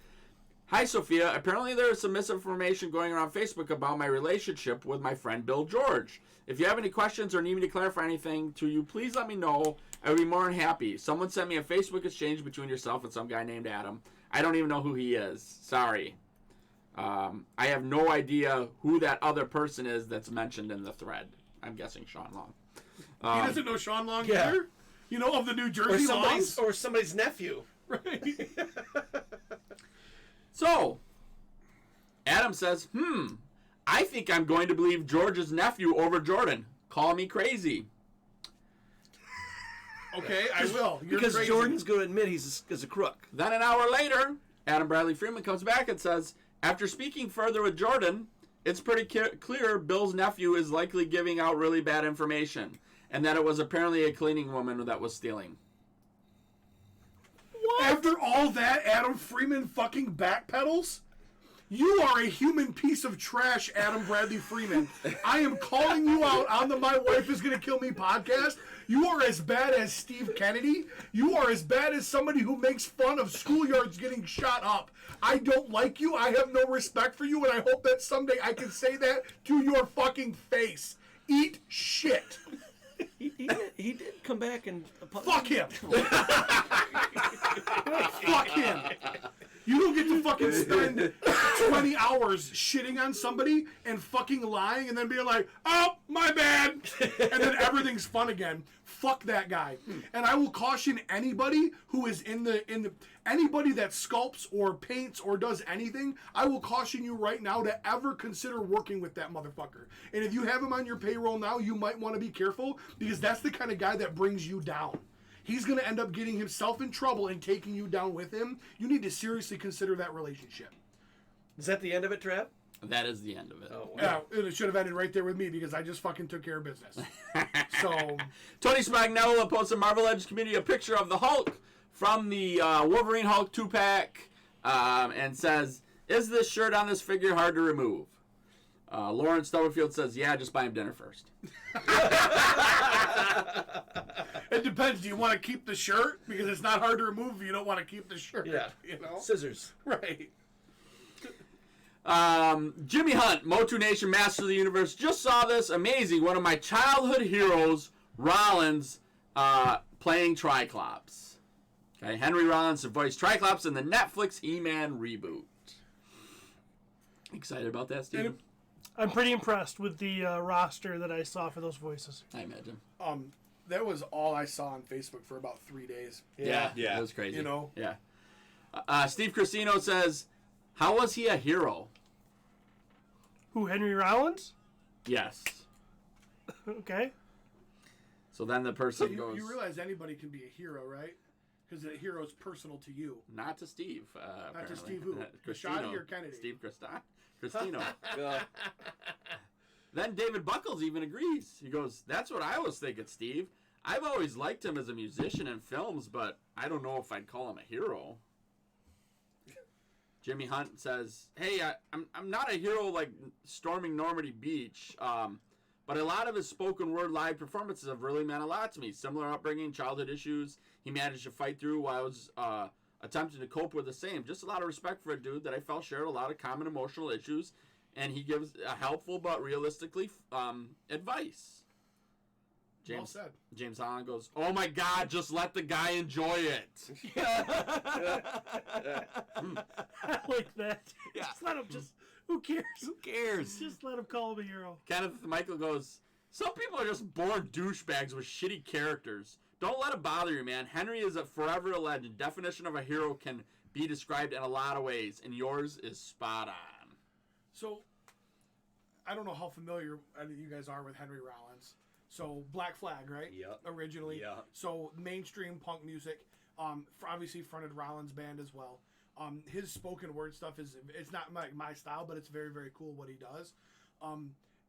Hi, Sophia. Apparently there is some misinformation going around Facebook about my relationship with my friend Bill George. If you have any questions or need me to clarify anything to you, please let me know. I would be more than happy. Someone sent me a Facebook exchange between yourself and some guy named Adam. I don't even know who he is. Sorry. I have no idea who that other person is that's mentioned in the thread. I'm guessing Sean Long. He doesn't know Sean Long Yeah. either? You know, of the New Or Jersey somebody's, Longs? or somebody's nephew. Right. So, Adam says, I think I'm going to believe George's nephew over Jordan. Call me crazy. Okay, I will. You're Because crazy. Jordan's going to admit he's a crook. Then an hour later, Adam Bradley Freeman comes back and says, after speaking further with Jordan, it's pretty clear Bill's nephew is likely giving out really bad information, and that it was apparently a cleaning woman that was stealing. After all that, Adam Freeman fucking backpedals? You are a human piece of trash, Adam Bradley Freeman. I am calling you out on the My Wife Is Gonna Kill Me podcast. You are as bad as Steve Kennedy. You are as bad as somebody who makes fun of schoolyards getting shot up. I don't like you. I have no respect for you, and I hope that someday I can say that to your fucking face. Eat shit. He did come back and Fuck him. Fuck him. You don't get to fucking spend 20 hours shitting on somebody and fucking lying and then being like, oh, my bad. And then everything's fun again. Fuck that guy. And I will caution anybody who is in the anybody that sculpts or paints or does anything, I will caution you right now to ever consider working with that motherfucker. And if you have him on your payroll now, you might want to be careful because that's the kind of guy that brings you down. He's going to end up getting himself in trouble and taking you down with him. You need to seriously consider that relationship. Is that the end of it, Trav? That is the end of it. Oh, wow. Yeah, it should have ended right there with me because I just fucking took care of business. So, Tony Spagnola posted Marvel Legends community a picture of the Hulk from the Wolverine Hulk 2-pack and says, is this shirt on this figure hard to remove? Lauren Stubblefield says, yeah, just buy him dinner first. it depends. Do you want to keep the shirt? Because it's not hard to remove if you don't want to keep the shirt. Yeah. You know? Scissors. Right. Jimmy Hunt, Motu Nation Master of the Universe, just saw this. Amazing. One of my childhood heroes, Rollins, playing Triclops. Okay, Henry Rollins voiced Triclops in the Netflix He-Man reboot. Excited about that, Steven? I'm pretty impressed with the roster that I saw for those voices. I imagine. That was all I saw on Facebook for about 3 days. Yeah, Yeah. it was crazy. You know? Yeah. Steve Cristino says, how was he a hero? Who, Henry Rollins? Yes. Okay. So then the person goes, You realize anybody can be a hero, right? Because a hero is personal to you. not to Steve. Not to Steve who? Cristino. Rashadi or Kennedy? Steve Cristino. Then David Buckles even agrees. He goes, that's what I was thinking, Steve. I've always liked him as a musician in films, but I don't know if I'd call him a hero. Jimmy Hunt says, "Hey, I'm not a hero like storming Normandy Beach, but a lot of his spoken word live performances have really meant a lot to me. Similar upbringing, childhood issues he managed to fight through while I was attempting to cope with the same. Just a lot of respect for a dude that I felt shared a lot of common emotional issues, and he gives a helpful but realistically advice." Well said. James Holland goes, "Oh my God, just let the guy enjoy it." I like that. Yeah. Just let him who cares? Who cares? Just let him call him a hero. Kenneth Michael goes, "Some people are just born douchebags with shitty characters. Don't let it bother you, man. Henry is forever a legend. Definition of a hero can be described in a lot of ways, and yours is spot on." So, I don't know how familiar you guys are with Henry Rollins. So, Black Flag, right? Yep. Originally. Yeah. So, mainstream punk music. Obviously fronted Rollins band as well. His spoken word stuff it's not my style, but it's very, very cool what he does.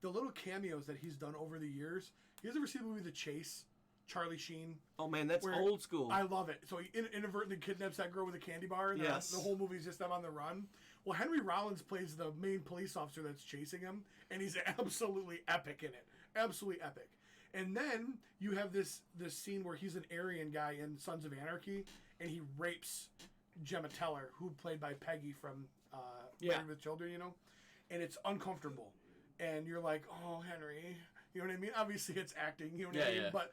The little cameos that he's done over the years. You guys ever see the movie The Chase? Charlie Sheen. Oh man, that's Where- old school. I love it. So he inadvertently kidnaps that girl with a candy bar, and Yes. the whole movie's just them on the run. Well, Henry Rollins plays the main police officer that's chasing him, and he's absolutely epic in it. Absolutely epic. And then you have this scene where he's an Aryan guy in Sons of Anarchy, and he rapes Gemma Teller, who played by Peggy from Married with Children, you know? And it's uncomfortable. And you're like, oh, Henry, you know what I mean? Obviously, it's acting, you know what I mean? Yeah. But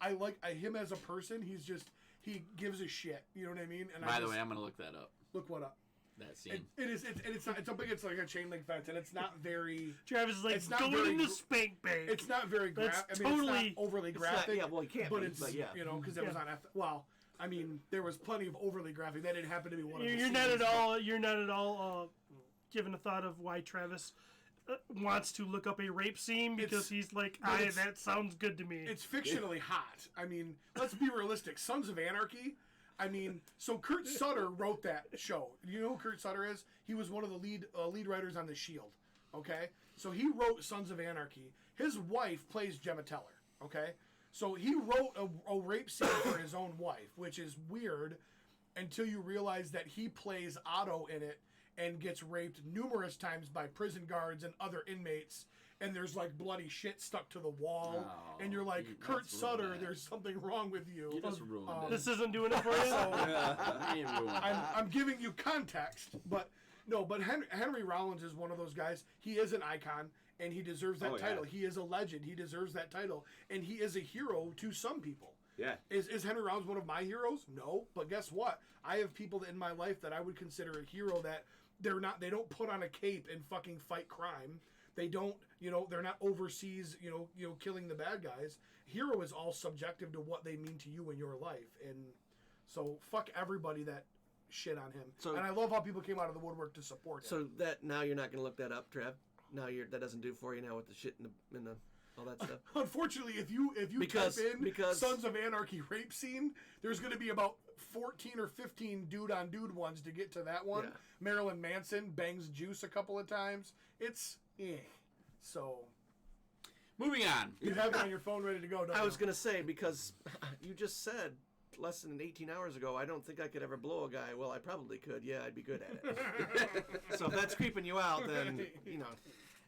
I like him as a person. He gives a shit, you know what I mean? And By the way, I'm gonna look that up. look what up. That scene. It's like a chain link fence, and it's not very. Travis is like, It's not going very in the gr- spank bank. It's not very That's graphic. I mean, totally- it's not overly not- graphic. yeah, well, it can't but be, it's but yeah. you know because it was Yeah. on. Well, I mean, there was plenty of overly graphic. That didn't happen to be one of the You're not scenes, at all. You're not at all given a thought of why Travis wants to look up a rape scene because he's like, that sounds good to me. It's fictionally hot. I mean, let's be realistic. Sons of Anarchy. I mean, so Kurt Sutter wrote that show. You know who Kurt Sutter is? He was one of the lead writers on The Shield. Okay, so he wrote Sons of Anarchy. His wife plays Gemma Teller. Okay, so he wrote a rape scene for his own wife, which is weird until you realize that he plays Otto in it and gets raped numerous times by prison guards and other inmates, and there's like bloody shit stuck to the wall, and you're like, Kurt let's ruin Sutter, that. there's something wrong with you. You just ruined it. This isn't doing it for you. You ruined it. I'm giving you context, but no, but Henry Rollins is one of those guys. He is an icon, and he deserves that Oh, yeah. title. He is a legend. He deserves that title, and he is a hero to some people. Yeah. Is Henry Rollins one of my heroes? No, but guess what? I have people in my life that I would consider a hero that they're not. They don't put on a cape and fucking fight crime. They don't, they're not overseas, killing the bad guys. Hero is all subjective to what they mean to you in your life, and so fuck everybody that shit on him. So- and I love how people came out of the woodwork to support him. So that now you're not going to look that up, Trev. Now that doesn't do for you now with the shit in the all that stuff. Unfortunately, if you Because- type in because- Sons of Anarchy rape scene, there's going to be about 14 or 15 dude on dude ones to get to that one. Yeah. Marilyn Manson bangs Juice a couple of times. It's so Moving on. you have it on your phone ready to go. Don't I was you? going to say, because you just said less than 18 hours ago, I don't think I could ever blow a guy. Well, I probably could. Yeah, I'd be good at it. So if that's creeping you out, then,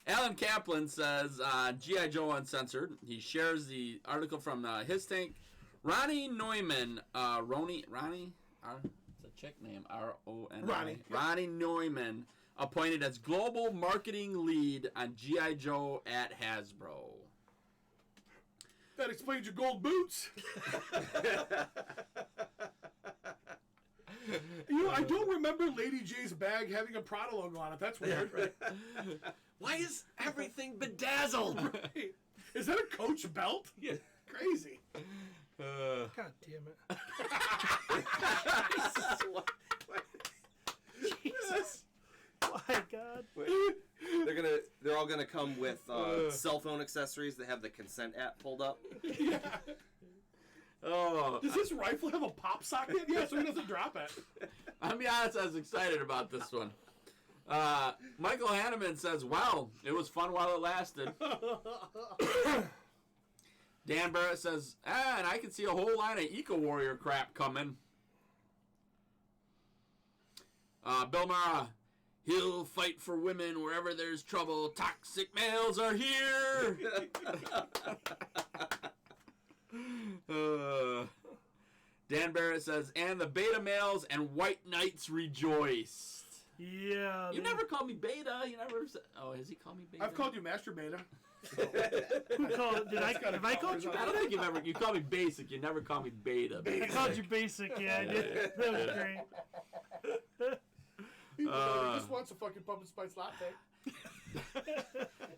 Alan Kaplan says, G.I. Joe Uncensored. He shares the article from his tank. Ronnie Neumann, Ronnie? It's a chick name, R-O-N-I. Ronnie. Ronnie Neumann, appointed as global marketing lead on G.I. Joe at Hasbro. That explains your gold boots. I don't remember Lady J's bag having a Prada logo on it. That's weird. why is everything bedazzled? Is that a Coach belt? Yeah. Crazy. God damn it. Jesus. My God. They're all gonna come with cell phone accessories that have the consent app pulled up. Oh, Does this rifle have a pop socket? Yeah, so he doesn't drop it. I'll be honest, I was excited about this one. Michael Hanneman says, "Wow, it was fun while it lasted." Dan Barrett says, and I can see a whole line of Eco Warrior crap coming. Bill Mara, he'll fight for women wherever there's trouble. Toxic males are here. Dan Barrett says, and the beta males and white knights rejoiced. Yeah. You never called me beta. You never said, oh, has he called me beta? I've called you Master Beta. Who called? Have I called you? I don't think you've ever. You call me basic. You never call me beta. I called you basic. Yeah, I did. That was great. He just wants a fucking pumpkin spice latte.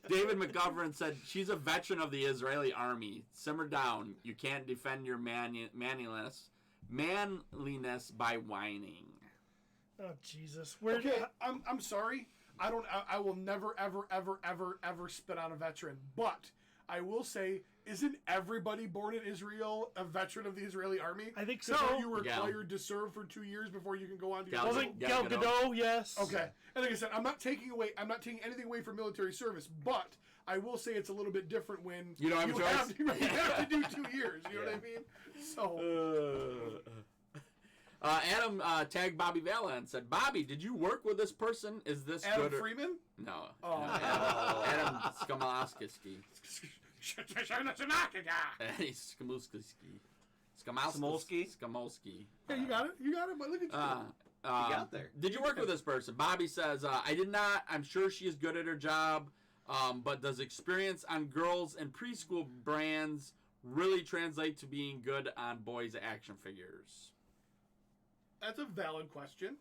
David McGovern said, she's a veteran of the Israeli army. Simmer down. You can't defend your manliness by whining. Oh Jesus! Okay, I'm sorry. I will never ever spit on a veteran. But I will say, isn't everybody born in Israel a veteran of the Israeli army? I think 'Cause so. are you required to serve for 2 years before you can go on to your Wasn't Gal Gadot? Yes. Okay, and like I said, I'm not taking anything away from military service, but I will say it's a little bit different when You don't have a choice? you have to do 2 years. You know what I mean? So Adam tagged Bobby Vela and said, Bobby, did you work with this person? Is this Adam good? Freeman. No. Oh. No, Adam Skamowski. He's Skamowski. Skamowski. Yeah, you got it. You got it. But look at you. got there. Did you work with this person? Bobby says, I did not. I'm sure she is good at her job, but does experience on girls and preschool brands really translate to being good on boys' action figures? That's a valid question.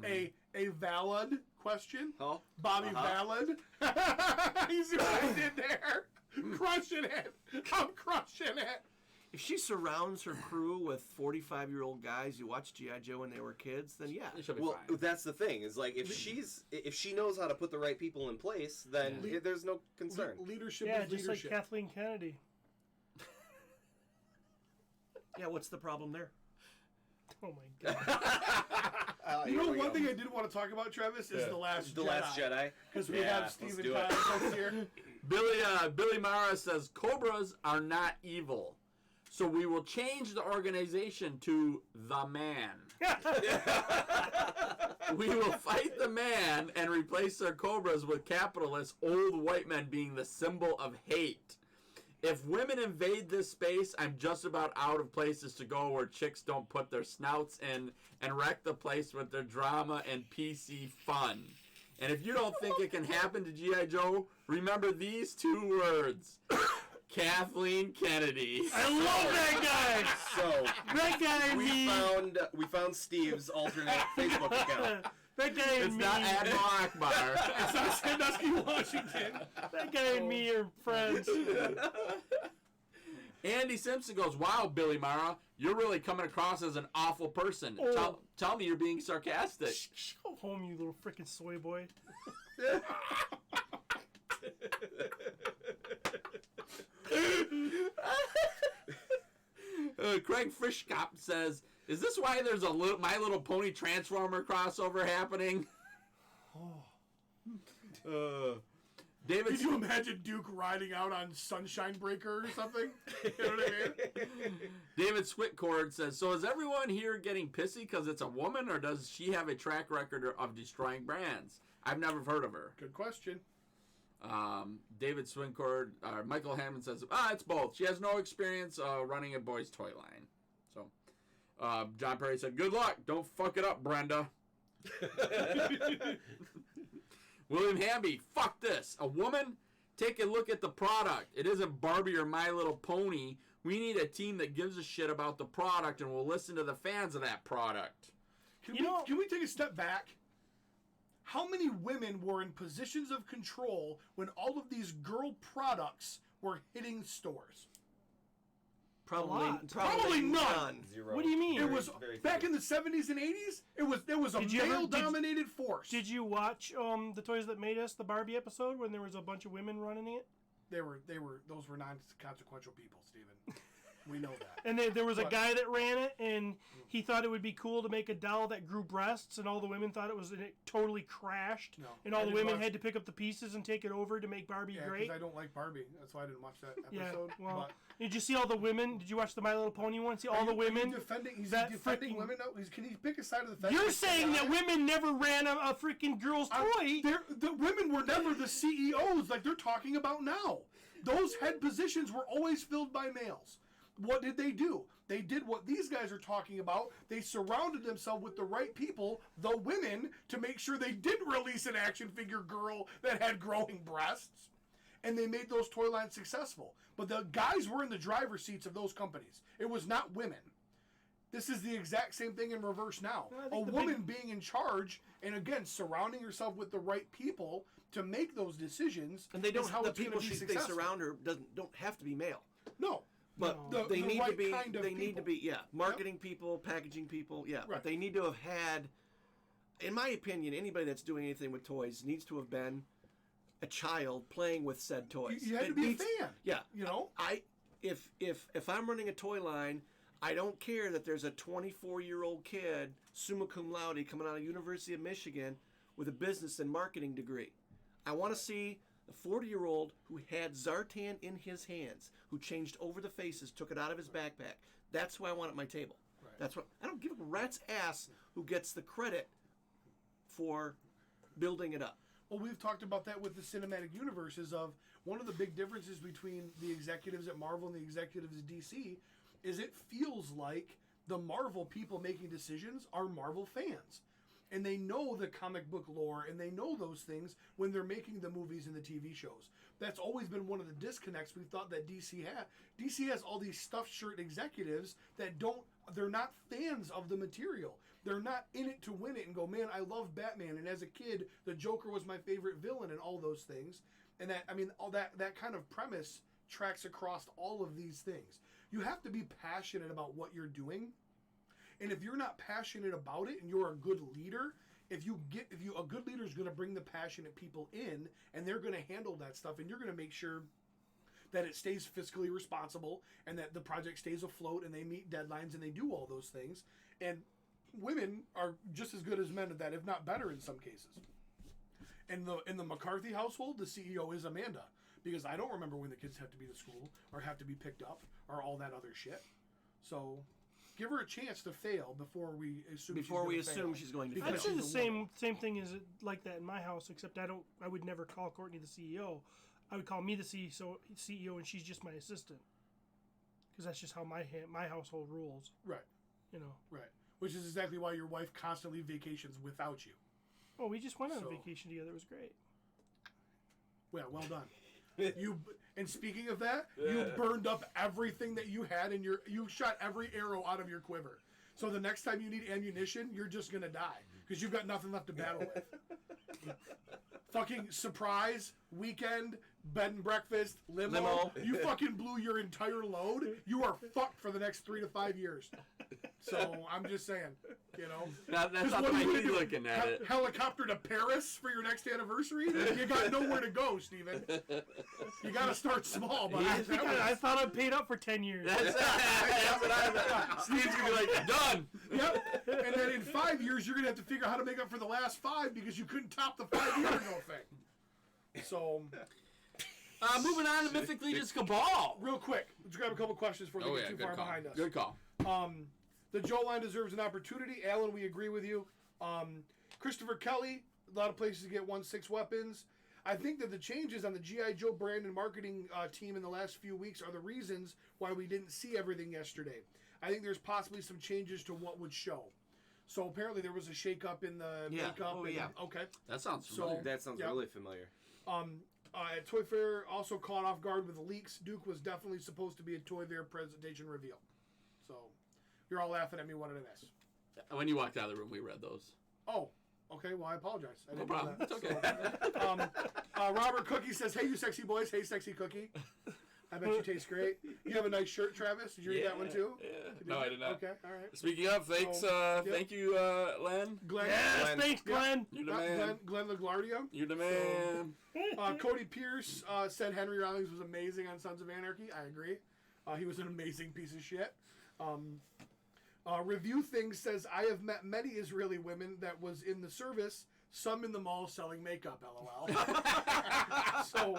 A valid question. Oh, Bobby Valid. You see what I did there? Crushing it. I'm crushing it. If she surrounds her crew with 45-year-old guys who watched G.I. Joe when they were kids, then yeah. It should be well, fine. that's the thing. Is like if she knows how to put the right people in place, then there's no concern. Leadership Yeah, is just leadership. like Kathleen Kennedy. Yeah, what's the problem there? Oh my God. You know, one thing I did want to talk about, Travis, is The Last Jedi. Because we Yeah, have let's Steven do it. Tyler here. Billy Mara says, Cobras are not evil. So we will change the organization to The Man. We will fight the man and replace their Cobras with capitalists, old white men being the symbol of hate. If women invade this space, I'm just about out of places to go where chicks don't put their snouts in and wreck the place with their drama and PC fun. And if you don't think it can happen to G.I. Joe, remember these 2 words. Kathleen Kennedy. I love that guy. So That guy and me. we found Steve's alternate Facebook account. That guy It's and me. not Admiral Akbar. It's not Sandusky, Washington. That guy and me are friends. Andy Simpson goes, wow, Billy Mara, you're really coming across as an awful person. Oh. Tell me you're being sarcastic. Go home, you little freaking soy boy. Craig Frischkop says, is this why there's a My Little Pony Transformer crossover happening? David Could you imagine Duke riding out on Sunshine Breaker or something? You know what I mean? David Switcord says, so is everyone here getting pissy because it's a woman, or does she have a track record of destroying brands? I've never heard of her. Good question. David Swincord, Michael Hammond says, it's both. She has no experience running a boys' toy line. So, John Perry said, good luck. Don't fuck it up, Brenda. William Hamby, fuck this. A woman? Take a look at the product. It isn't Barbie or My Little Pony. We need a team that gives a shit about the product and will listen to the fans of that product. Can we take a step back? How many women were in positions of control when all of these girl products were hitting stores? Probably none. Zero. What do you mean? It was Very back few. in the 70s and 80s. It was a Did you ever- male-dominated force. Did you watch the Toys That Made Us, the Barbie episode, when there was a bunch of women running it? Those were non-consequential people, Stephen. We know that. And there was a But- guy that ran it, and he thought it would be cool to make a doll that grew breasts, and all the women thought and it totally crashed. No. And all I the didn't women watch- had to pick up the pieces and take it over to make Barbie Yeah, great. because I don't like Barbie. That's why I didn't watch that episode. Yeah, well, but did you see all the women? Did you watch the My Little Pony one? See all Are the you women? defending? He's that defending frickin- women. No, can he pick a side of the fence? You're saying that women never ran a freaking girl's toy. The women were never the CEOs like they're talking about now. Those head positions were always filled by males. What did they do? They did what these guys are talking about. They surrounded themselves with the right people, the women, to make sure they did release an action figure girl that had growing breasts. And they made those toy lines successful. But the guys were in the driver's seats of those companies. It was not women. This is the exact same thing in reverse now. I A think the woman big- being in charge, and again, surrounding herself with the right people to make those decisions. And they don't. is how The it's gonna people be they successful. surround her don't have to be male. No. But The- they the need right to be. kind of They need to people. be. Yeah, marketing people, packaging people. Yeah, Right. but they need to have had. In my opinion, anybody that's doing anything with toys needs to have been a child playing with said toys. You had to It be needs- a fan. Yeah, You know? If I'm running a toy line, I don't care that there's a 24-year-old kid, summa cum laude, coming out of University of Michigan with a business and marketing degree. I want to see the 40-year-old who had Zartan in his hands, who changed over the faces, took it out of his backpack. That's who I want at my table. Right. That's what I don't give a rat's ass who gets the credit for building it up. Well, we've talked about that with the cinematic universes of one of the big differences between the executives at Marvel and the executives at DC is it feels like the Marvel people making decisions are Marvel fans. And they know the comic book lore and they know those things when they're making the movies and the TV shows. That's always been one of the disconnects we've thought that DC had. DC has all these stuffed shirt executives that they're not fans of the material. They're not in it to win it and go, man, I love Batman. And as a kid, the Joker was my favorite villain and all those things. And all that kind of premise tracks across all of these things. You have to be passionate about what you're doing. And if you're not passionate about it and you're a good leader, a good leader is going to bring the passionate people in and they're going to handle that stuff and you're going to make sure that it stays fiscally responsible and that the project stays afloat and they meet deadlines and they do all those things. And women are just as good as men at that, if not better in some cases. In the McCarthy household, the CEO is Amanda, because I don't remember when the kids have to be to school or have to be picked up or all that other shit. So give her a chance to fail before we assume she's going to I'd fail. say the she's a woman. same thing is like that in my house, except I would never call Courtney the CEO. I would call me the CEO, and she's just my assistant, because that's just how my household rules. Right, You know. right. Which is exactly why your wife constantly vacations without you. Oh, we just went on So- a vacation together. It was great. Well done. And speaking of that, you burned up everything that you had and you shot every arrow out of your quiver. So the next time you need ammunition, you're just gonna die because you've got nothing left to battle with. Fucking surprise, weekend, bed and breakfast, limo. You fucking blew your entire load. You are fucked for the next 3 to 5 years. So I'm just saying, you know. That's Because not what the are you way gonna he's do? looking at it. Helicopter to Paris for your next anniversary? You got nowhere to go, Steven. You got to start small. But I thought I paid up for 10 years. That's what I Steve's gonna be like, done. Yep. And then in 5 years, you're going to have to figure out how to make up for the last 5 because you couldn't top the 5 year ago thing. So, Moving on to Mythic Legion's Cabal. real quick, let's grab a couple questions before they get too far behind us. Good call. The Joe line deserves an opportunity. Alan, we agree with you. Christopher Kelly, a lot of places to get 1/6 weapons. I think that the changes on the G.I. Joe brand and marketing team in the last few weeks are the reasons why we didn't see everything yesterday. I think there's possibly some changes to what would show. So apparently there was a shakeup in the makeup. Oh, yeah. Okay. That sounds So- familiar. That sounds Yep. really familiar. At Toy Fair, also caught off guard with the leaks. Duke was definitely supposed to be a Toy Fair presentation reveal. So you're all laughing at me. What did I miss? When you walked out of the room, we read those. Oh, okay. Well, I apologize. I No didn't know problem. that. It's okay. Robert Cookie says, "Hey, you sexy boys. Hey, sexy Cookie. I bet you taste great. You have a nice shirt, Travis. Did you read that one too? Yeah. Did No, you? I did not. Okay, all right. Speaking of, thanks. Yep. Thank you, Len. Glenn, Yes, Glenn. thanks, Glenn. You're the man. Glenn LaGuardia. You're the man. Cody Pierce said Henry Rollins was amazing on Sons of Anarchy. I agree. He was an amazing piece of shit. Review Things says, I have met many Israeli women that was in the service, some in the mall selling makeup, lol. So,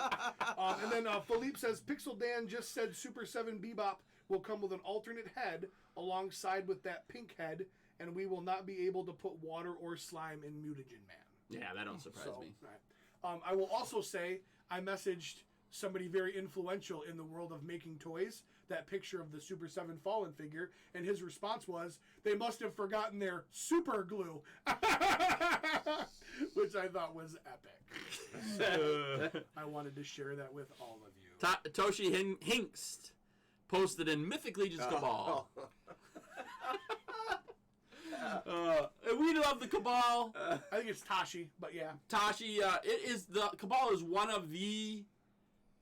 and then Philippe says, Pixel Dan just said Super 7 Bebop will come with an alternate head alongside with that pink head, and we will not be able to put water or slime in Mutagen Man. Yeah, that don't surprise me. Right. I will also say, I messaged somebody very influential in the world of making toys that picture of the Super 7 Fallen figure, and his response was, they must have forgotten their super glue. Which I thought was epic. So, I wanted to share that with all of you. Toshi Hinkst posted in Mythically Just Cabal. We love the Cabal. I think it's Tashi, but yeah. Tashi, the Cabal is one of the,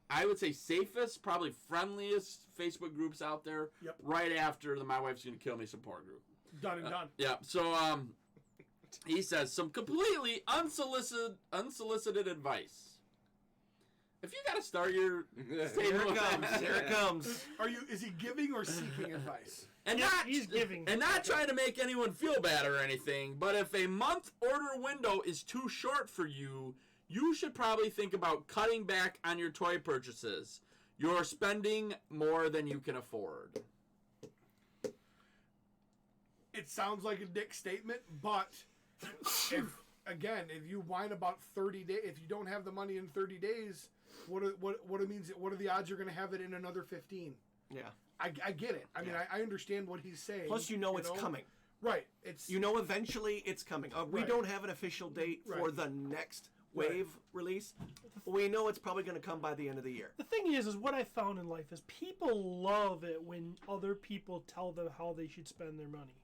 I would say, safest, probably friendliest Facebook groups out there. Yep. Right after the My Wife's Gonna Kill Me support group. Done and done. Yeah. So he says some completely unsolicited advice. If you got to start your statement, Here it comes. Is he giving or seeking advice? And He's giving. And not trying to make anyone feel bad or anything, but if a month order window is too short for you, you should probably think about cutting back on your toy purchases. You're spending more than you can afford. It sounds like a dick statement, but if you whine about 30 days, if you don't have the money in 30 days, what it means? What are the odds you're going to have it in another 15? Yeah. I get it. I mean, I understand what he's saying. Plus, it's coming. Right. It's Eventually it's coming. We Right. don't have an official date for Right. the next wave release. We know it's probably going to come by the end of the year. The thing is what I found in life is people love it when other people tell them how they should spend their money.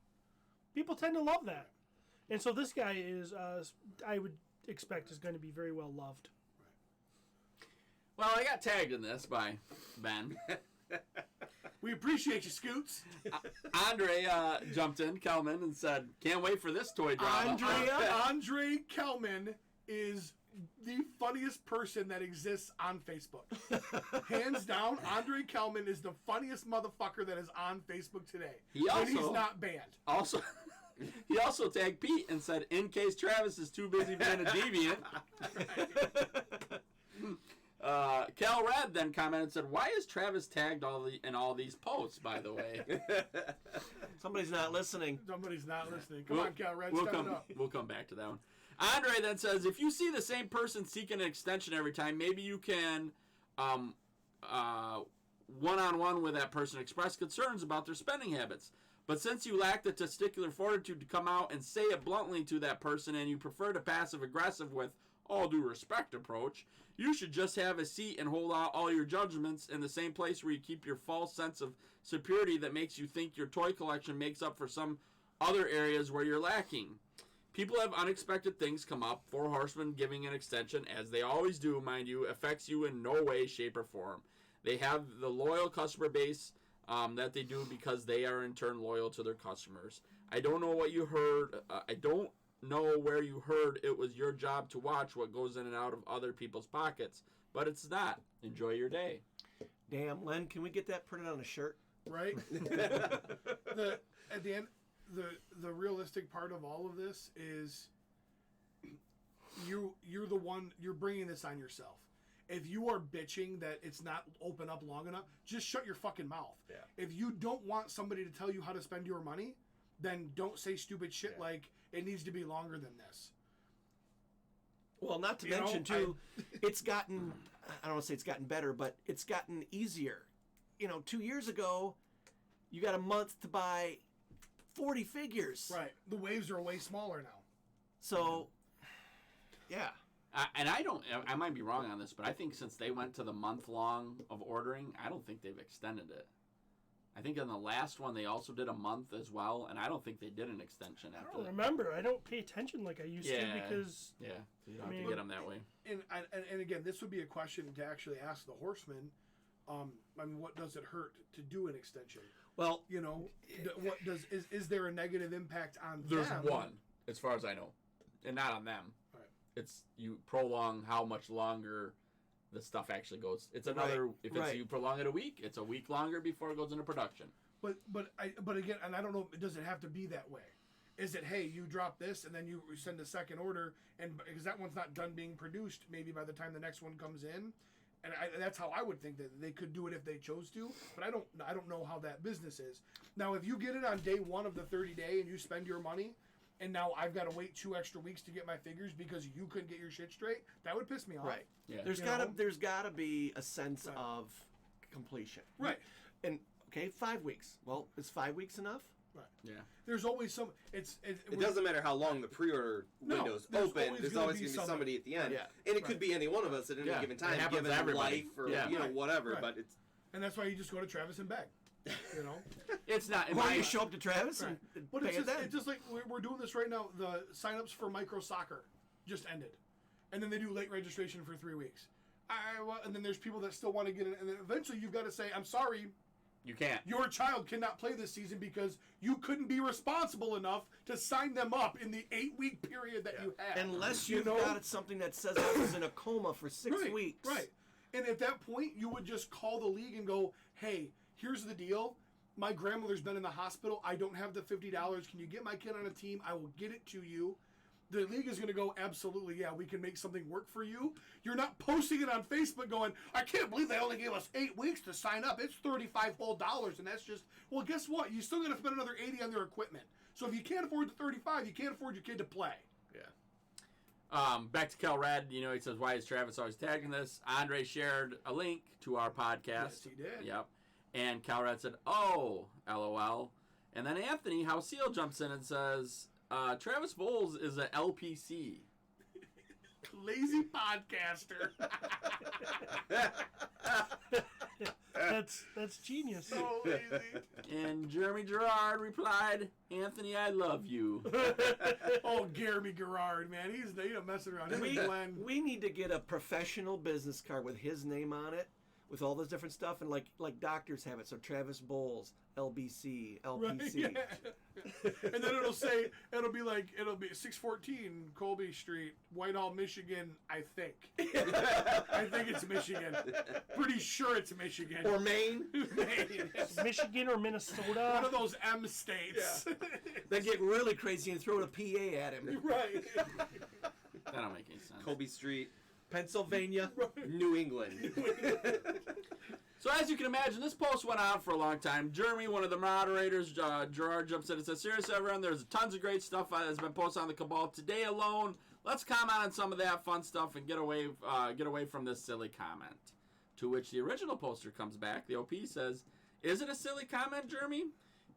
People tend to love that. And so this guy is, I would expect, is going to be very well loved. Well, I got tagged in this by Ben. We appreciate you, Scoots. Andre jumped in, Kelman, and said, can't wait for this toy drama. Andre Kelman is the funniest person that exists on Facebook. Hands down, Andre Kelman is the funniest motherfucker that is on Facebook today. He also- and he's not banned. Also, he also tagged Pete and said, in case Travis is too busy being a deviant. Cal Red then commented and said, why is Travis tagged in all these posts, by the way? Somebody's not listening. Somebody's not listening. Come on, Cal Red, we'll step come, it up. We'll come back to that one. Andre then says, if you see the same person seeking an extension every time, maybe you can one-on-one with that person express concerns about their spending habits. But since you lack the testicular fortitude to come out and say it bluntly to that person and you prefer to passive-aggressive with all due respect approach, you should just have a seat and hold out all your judgments in the same place where you keep your false sense of superiority that makes you think your toy collection makes up for some other areas where you're lacking. People have unexpected things come up. Four Horsemen giving an extension, as they always do, mind you, affects you in no way, shape, or form. They have the loyal customer base that they do because they are in turn loyal to their customers. I don't know what you heard. I don't know where you heard it was your job to watch what goes in and out of other people's pockets, but it's not. Enjoy your day. Damn, Len, can we get that printed on a shirt? Right? At the end, the realistic part of all of this is you're the one, you're bringing this on yourself. If you are bitching that it's not open up long enough, just shut your fucking mouth. Yeah. If you don't want somebody to tell you how to spend your money, then don't say stupid shit like it needs to be longer than this. Well, not to You know, mention, too, it's gotten, I don't want to say it's gotten better, but it's gotten easier. 2 years ago, you got a month to buy 40 figures. Right. The waves are way smaller now. So, yeah. And I might be wrong on this, but I think since they went to the month-long of ordering, I don't think they've extended it. I think on the last one they also did a month as well, and I don't think they did an extension I after don't that. remember. I don't pay attention like I used to because Yeah, you don't I have mean- to get them that way. And again, this would be a question to actually ask the Horsemen. I mean, what does it hurt to do an extension? Well, What is there a negative impact on There's them? one, as far as I know, and not on them. Right. It's you prolong how much longer the stuff actually goes. It's another. Right, If right. you prolong it a week, it's a week longer before it goes into production. But again, and I don't know. Does it have to be that way? Is it, hey, you drop this and then you send a second order, and because that one's not done being produced, maybe by the time the next one comes in, and that's how I would think that they could do it if they chose to. But I don't know how that business is. Now, if you get it on day one of the 30-day and you spend your money, and now I've got to wait 2 extra weeks to get my figures because you couldn't get your shit straight, that would piss me off. Right. Yeah. There's You gotta know? there's gotta be a sense Right. of completion. Right. And okay, 5 weeks. Well, is 5 weeks enough? Right. Yeah. There's always some. It doesn't matter how long the pre-order window's there's open. always There's gonna always be going to be somebody at the end, Yeah. and it could be any one of us at any Yeah. given It time, happens given to everybody. life or Yeah. you know whatever. Right. But it's And that's why you just go to Travis and beg. You know. It's not. in Or my- you show up to Travis Right. and But pay it's it just, then. it's just like we're doing this right now. The signups for micro soccer just ended, and then they do late registration for 3 weeks. And then there's people that still want to get in, and then eventually you've got to say, "I'm sorry, You can't. your child cannot play this season because you couldn't be responsible enough to sign them up in the 8-week period that you had." Unless You you've know? got something that says I was in a coma for 6 Right, weeks. Right. And at that point, you would just call the league and go, "Hey, here's the deal. My grandmother's been in the hospital. I don't have the $50. Can you get my kid on a team? I will get it to you." The league is going to go, "Absolutely, yeah, we can make something work for you." You're not posting it on Facebook going, "I can't believe they only gave us 8 weeks to sign up. It's $35 whole," and that's just, well, guess what? You still got to spend another 80 on their equipment. So if you can't afford the 35, you can't afford your kid to play. yeah. Back to Kel Rad, he says, why is Travis always tagging this? Andre shared a link to our podcast. Yes, he did. Yep. And Kel Rad said, oh, LOL. And then Anthony House Seal jumps in and says, Travis Bowles is a LPC. Lazy podcaster. That's genius. So lazy. And Jeremy Gerard replied, Anthony, I love you. Oh, Jeremy Gerard, man. He's messing around. Him and Glenn. We need to get a professional business card with his name on it, with all this different stuff, and like doctors have it. So Travis Bowles, LBC, LPC. Right, yeah. And then it'll be 614 Colby Street, Whitehall, Michigan, I think. I think it's Michigan. Pretty sure it's Michigan. Or Maine. Michigan or One Minnesota. of those M states. They get really crazy and throw a PA at him. Right. That don't make any sense. Colby Street, Pennsylvania. New England. So as you can imagine, this post went on for a long time. Jeremy, one of the moderators, Gerard jumps in and says, seriously, everyone, there's tons of great stuff that has been posted on the Cabal today alone. Let's comment on some of that fun stuff and get away from this silly comment. To which the original poster comes back. The OP says, is it a silly comment, Jeremy?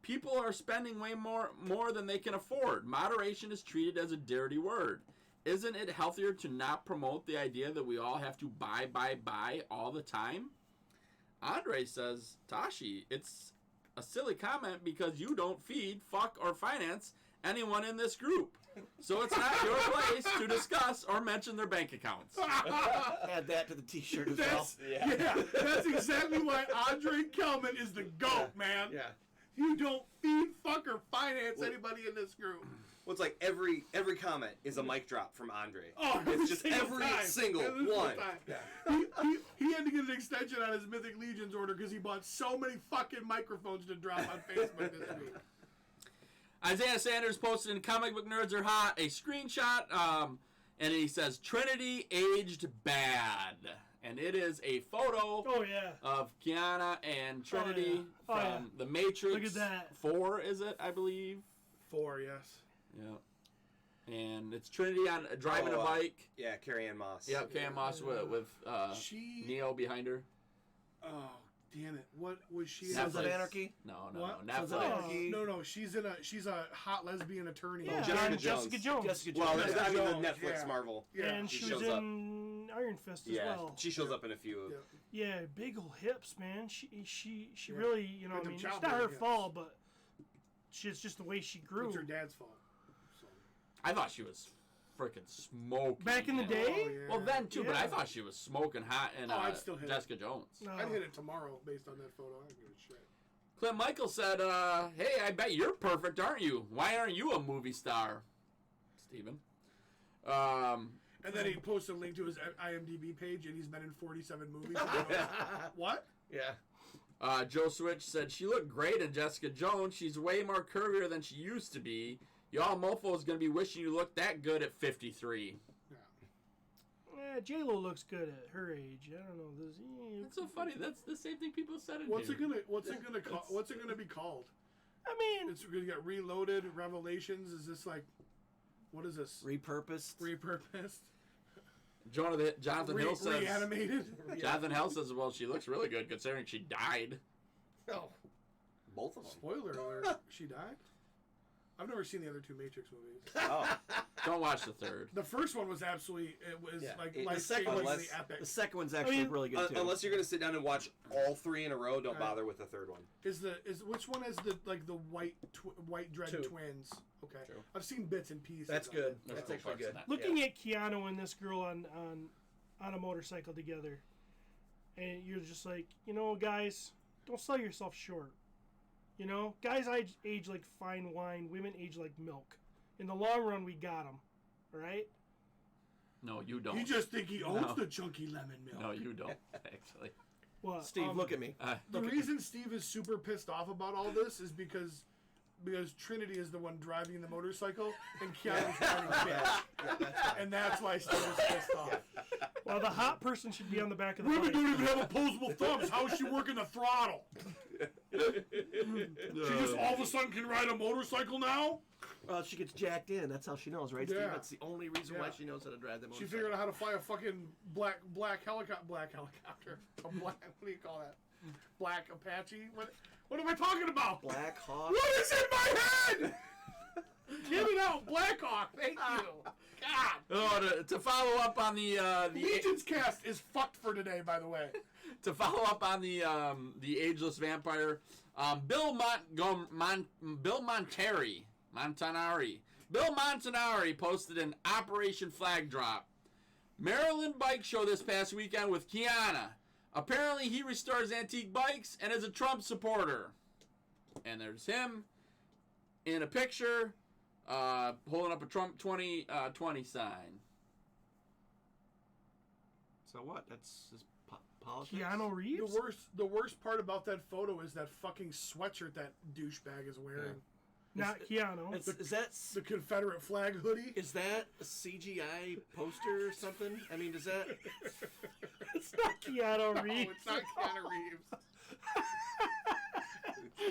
People are spending way more than they can afford. Moderation is treated as a dirty word. Isn't it healthier to not promote the idea that we all have to buy all the time? Andre says, Tashi, it's a silly comment because you don't feed, fuck, or finance anyone in this group. So it's not your place to discuss or mention their bank accounts. Add that to the T-shirt as That's, well. yeah, that's exactly why Andre Kelman is the GOAT, man. Yeah. You don't feed, fuck, or finance anybody in this group. Well, it's like every comment is a mic drop from Andre. Oh, it's just every single one. Time. He had to get an extension on his Mythic Legions order because he bought so many fucking microphones to drop on Facebook this week. Isaiah Sanders posted in Comic Book Nerds Are Hot a screenshot, and he says, Trinity aged bad. And it is a photo Oh yeah. of Kiana and Trinity Oh, yeah. Oh, from The Matrix. Look at that. 4, is it, I believe? 4, yes. Yeah. And it's Trinity on driving a bike. Yeah, Carrie Ann Moss. Yep, Cam Moss with She- Neo behind her. Oh, damn it! What was she? Sons of Netflix. Anarchy? No, What? no, Sons of Netflix. Anarchy. No. She's a hot lesbian attorney. Yeah, Jessica and Jones. Jessica Jones. Jessica Well, Jones. that's Yeah. I mean the Netflix Yeah. Marvel. Yeah. And she she was shows up. in Iron Fist as Yeah, well. she shows up in a few. Yeah. Yeah, big ol' hips, man. She really, With I them mean, it's childbearing not her hips. fault, but it's just the way she grew. It's her dad's fault. So. I thought she was freaking smoking. Back in the it. day? Oh, yeah. Well, then too, but Yeah. I thought she was smoking hot in I'd still hit Jessica Jones. No. I'd hit it tomorrow based on that photo. I don't give a shit. Clint Michael said, hey, I bet you're perfect, aren't you? Why aren't you a movie star? Steven. And And then he posted a link to his IMDb page, and he's been in 47 movies. What? Yeah. Joe Switch said she looked great in Jessica Jones. She's way more curvier than she used to be. Y'all mofo is gonna be wishing you looked that good at 53. Yeah. J-Lo looks good at her age. I don't know. That's so funny. That's the same thing people said. What's it gonna be called? I mean, It's gonna get Reloaded, Revelations. Is this like, what is this? Repurposed. Repurposed, Jonathan Hill says. reanimated. Jonathan Hill says, "Well, she looks really good considering she died." Oh. Both of them. Spoiler alert: she died. I've never seen the other two Matrix movies. Oh. Don't watch the third. The first one was absolutely, it was Yeah. like The second life-changingly one's- epic. The second one's actually really good too. Unless you're going to sit down and watch all three in a row, don't bother with the third one. Is which one is the white dread Two. twins? Okay, True. I've seen bits and pieces. That's of good. it. There's That's cool actually parts in good. that. looking at Keanu and this girl on a motorcycle together, and you're just like, guys, don't sell yourself short. Guys age like fine wine, women age like milk. In the long run, we got them, all right? No, you don't. You just think he owns No. the chunky lemon milk. No, you don't. Actually. What, Steve, look at me. The reason Steve is super pissed off about all this is because Trinity is the one driving the motorcycle and Keanu's driving the bitch. And that's why Steve is pissed off. Well, the hot person should be on the back of the Women bike. don't even have opposable thumbs. How is she working the throttle? She just all of a sudden can ride a motorcycle now? Well, she gets jacked in. That's how she knows, right, Steve? Yeah. That's the only reason why Yeah. she knows how to drive the She motorcycle. figured out how to fly a fucking black helicopter. A black, what do you call that? Black Apache? What am I talking about? Black Hawk. What is in my head? Get it out, Blackhawk. Thank you. God. Oh, to follow up on the Legion's cast is fucked for today, by the way. to follow up on the ageless vampire, Bill Montanari posted an Operation Flag Drop Maryland bike show this past weekend with Kiana. Apparently, he restores antique bikes and is a Trump supporter. And there's him in a picture holding up a Trump 2020 sign. So what? That's just politics? Keanu Reeves? The worst part about that photo is that fucking sweatshirt that douchebag is wearing. Not Keanu. Is that The Confederate flag hoodie. is that a CGI poster or something? I mean, does that? It's not Keanu No, Reeves. it's not Keanu Reeves.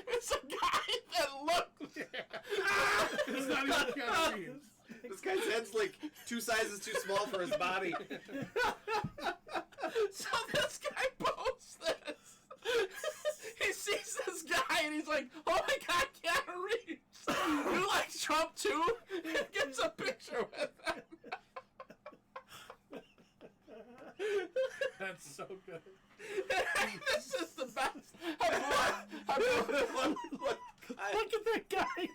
It's a guy that looks. It's not even Keanu Reeves. This guy's head's like 2 sizes too small for his body. So this guy posts this. He sees this guy and he's like, "Oh my God, Keanu Reeves! You like Trump too?" And gets a picture with him. That's so good. This is the best. Look at that guy.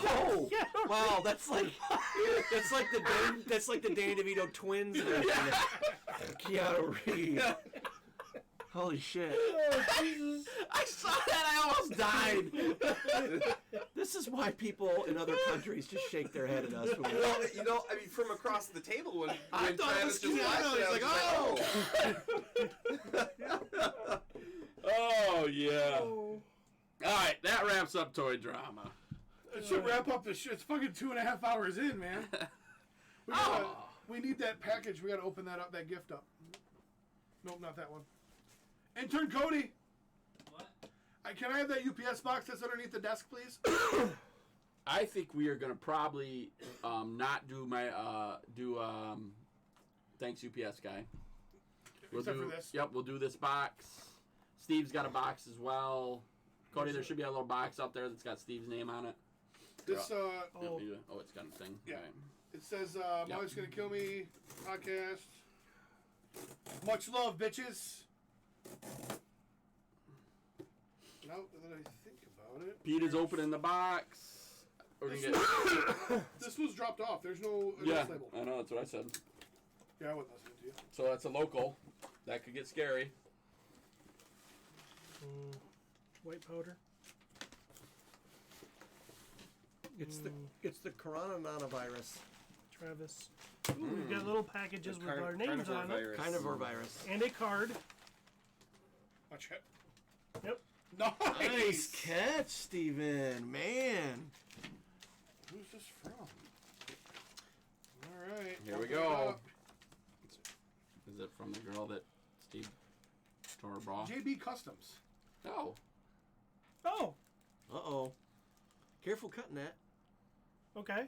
Oh, wow! That's like the Danny DeVito twins. Keanu Reeves. Holy shit! I saw that. I almost died. This is why people in other countries just shake their head at us. When we, I mean, from across the table when I thought it Travis was just watched it, I was like, Oh yeah. All right, that wraps up toy drama. It should wrap up the shit. It's fucking 2.5 hours in, man. We need that package. We gotta open that up, that gift up. Nope, not that one. Intern Cody, What? can I have that UPS box that's underneath the desk, please? I think we are gonna probably not do my thanks UPS guy. Except for this. Yep, we'll do this box. Steve's got a box as well. Cody, there should be a little box up there that's got Steve's name on it. This Yep, it's got a thing. Yeah. Right. it says Molly's gonna kill me podcast. Much love, bitches. Now that I think about it, Pete is opening the box. We're gonna get this was dropped off. There's no address yeah. label. I know that's what I said. Yeah, I wasn't listening to you. So that's a local. That could get scary. White powder. it's the coronavirus. Travis. Ooh, we've got little packages with our names on it. Carnivore virus. And a card. Watch it. Yep. Nice Nice. catch, Steven. Man. Who's this from? All right. Here we open go. it up. Is it from the girl that Steve tore her bra? JB Customs. No. Oh, Uh-oh. Careful cutting that. okay.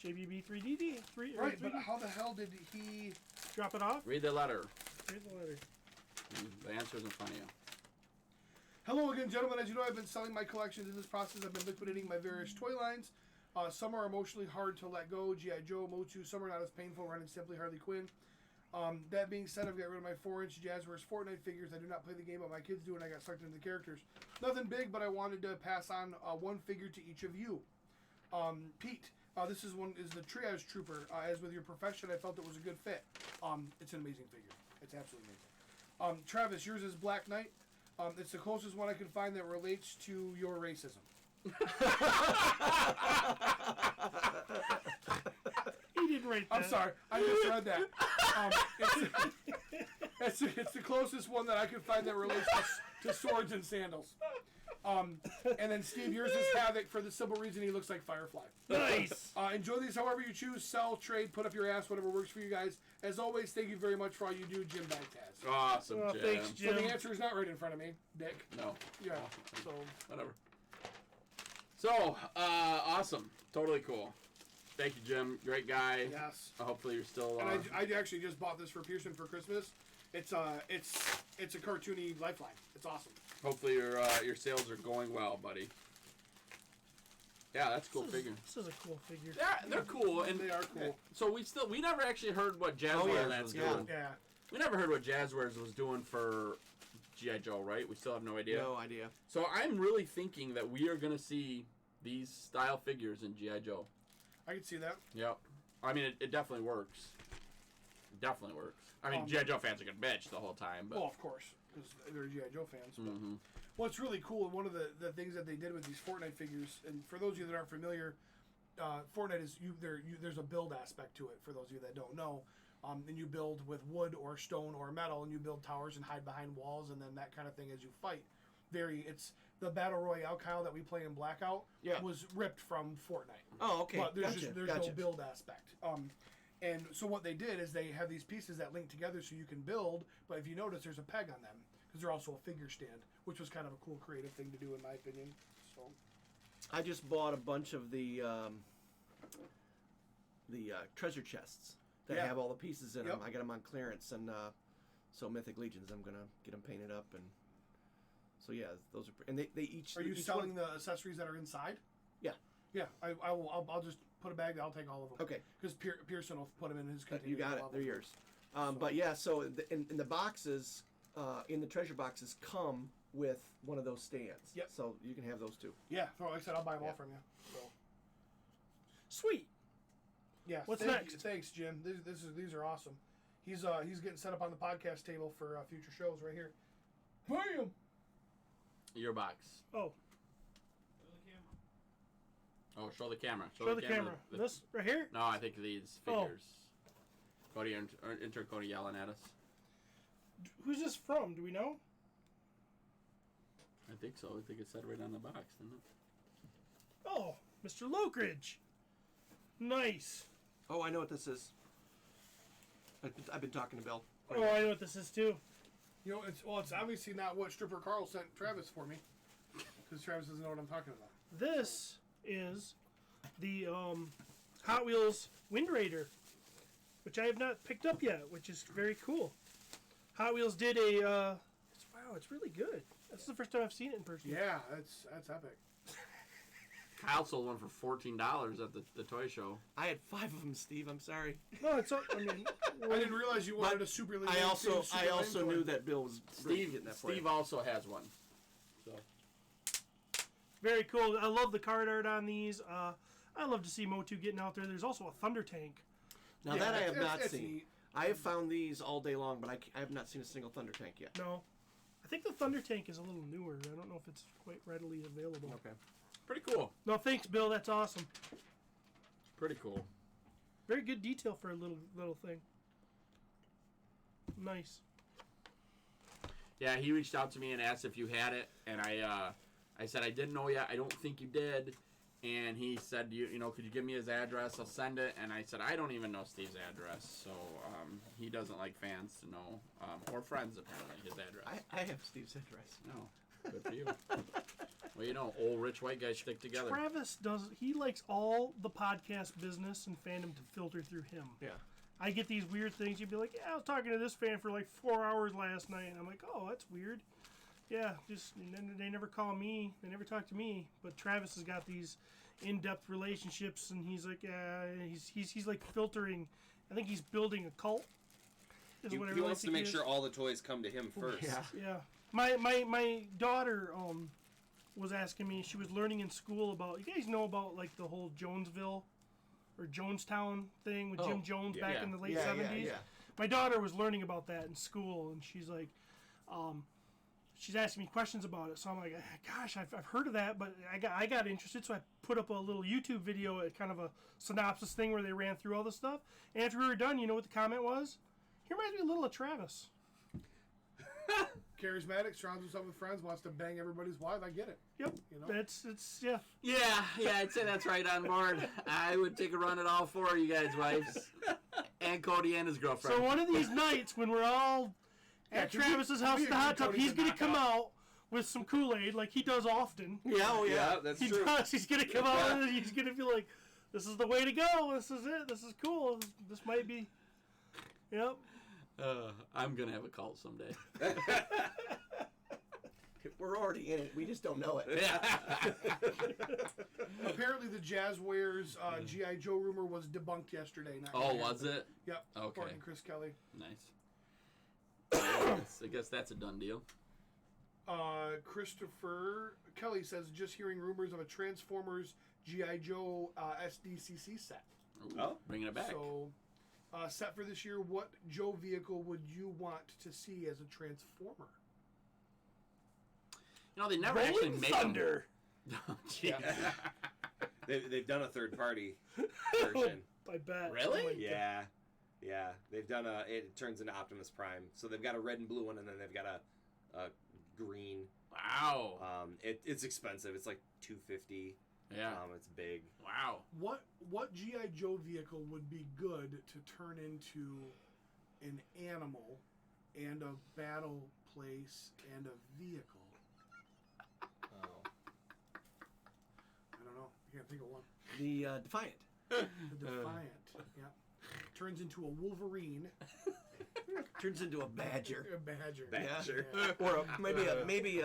JBB 3DD. Right, but how the hell did he? Drop it off. Read the letter. Here's the letter. The answer's in front of you. Hello again, gentlemen. As you know, I've been selling my collections. In this process, I've been liquidating my various toy lines. Some are emotionally hard to let go. G.I. Joe, Motu. Some are not as painful, running simply Harley Quinn. That being said, I've got rid of my 4-inch Jazzwares Fortnite figures. I do not play the game, but my kids do, and I got sucked into the characters. Nothing big, but I wanted to pass on one figure to each of you. Pete, this is the Triage Trooper. As with your profession, I felt it was a good fit. It's an amazing figure. It's absolutely amazing. Travis, yours is Black Knight. It's the closest one I could find that relates to your racism. He didn't write that. I'm sorry, I misread that. It's the closest one that I could find that relates to swords and sandals. And then Steve, yours is Havoc for the simple reason he looks like Firefly. Nice. Enjoy these however you choose. Sell, trade, put up your ass, whatever works for you guys. As always, thank you very much for all you do, Jim Bagtaz. Awesome, Well, Jim. thanks, So Jim. the answer is not right in front of me, Dick. No. Yeah. So Whatever. So, awesome. Totally cool. Thank you, Jim. Great guy. yes. Hopefully you're still... And I actually just bought this for Pearson for Christmas. It's a cartoony lifeline. It's awesome. hopefully your sales are going well, buddy. Yeah, that's a cool figure. This is a cool figure. Yeah, they're cool, and They are cool. So we never actually heard what Jazzwares was doing. Yeah. We never heard what Jazzwares was doing for G.I. Joe, right? We still have no idea. No idea. So I'm really thinking that we are going to see these style figures in G.I. Joe. I can see that. Yep. I mean, it definitely works. It definitely works. I mean, G.I. Joe fans are going to bitch the whole time. But Well, of course, because they're G.I. Joe fans. But what's really cool, and one of the things that they did with these Fortnite figures, and for those of you that aren't familiar, Fortnite is there's a build aspect to it. For those of you that don't know, and you build with wood or stone or metal, and you build towers and hide behind walls, and then that kind of thing as you fight. It's the battle royale, Kyle, that we play in Blackout. Yeah. Was ripped from Fortnite. Oh, okay. But there's Gotcha, there's gotcha. no build aspect. And so what they did is they have these pieces that link together so you can build, but if you notice, there's a peg on them because they're also a figure stand, which was kind of a cool creative thing to do in my opinion. So I just bought a bunch of the treasure chests that Yeah. have all the pieces in them. Yep. I got them on clearance, and so Mythic Legions, I'm gonna get them painted up, and so yeah, those are. And they each. are you each selling one- the accessories that are inside? Yeah. Yeah, I'll just put a bag. I'll take all of them. Okay. Because Pearson will put them in his container. You got it. They're yours. But yeah, so in the boxes, in the treasure boxes, come with one of those stands. Yep. So you can have those too. Yeah, so like I said, I'll buy them all Yeah. from you. So Sweet. yeah. What's thank next? you. Thanks, Jim. These are awesome. He's getting set up on the podcast table for future shows right here. Bam! your box. Oh, Show the camera. Oh, show the camera. show the camera. This right here? No, I think these figures. Cody, enter Cody yelling at us. Who's this from? Do we know? I think so. I think it said right on the box, didn't it? Oh, Mr. Lokridge. Nice. Oh, I know what this is. I've been talking to Bill. Oh, I know what this is too. You know, it's obviously not what Stripper Carl sent Travis for me, because Travis doesn't know what I'm talking about. This is the Hot Wheels Wind Raider, which I have not picked up yet, which is very cool. Hot Wheels did a wow, it's really good. That's the first time I've seen it in person. Yeah, that's epic. Kyle sold one for $14 at the toy show. I had 5 of them, Steve. I'm sorry. No, it's. I mean, I didn't realize you wanted a super. I also knew that Bill was getting that for Steve you. also has one. So very cool. I love the card art on these. I love to see Motu getting out there. There's also a Thunder Tank. Now Yeah, that I have not it's seen. neat. I have found these all day long, but I have not seen a single Thunder Tank yet. No, I think the Thunder Tank is a little newer. I don't know if it's quite readily available. Okay. pretty cool. No, thanks, Bill. That's awesome. Pretty cool. Very good detail for a little thing. Nice. Yeah, he reached out to me and asked if you had it, and I said I didn't know yet. I don't think you did. And he said, you know, could you give me his address? I'll send it. And I said, I don't even know Steve's address, so he doesn't like fans to know, or friends apparently, his address. I have Steve's address. No, good for you. Well, you know, old rich white guys stick together. Travis he likes all the podcast business and fandom to filter through him. Yeah. I get these weird things. You'd be like, yeah, I was talking to this fan for like 4 hours last night. And I'm like, oh, that's weird. Yeah, and then they never call me. They never talk to me. But Travis has got these in-depth relationships, and he's like, he's like filtering. I think he's building a cult. Is He what I really wants to think make he is. sure all the toys come to him first. Yeah. Yeah, my daughter was asking me. She was learning in school about. You guys know about like the whole Jonesville or Jonestown thing with Jim Jones yeah. back in the late Yeah, 70s. yeah. My daughter was learning about that in school, and she's like, she's asking me questions about it. So I'm like, gosh, I've heard of that, but I got interested, so I put up a little YouTube video, a kind of a synopsis thing where they ran through all this stuff. And after we were done, you know what the comment was? He reminds me a little of Travis. Charismatic, surrounds himself with friends, wants to bang everybody's wife. I get it. Yep, You know? it's yeah. Yeah, I'd say that's right on board. I would take a run at all four of you guys' wives. And Cody and his girlfriend. So one of these nights when we're all at Travis's house in the hot tub, he's going to come out with some Kool-Aid like he does often. Yeah, oh yeah. Yeah, that's He true. does. He's going to come out and he's going to be like, this is the way to go. This is it. This is cool. This might be... Yep. I'm going to have a cult someday. We're already in it. We just don't know it. Apparently, the Jazzwares G.I. Joe rumor was debunked yesterday. Not Oh, yet. was it? Yep. Okay. According to Chris Kelly. Nice. I guess that's a done deal. Christopher Kelly says, just hearing rumors of a Transformers G.I. Joe SDCC set. Ooh, Oh. bringing it back. So, set for this year, what Joe vehicle would you want to see as a Transformer? You know, they never actually make Thunder. them. Oh, jeez. They've done a third party version. I bet. Really? Oh my Yeah. Yeah. They've done it turns into Optimus Prime. So they've got a red and blue one, and then they've got a green. Wow. It's expensive. It's like $250. Yeah. It's big. Wow. What G.I. Joe vehicle would be good to turn into an animal and a battle place and a vehicle? Oh. I don't know. I can't think of one. The Defiant. The Defiant. Yeah. Turns into a Wolverine. Turns into a Badger. A Badger. Badger. Yeah. Or maybe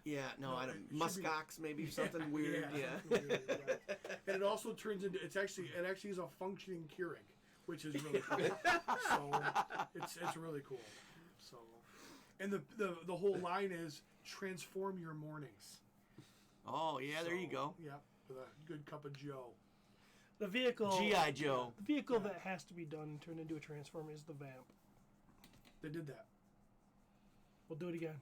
yeah, no, I don't. Muskox, maybe something weird. Yeah. And it also turns into it actually is a functioning Keurig, which is really cool. So it's really cool. So, and the whole line is transform your mornings. Oh yeah, there you go. Yeah, with a good cup of Joe. The vehicle. G.I. Joe. The vehicle that has to be done and turned into a Transformer is the Vamp. They did that. We'll do it again.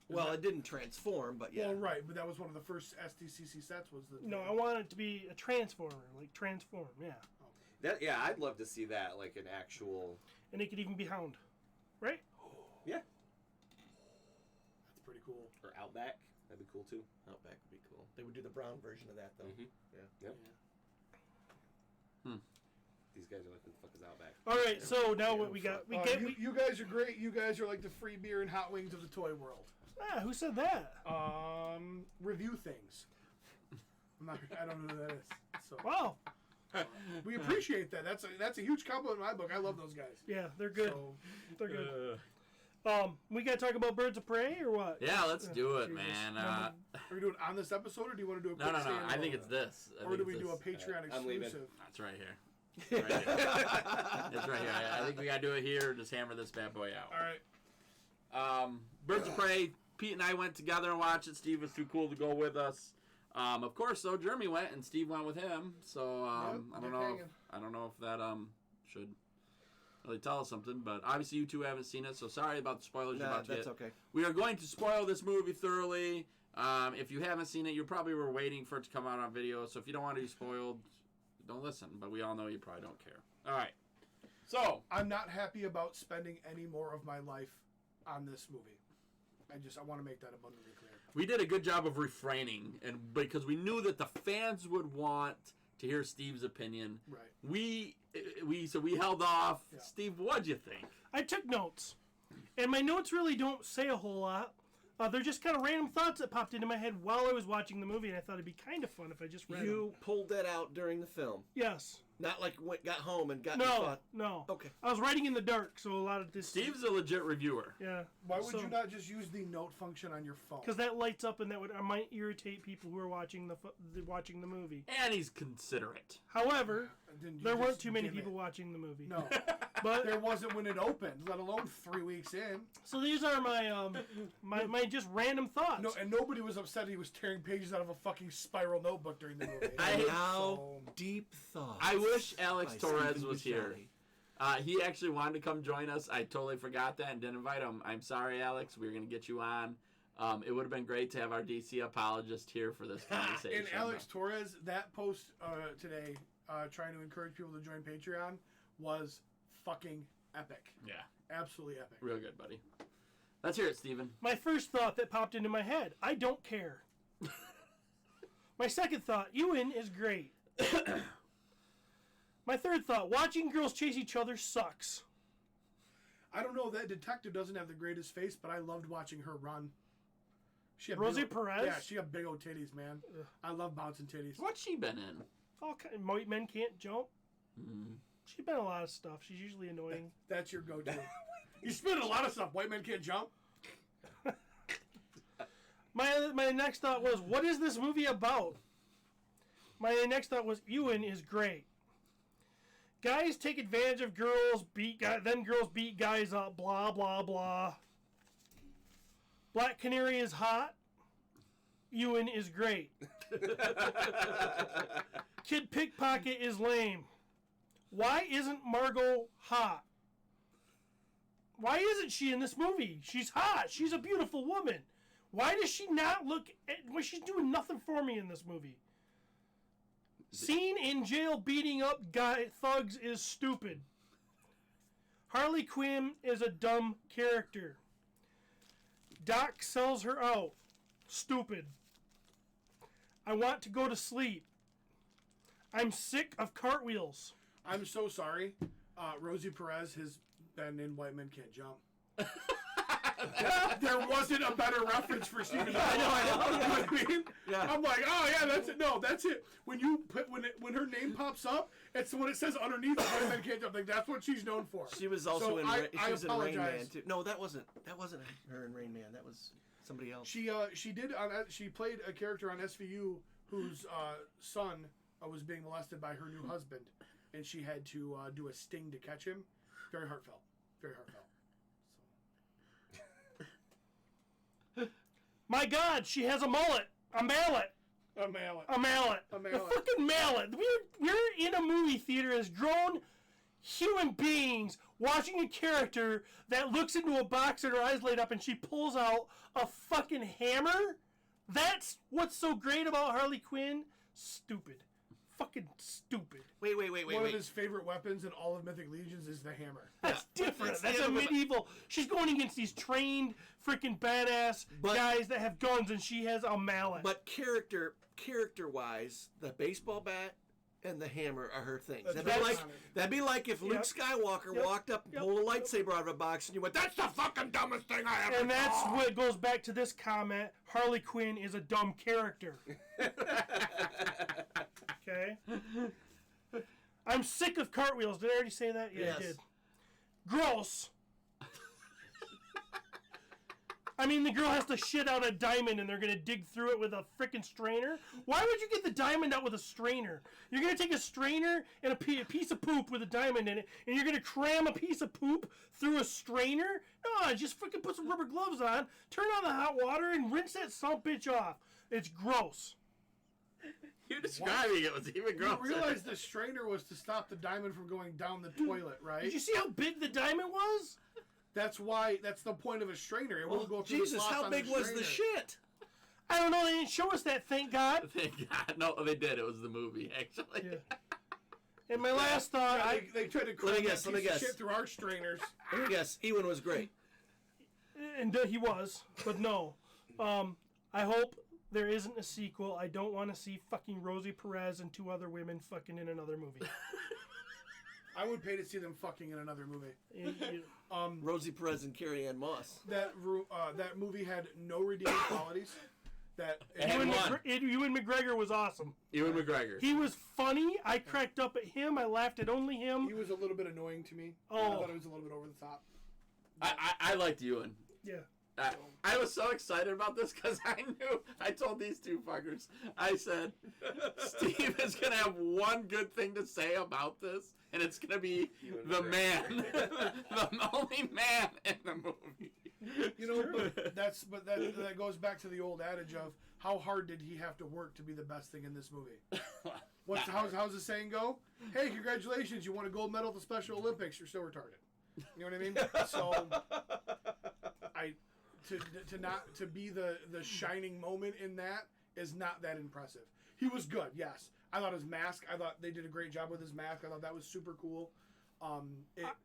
Well, it didn't transform, but yeah. Well, right, but that was one of the first SDCC sets. Was the No, I want it to be a Transformer, like Transform, yeah. I'd love to see that, like an actual. And it could even be Hound, right? Yeah. That's pretty cool. Or Outback. That'd be cool too. Outback would be cool. They would do the brown version of that though. Mhm. Yeah. Yep. Yeah. These guys are like, who the fuck is Outback? All right, so now what we got? You guys are great. You guys are like the free beer and hot wings of the toy world. Who said that? Review things. I don't know who that is. So Wow. we appreciate that. That's a huge compliment in my book. I love those guys. Yeah, they're good. So, They're good. We got to talk about Birds of Prey or what? Yeah, let's do it, Jesus. man. are we doing it on this episode, or do you want to do a quick No. standalone? I think it's this. Or do we do a Patreon I'm leaving. exclusive? That's right here. It's right here. It's right here. I think we gotta do it here. Just hammer this bad boy out. All right. Birds of Prey. Pete and I went together and watched it. Steve was too cool to go with us. Of course, so Jeremy went and Steve went with him. So I don't know if that should really tell us something. But obviously, you two haven't seen it, so sorry about the spoilers you're about to that's get. okay. We are going to spoil this movie thoroughly. If you haven't seen it, you probably were waiting for it to come out on video. So if you don't want to be spoiled, don't listen. But we all know you probably don't care. All right. So I'm not happy about spending any more of my life on this movie. I want to make that abundantly clear. we did a good job of refraining, and because we knew that the fans would want to hear Steve's opinion. Right. We held off. Yeah. Steve, what'd you think? I took notes, and my notes really don't say a whole lot. They're just kind of random thoughts that popped into my head while I was watching the movie, and I thought it'd be kind of fun if I just read You them. pulled that out during the film, Yes. not like got home and got. No. thought, No. Okay. I was writing in the dark, so a lot of this. Steve's a legit reviewer. Yeah. Why would you not just use the note function on your phone? Because that lights up, and that might irritate people who are watching watching the movie. And he's considerate. However, Didn't you there weren't just too many give people it? watching the movie. No, But there wasn't when it opened, let alone 3 weeks in. so these are my my just random thoughts. No, and nobody was upset he was tearing pages out of a fucking spiral notebook during the movie. Now, deep thoughts. I wish Alex by Torres Stephen was here. Buscemi. He actually wanted to come join us. I totally forgot that and didn't invite him. I'm sorry, Alex. We were going to get you on. It would have been great to have our DC apologist here for this conversation. And Alex Torres, that post today, trying to encourage people to join Patreon, was fucking epic. Yeah. Absolutely epic. Real good, buddy. Let's hear it, Steven. My first thought that popped into my head, I don't care. My second thought, Ewan is great. My third thought, watching girls chase each other sucks. I don't know, that detective doesn't have the greatest face, but I loved watching her run. She had Rosie big Perez? Yeah, she had big old titties, man. I love bouncing titties. What's she been in? All kind, White Men Can't Jump. She's been in a lot of stuff. She's usually annoying. That's your go-to. You spin a lot of stuff. White men can't jump. My next thought was, what is this movie about? My next thought was, Ewan is great. Guys take advantage of girls, then girls beat guys up, blah, blah, blah. Black Canary is hot. Ewan is great. Kid Pickpocket is lame. Why isn't Margot hot? Why isn't she in this movie? She's hot. She's a beautiful woman. Why does she not look well, she's doing nothing for me in this movie. Scene in jail beating up thugs is stupid. Harley Quinn is a dumb character. Doc sells her out. Stupid. I want to go to sleep. I'm sick of cartwheels. I'm so sorry. Rosie Perez has been in White Men Can't Jump. There wasn't a better reference for Stephen. I know. You know what I mean? Yeah. I'm like, oh yeah, that's it. No, that's it. When you put when her name pops up, it's when it says underneath White Men Can't Jump. Like that's what she's known for. She was also So in. I She was in Rain Man apologize. too. No, that wasn't her in Rain Man. That was somebody else. She she played a character on SVU whose son was being molested by her new husband, and she had to do a sting to catch him. Very heartfelt. Very heartfelt. So. My God, she has a mullet. A mallet. A mallet. A mallet. A mallet. A fucking mallet. We're in a movie theater as grown human beings watching a character that looks into a box and her eyes light up and she pulls out a fucking hammer? That's what's so great about Harley Quinn? Stupid. Fucking stupid. Wait. One of his favorite weapons in all of Mythic Legions is the hammer. That's different. That's That's a different. medieval. She's going against these trained freaking badass guys that have guns and she has a mallet. But character wise, the baseball bat and the hammer are her things. That'd That's- be like if Luke Yep. Skywalker Yep. walked up and Yep. pulled a lightsaber out of a box and you went, "That's the fucking dumbest thing I ever And that's saw." what goes back to this comment. Harley Quinn is a dumb character. Okay? I'm sick of cartwheels. Did I already say that? Yeah, Yes. I did. Gross. I mean, the girl has to shit out a diamond and they're going to dig through it with a freaking strainer? Why would you get the diamond out with a strainer? You're going to take a strainer and a piece of poop with a diamond in it, and you're going to cram a piece of poop through a strainer? No, just freaking put some rubber gloves on, turn on the hot water, and rinse that son bitch off. It's gross. You describing it was even You grosser. realize the strainer was to stop the diamond from going down the toilet, right? Did you see how big the diamond was? That's the point of a strainer. It won't go through Jesus, the slots how on big the was the strainer. shit? I don't know. They didn't show us that, thank God. Thank God. No, they did. It was the movie, actually. Yeah. And my last thought, They tried to Let cram me that guess, let me piece of guess. shit through our strainers. Let me guess. Ewan was great. and he was, but no. I hope there isn't a sequel. I don't want to see fucking Rosie Perez and 2 other women fucking in another movie. I would pay to see them fucking in another movie. Rosie Perez and Carrie Ann Moss. That movie had no redeeming qualities. Ewan McGregor was awesome. Ewan McGregor. He was funny. I cracked up at him. I laughed at only him. He was a little bit annoying to me. Oh. I thought it was a little bit over the top. I liked Ewan. Yeah. I was so excited about this because I told these two fuckers, I said, Steve is going to have one good thing to say about this, and it's going to be the man. The only man in the movie. You know, but that goes back to the old adage of how hard did he have to work to be the best thing in this movie? How's the saying go? Hey, congratulations, you won a gold medal at the Special Olympics. You're still retarded. You know what I mean? So, to be the shining moment in that is not that impressive. He was good, yes. I thought his mask. I thought they did a great job with his mask. I thought that was super cool.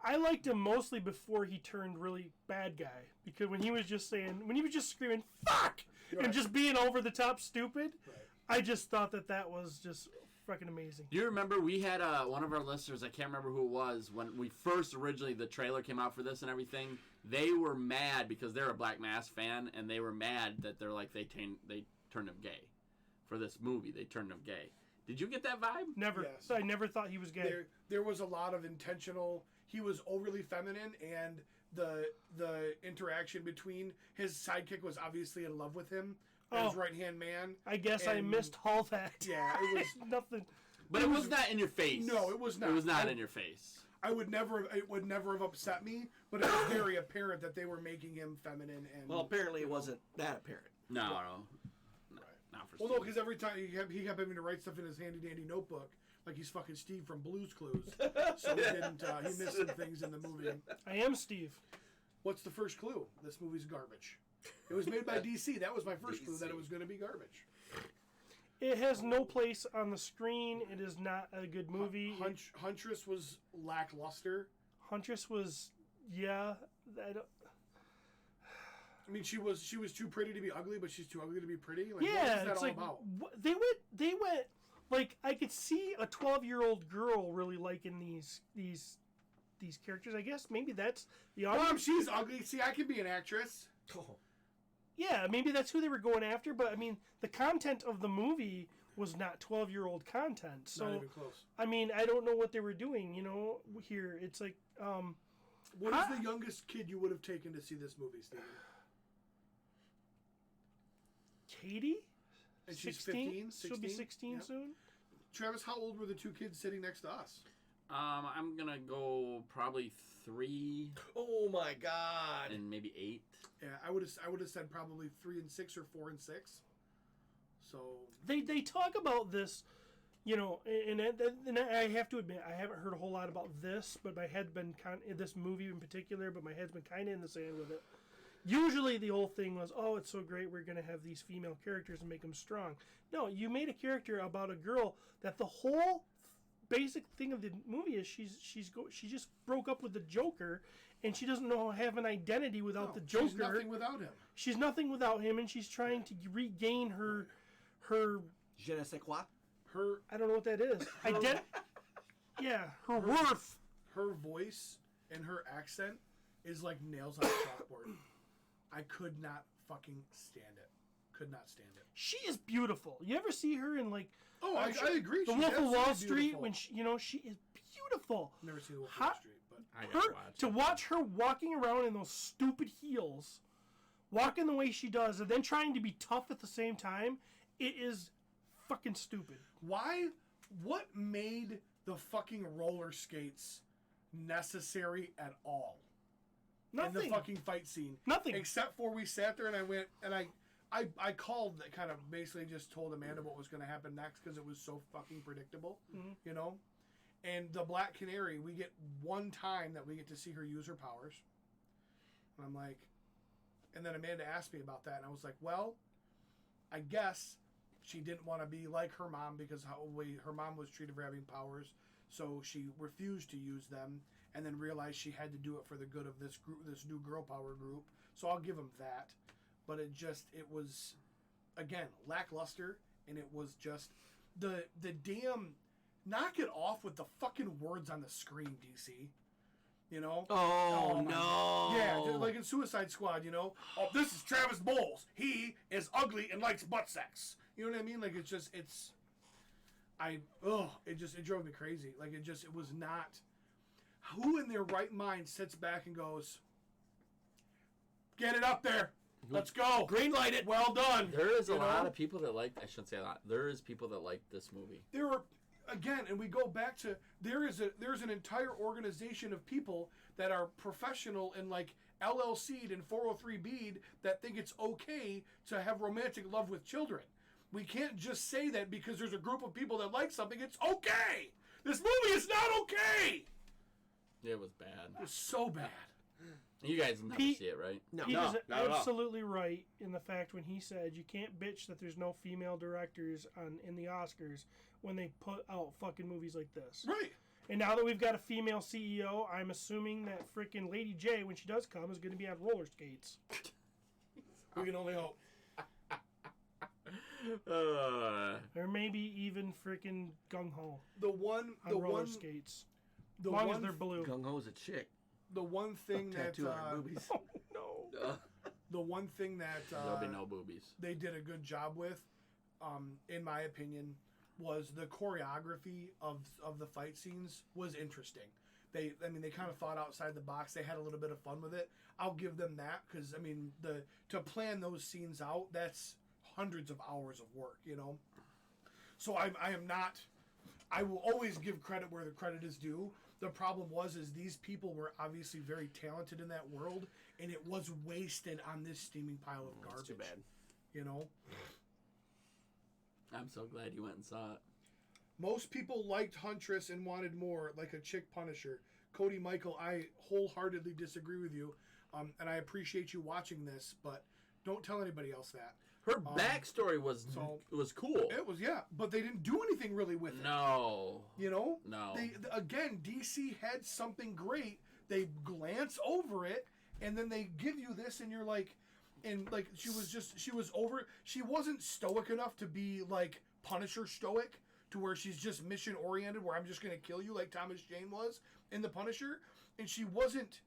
I liked him mostly before he turned really bad guy, because when he was just screaming "fuck" Right. and just being over the top stupid, Right. I just thought that was just fucking amazing. Do you remember we had one of our listeners, I can't remember who it was, when we first originally, the trailer came out for this and everything, they were mad because they're a Black Mass fan, and they were mad that they're like, they turned him gay. For this movie, they turned him gay. Did you get that vibe? Never. Yes. So I never thought he was gay. There was a lot of intentional. He was overly feminine, and the interaction between his sidekick was obviously in love with him as right hand man. I guess I and- missed all that. Yeah, it was. Nothing. But it was not in your face. No, it was not. It was not in your face. It would never have upset me, but it was very apparent that they were making him feminine and. Well, apparently it wasn't that apparent. No. Right. Not for Well, no, Steve. because every time he kept having to write stuff in his handy dandy notebook, like he's fucking Steve from Blue's Clues. So he didn't. He missed some things in the movie. I am Steve. What's the first clue? This movie's garbage. It was made by DC. That was my first clue that it was going to be garbage. It has no place on the screen. It is not a good movie. Huntress was lackluster. Huntress was, yeah. I mean, she was too pretty to be ugly, but she's too ugly to be pretty. Like, Yeah, what is it's that all like about? they went like I could see a 12-year-old girl really liking these characters. I guess maybe that's the Mom, audience. she's ugly. See, I can be an actress. Yeah, maybe that's who they were going after. But I mean, the content of the movie was not 12-year-old content. So Not even close. I mean, I don't know what they were doing. You know, here it's like What is the youngest kid you would have taken to see this movie, Steven? Katie. And she's 16? 15? She'll be 16 Yep. soon. Travis, how old were the two kids sitting next to us? I'm gonna go probably 3 Oh my God! and maybe 8. Yeah, I would have said probably 3 and 6 or 4 and 6. So They talk about this, you know, and I have to admit I haven't heard a whole lot about this, but my head's been this movie in particular, but my head's been kind of in the sand with it. Usually the whole thing was, oh, it's so great, we're going to have these female characters and make them strong. No, you made a character about a girl that the whole basic thing of the movie is she just broke up with the Joker, and she doesn't know how to have an identity without the Joker. she's nothing without him. She's nothing without him, and she's trying to regain her Je ne sais quoi. Her I don't know what that is. Yeah, her worth. her voice and her accent is like nails on a chalkboard. I could not fucking stand it. Could not stand it. She is beautiful. You ever see her in like? Oh, I agree. The She's Wolf of Wall absolutely Street beautiful. when she is beautiful. Never seen the Wolf of How- Wall Street, but I gotta Her watch to it. watch her walking around in those stupid heels, walking the way she does, and then trying to be tough at the same time. It is fucking stupid. why? What made the fucking roller skates necessary at all? In the Nothing. fucking fight scene. Nothing. Except for we sat there and I went and I called that kind of basically just told Amanda what was going to happen next because it was so fucking predictable, you know? And the Black Canary, we get one time that we get to see her use her powers. And I'm like, and then Amanda asked me about that and I was like, well, I guess she didn't want to be like her mom because how way her mom was treated for having powers. So she refused to use them, and then realized she had to do it for the good of this group, this new girl power group. So I'll give them that. But it was, again, lackluster, and it was just the damn, knock it off with the fucking words on the screen, DC. You know? Oh, my- no. Yeah, like in Suicide Squad, you know? Oh, this is Travis Bowles. He is ugly and likes butt sex. You know what I mean? Like, it drove me crazy. Like, it was not... Who in their right mind sits back and goes, get it up there. Let's go. Green light it. Well done. There is a You know? lot of people that like. I shouldn't say a lot. There is people that like this movie. There are, again, and we go back to there's an entire organization of people that are professional and like LLC'd and 403B'd that think it's okay to have romantic love with children. We can't just say that because there's a group of people that like something. It's okay. This movie is not okay. It was bad. It's so bad. You guys never Pete- see it, right? No. He was not at all. absolutely right in the fact when he said you can't bitch that there's no female directors in the Oscars when they put out fucking movies like this. Right. And now that we've got a female CEO, I'm assuming that freaking Lady J, when she does come, is going to be on roller skates. We can only hope. Or maybe even freaking gung ho The one, on the roller one, skates. the As long as one, they're blue. Gung Ho's a chick. the one thing that Tattoo on her boobies. No. the one thing that There'll be no boobies. they did a good job with, in my opinion, was the choreography of the fight scenes was interesting. They kind of thought outside the box. They had a little bit of fun with it. I'll give them that because to plan those scenes out, that's hundreds of hours of work, you know. So I am not. I will always give credit where the credit is due. The problem is these people were obviously very talented in that world, and it was wasted on this steaming pile of garbage. That's too bad. You know. I'm so glad you went and saw it. Most people liked Huntress and wanted more, like a chick Punisher. Cody Michael, I wholeheartedly disagree with you, and I appreciate you watching this, but don't tell anybody else that. Her backstory was cool. It was, yeah, but they didn't do anything really with it. No. You know? No. Again, DC had something great. They glance over it, and then they give you this, and you're like, she wasn't stoic enough to be like Punisher stoic, to where she's just mission oriented, where I'm just going to kill you like Thomas Jane was in The Punisher, and she wasn't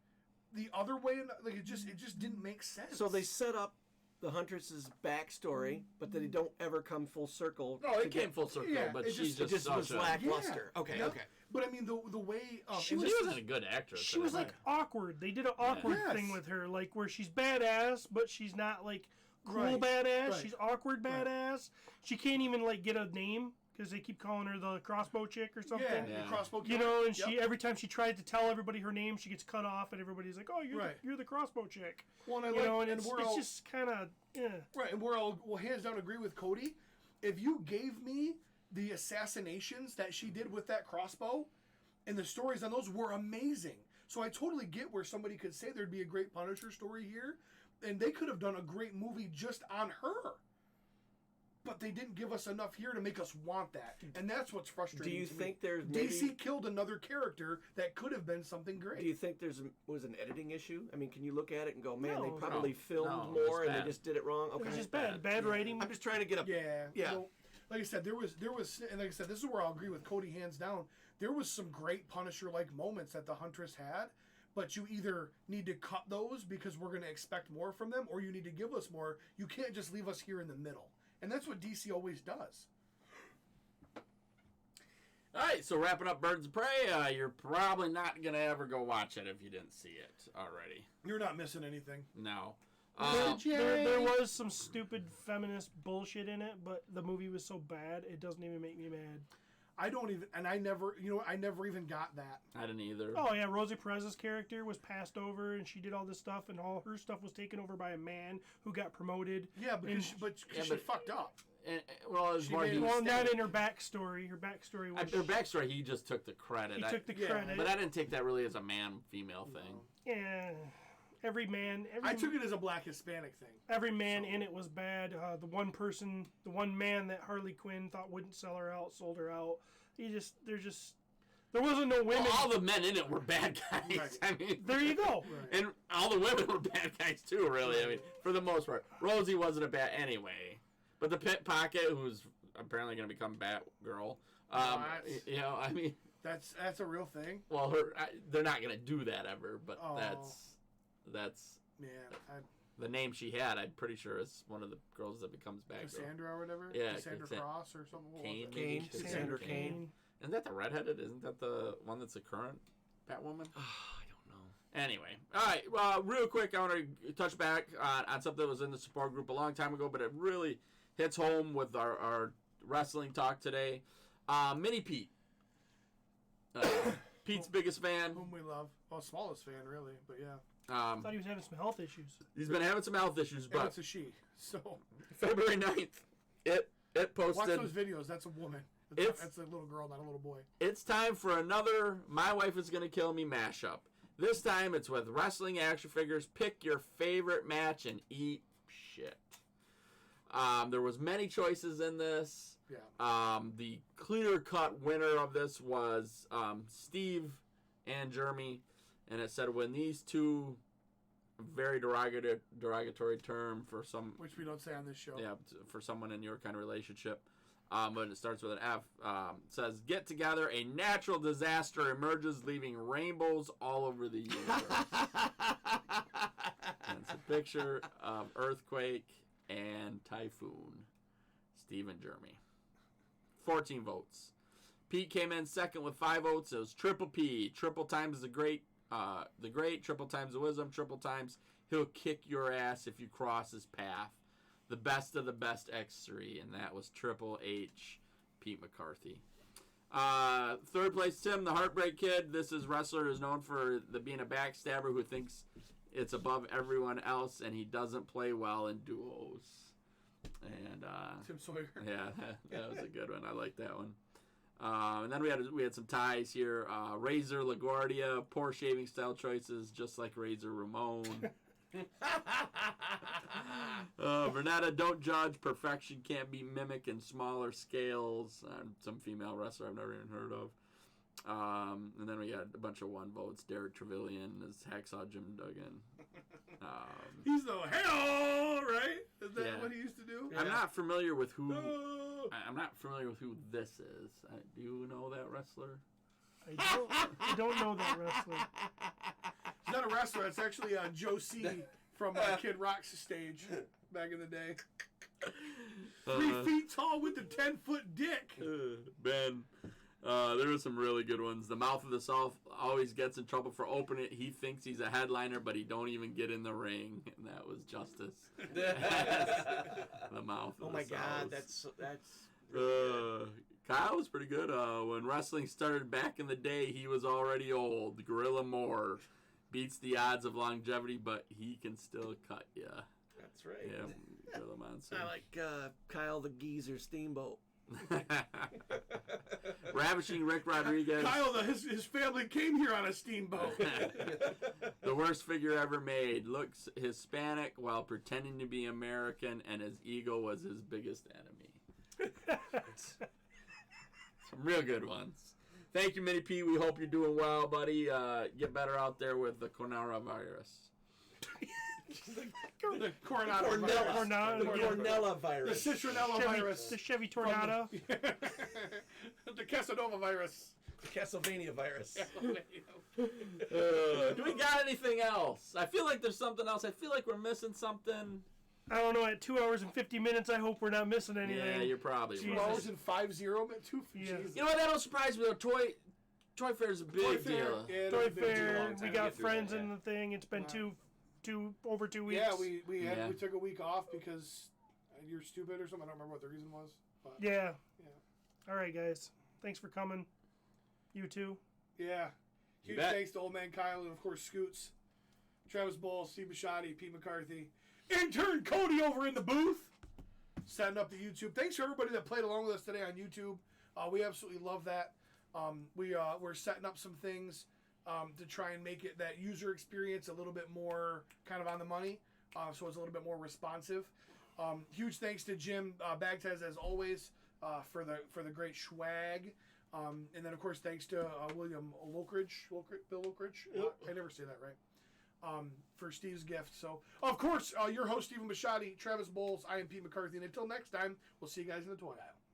the other way. Like it just didn't make sense. So they set up the Huntress's backstory, but they don't ever come full circle. No, to it came get- full circle, Yeah, but it she's just- just It just was such a... lackluster. Okay, Yeah. okay. But I mean, the way She and this wasn't is- a good actress. She was like awkward. They did an awkward Yes. thing with her, like where she's badass, but she's not like cool Right, badass. right. She's awkward badass. She can't even like get a name because they keep calling her the crossbow chick or something. yeah, Yeah. the crossbow. You know, and Yep. she every time she tried to tell everybody her name, she gets cut off, and everybody's like, "Oh, Right. you're the crossbow chick." Well, and I You like- know, and and it's we're all- just kind of Right, and we'll hands down agree with Cody. If you gave me the assassinations that she did with that crossbow, and the stories on those were amazing. So I totally get where somebody could say there'd be a great Punisher story here, and they could have done a great movie just on her. But they didn't give us enough here to make us want that, and that's what's frustrating. Do you to me. think there's DC maybe- killed another character that could have been something great? Do you think was an editing issue? I mean, can you look at it and go, man, No. they probably No. filmed No, it was more and they bad. just did it wrong? it Okay. was just bad writing. I'm just trying to get a Yeah. Yeah. So, like I said, there was, and like I said, this is where I'll agree with Cody hands down. There was some great Punisher-like moments that the Huntress had, but you either need to cut those because we're going to expect more from them, or you need to give us more. You can't just leave us here in the middle, and that's what DC always does. All right, so wrapping up Birds of Prey, you're probably not going to ever go watch it if you didn't see it already. You're not missing anything. No. There was some stupid feminist bullshit in it, but the movie was so bad it doesn't even make me mad. I don't even, and I never, I never even got that. I didn't either. Oh yeah, Rosie Perez's character was passed over, and she did all this stuff, and all her stuff was taken over by a man who got promoted. Yeah, because And- she fucked up. And, well, it was She more made he, a well, mistake. not in her backstory. Her backstory was their backstory, he just took the credit. he took the yeah, credit. But I didn't take that really as a man-female thing. Yeah, every man, I took it as a black Hispanic thing. every man in it was bad. The one man that Harley Quinn thought wouldn't sell her out, sold her out. They're just There wasn't no women. All the men in it were bad guys. Right. I mean, There you go. and all the women were bad guys too. Really, I mean, for the most part, Rosie wasn't a bad anyway. But the pickpocket, who's apparently going to become Batgirl, that's- you know, I mean, That's a real thing. well, they're not going to do that ever. But Oh. that's Man, the name she had. I'm pretty sure is one of the girls that becomes Batgirl. Cassandra or whatever. Yeah, Cassandra Cross or something. What was Kane, it? Kane. maybe? Cassandra Kane. Isn't that the redheaded? Isn't that the one that's the current Batwoman? I don't know. Anyway, all right. Well, real quick, I want to touch back on something that was in the support group a long time ago, but it really hits home with our wrestling talk today. Mini Pete, Pete's biggest fan. Whom we love. Well, smallest fan, really, but yeah. I thought he was having some health issues. He's been having some health issues, And but it's a she. So February 9th, it watch posted. those videos. That's a woman. It's- That's a little girl, not a little boy. It's time for another My Wife Is Gonna Kill Me mashup. This time it's with wrestling action figures. Pick your favorite match and eat shit. There was many choices in this. Yeah. The clear-cut winner of this was Steve and Jeremy, and it said when these two, very derogatory term for some, Which we don't say on this show. yeah, for someone in your kind of relationship. But it starts with an F. Says, get together, a natural disaster emerges, leaving rainbows all over the universe. And it's a picture of earthquake and typhoon. Steve and Jeremy. 14 votes. Pete came in second with 5 votes. It was Triple P. Triple times the great, triple times the wisdom, triple times he'll kick your ass if you cross his path. The best of the best X3, and that was Triple H, Pete McCarthy. Third place, Tim, the Heartbreak Kid. This is wrestler who's known for being a backstabber who thinks it's above everyone else, and he doesn't play well in duos. And Tim Sawyer. yeah, that was a good one. I like that one. And then we had some ties here. Razor LaGuardia, poor shaving style choices, just like Razor Ramon. Vernetta, don't judge. Perfection can't be mimicked in smaller scales. Some female wrestler I've never even heard of. And then we had a bunch of 1 votes. Derek Trevelyan is Hacksaw Jim Duggan. He's the hell, right? Is that Yeah. what he used to do? I'm not familiar with who. Oh. I'm not familiar with who this is. Do you know that wrestler? I don't know that wrestler. He's not a wrestler. It's actually Joe C. from Kid Rock's stage back in the day. 3 feet tall with the 10-foot dick. Ben. There were some really good ones. The Mouth of the South always gets in trouble for opening it. He thinks he's a headliner, but he don't even get in the ring. And that was Justice. The Mouth of Oh the my South. God, that's. Kyle was pretty good. When wrestling started back in the day, he was already old. Gorilla Moore beats the odds of longevity, but he can still cut you. That's right. Yeah, Gorilla Monster. I like Kyle the Geezer Steamboat. Ravishing Rick Rodriguez. Kyle, his family came here on a steamboat. The worst figure ever made. Looks Hispanic while pretending to be American, and his ego was his biggest enemy. Some real good ones. Thank you, Mini P. We hope you're doing well, buddy. Get better out there with the coronavirus. The Coronado Cornella. virus. Cornado. The Cornella virus. The Citronella virus. The Chevy Tornado. The Casanova virus. The Castlevania virus. Do we got anything else? I feel like there's something else. I feel like we're missing something. I don't know. At 2 hours and 50 minutes, I hope we're not missing anything. Yeah, you're probably Jesus. 2 right. hours and 5-0, but 2 Yeah. Jesus. You know what? That don't surprise me though. Toy Fair is a big Toy Fair, deal. yeah, Toy it's been too Fair. long We time. got get through friends that, in yeah. the thing. It's been over 2 weeks. Yeah, Yeah. we took a week off because you're stupid or something. I don't remember what the reason was. But Yeah. yeah. All right, guys. Thanks for coming. You too. Yeah. Huge bet. thanks to Old Man Kyle and, of course, Scoots, Travis Ball, Steve Bisciotti, Pete McCarthy, intern Cody over in the booth, setting up the YouTube. Thanks for everybody that played along with us today on YouTube. We absolutely love that. We're setting up some things to try and make it that user experience a little bit more kind of on the money, so it's a little bit more responsive. Huge thanks to Jim Bagtez as always for the great swag. And then, of course, thanks to William Bill Lokridge. I never say that right. For Steve's gift. So, of course, your host, Stephen Bisciotti, Travis Bowles, I am Pete McCarthy. And until next time, we'll see you guys in the toy aisle.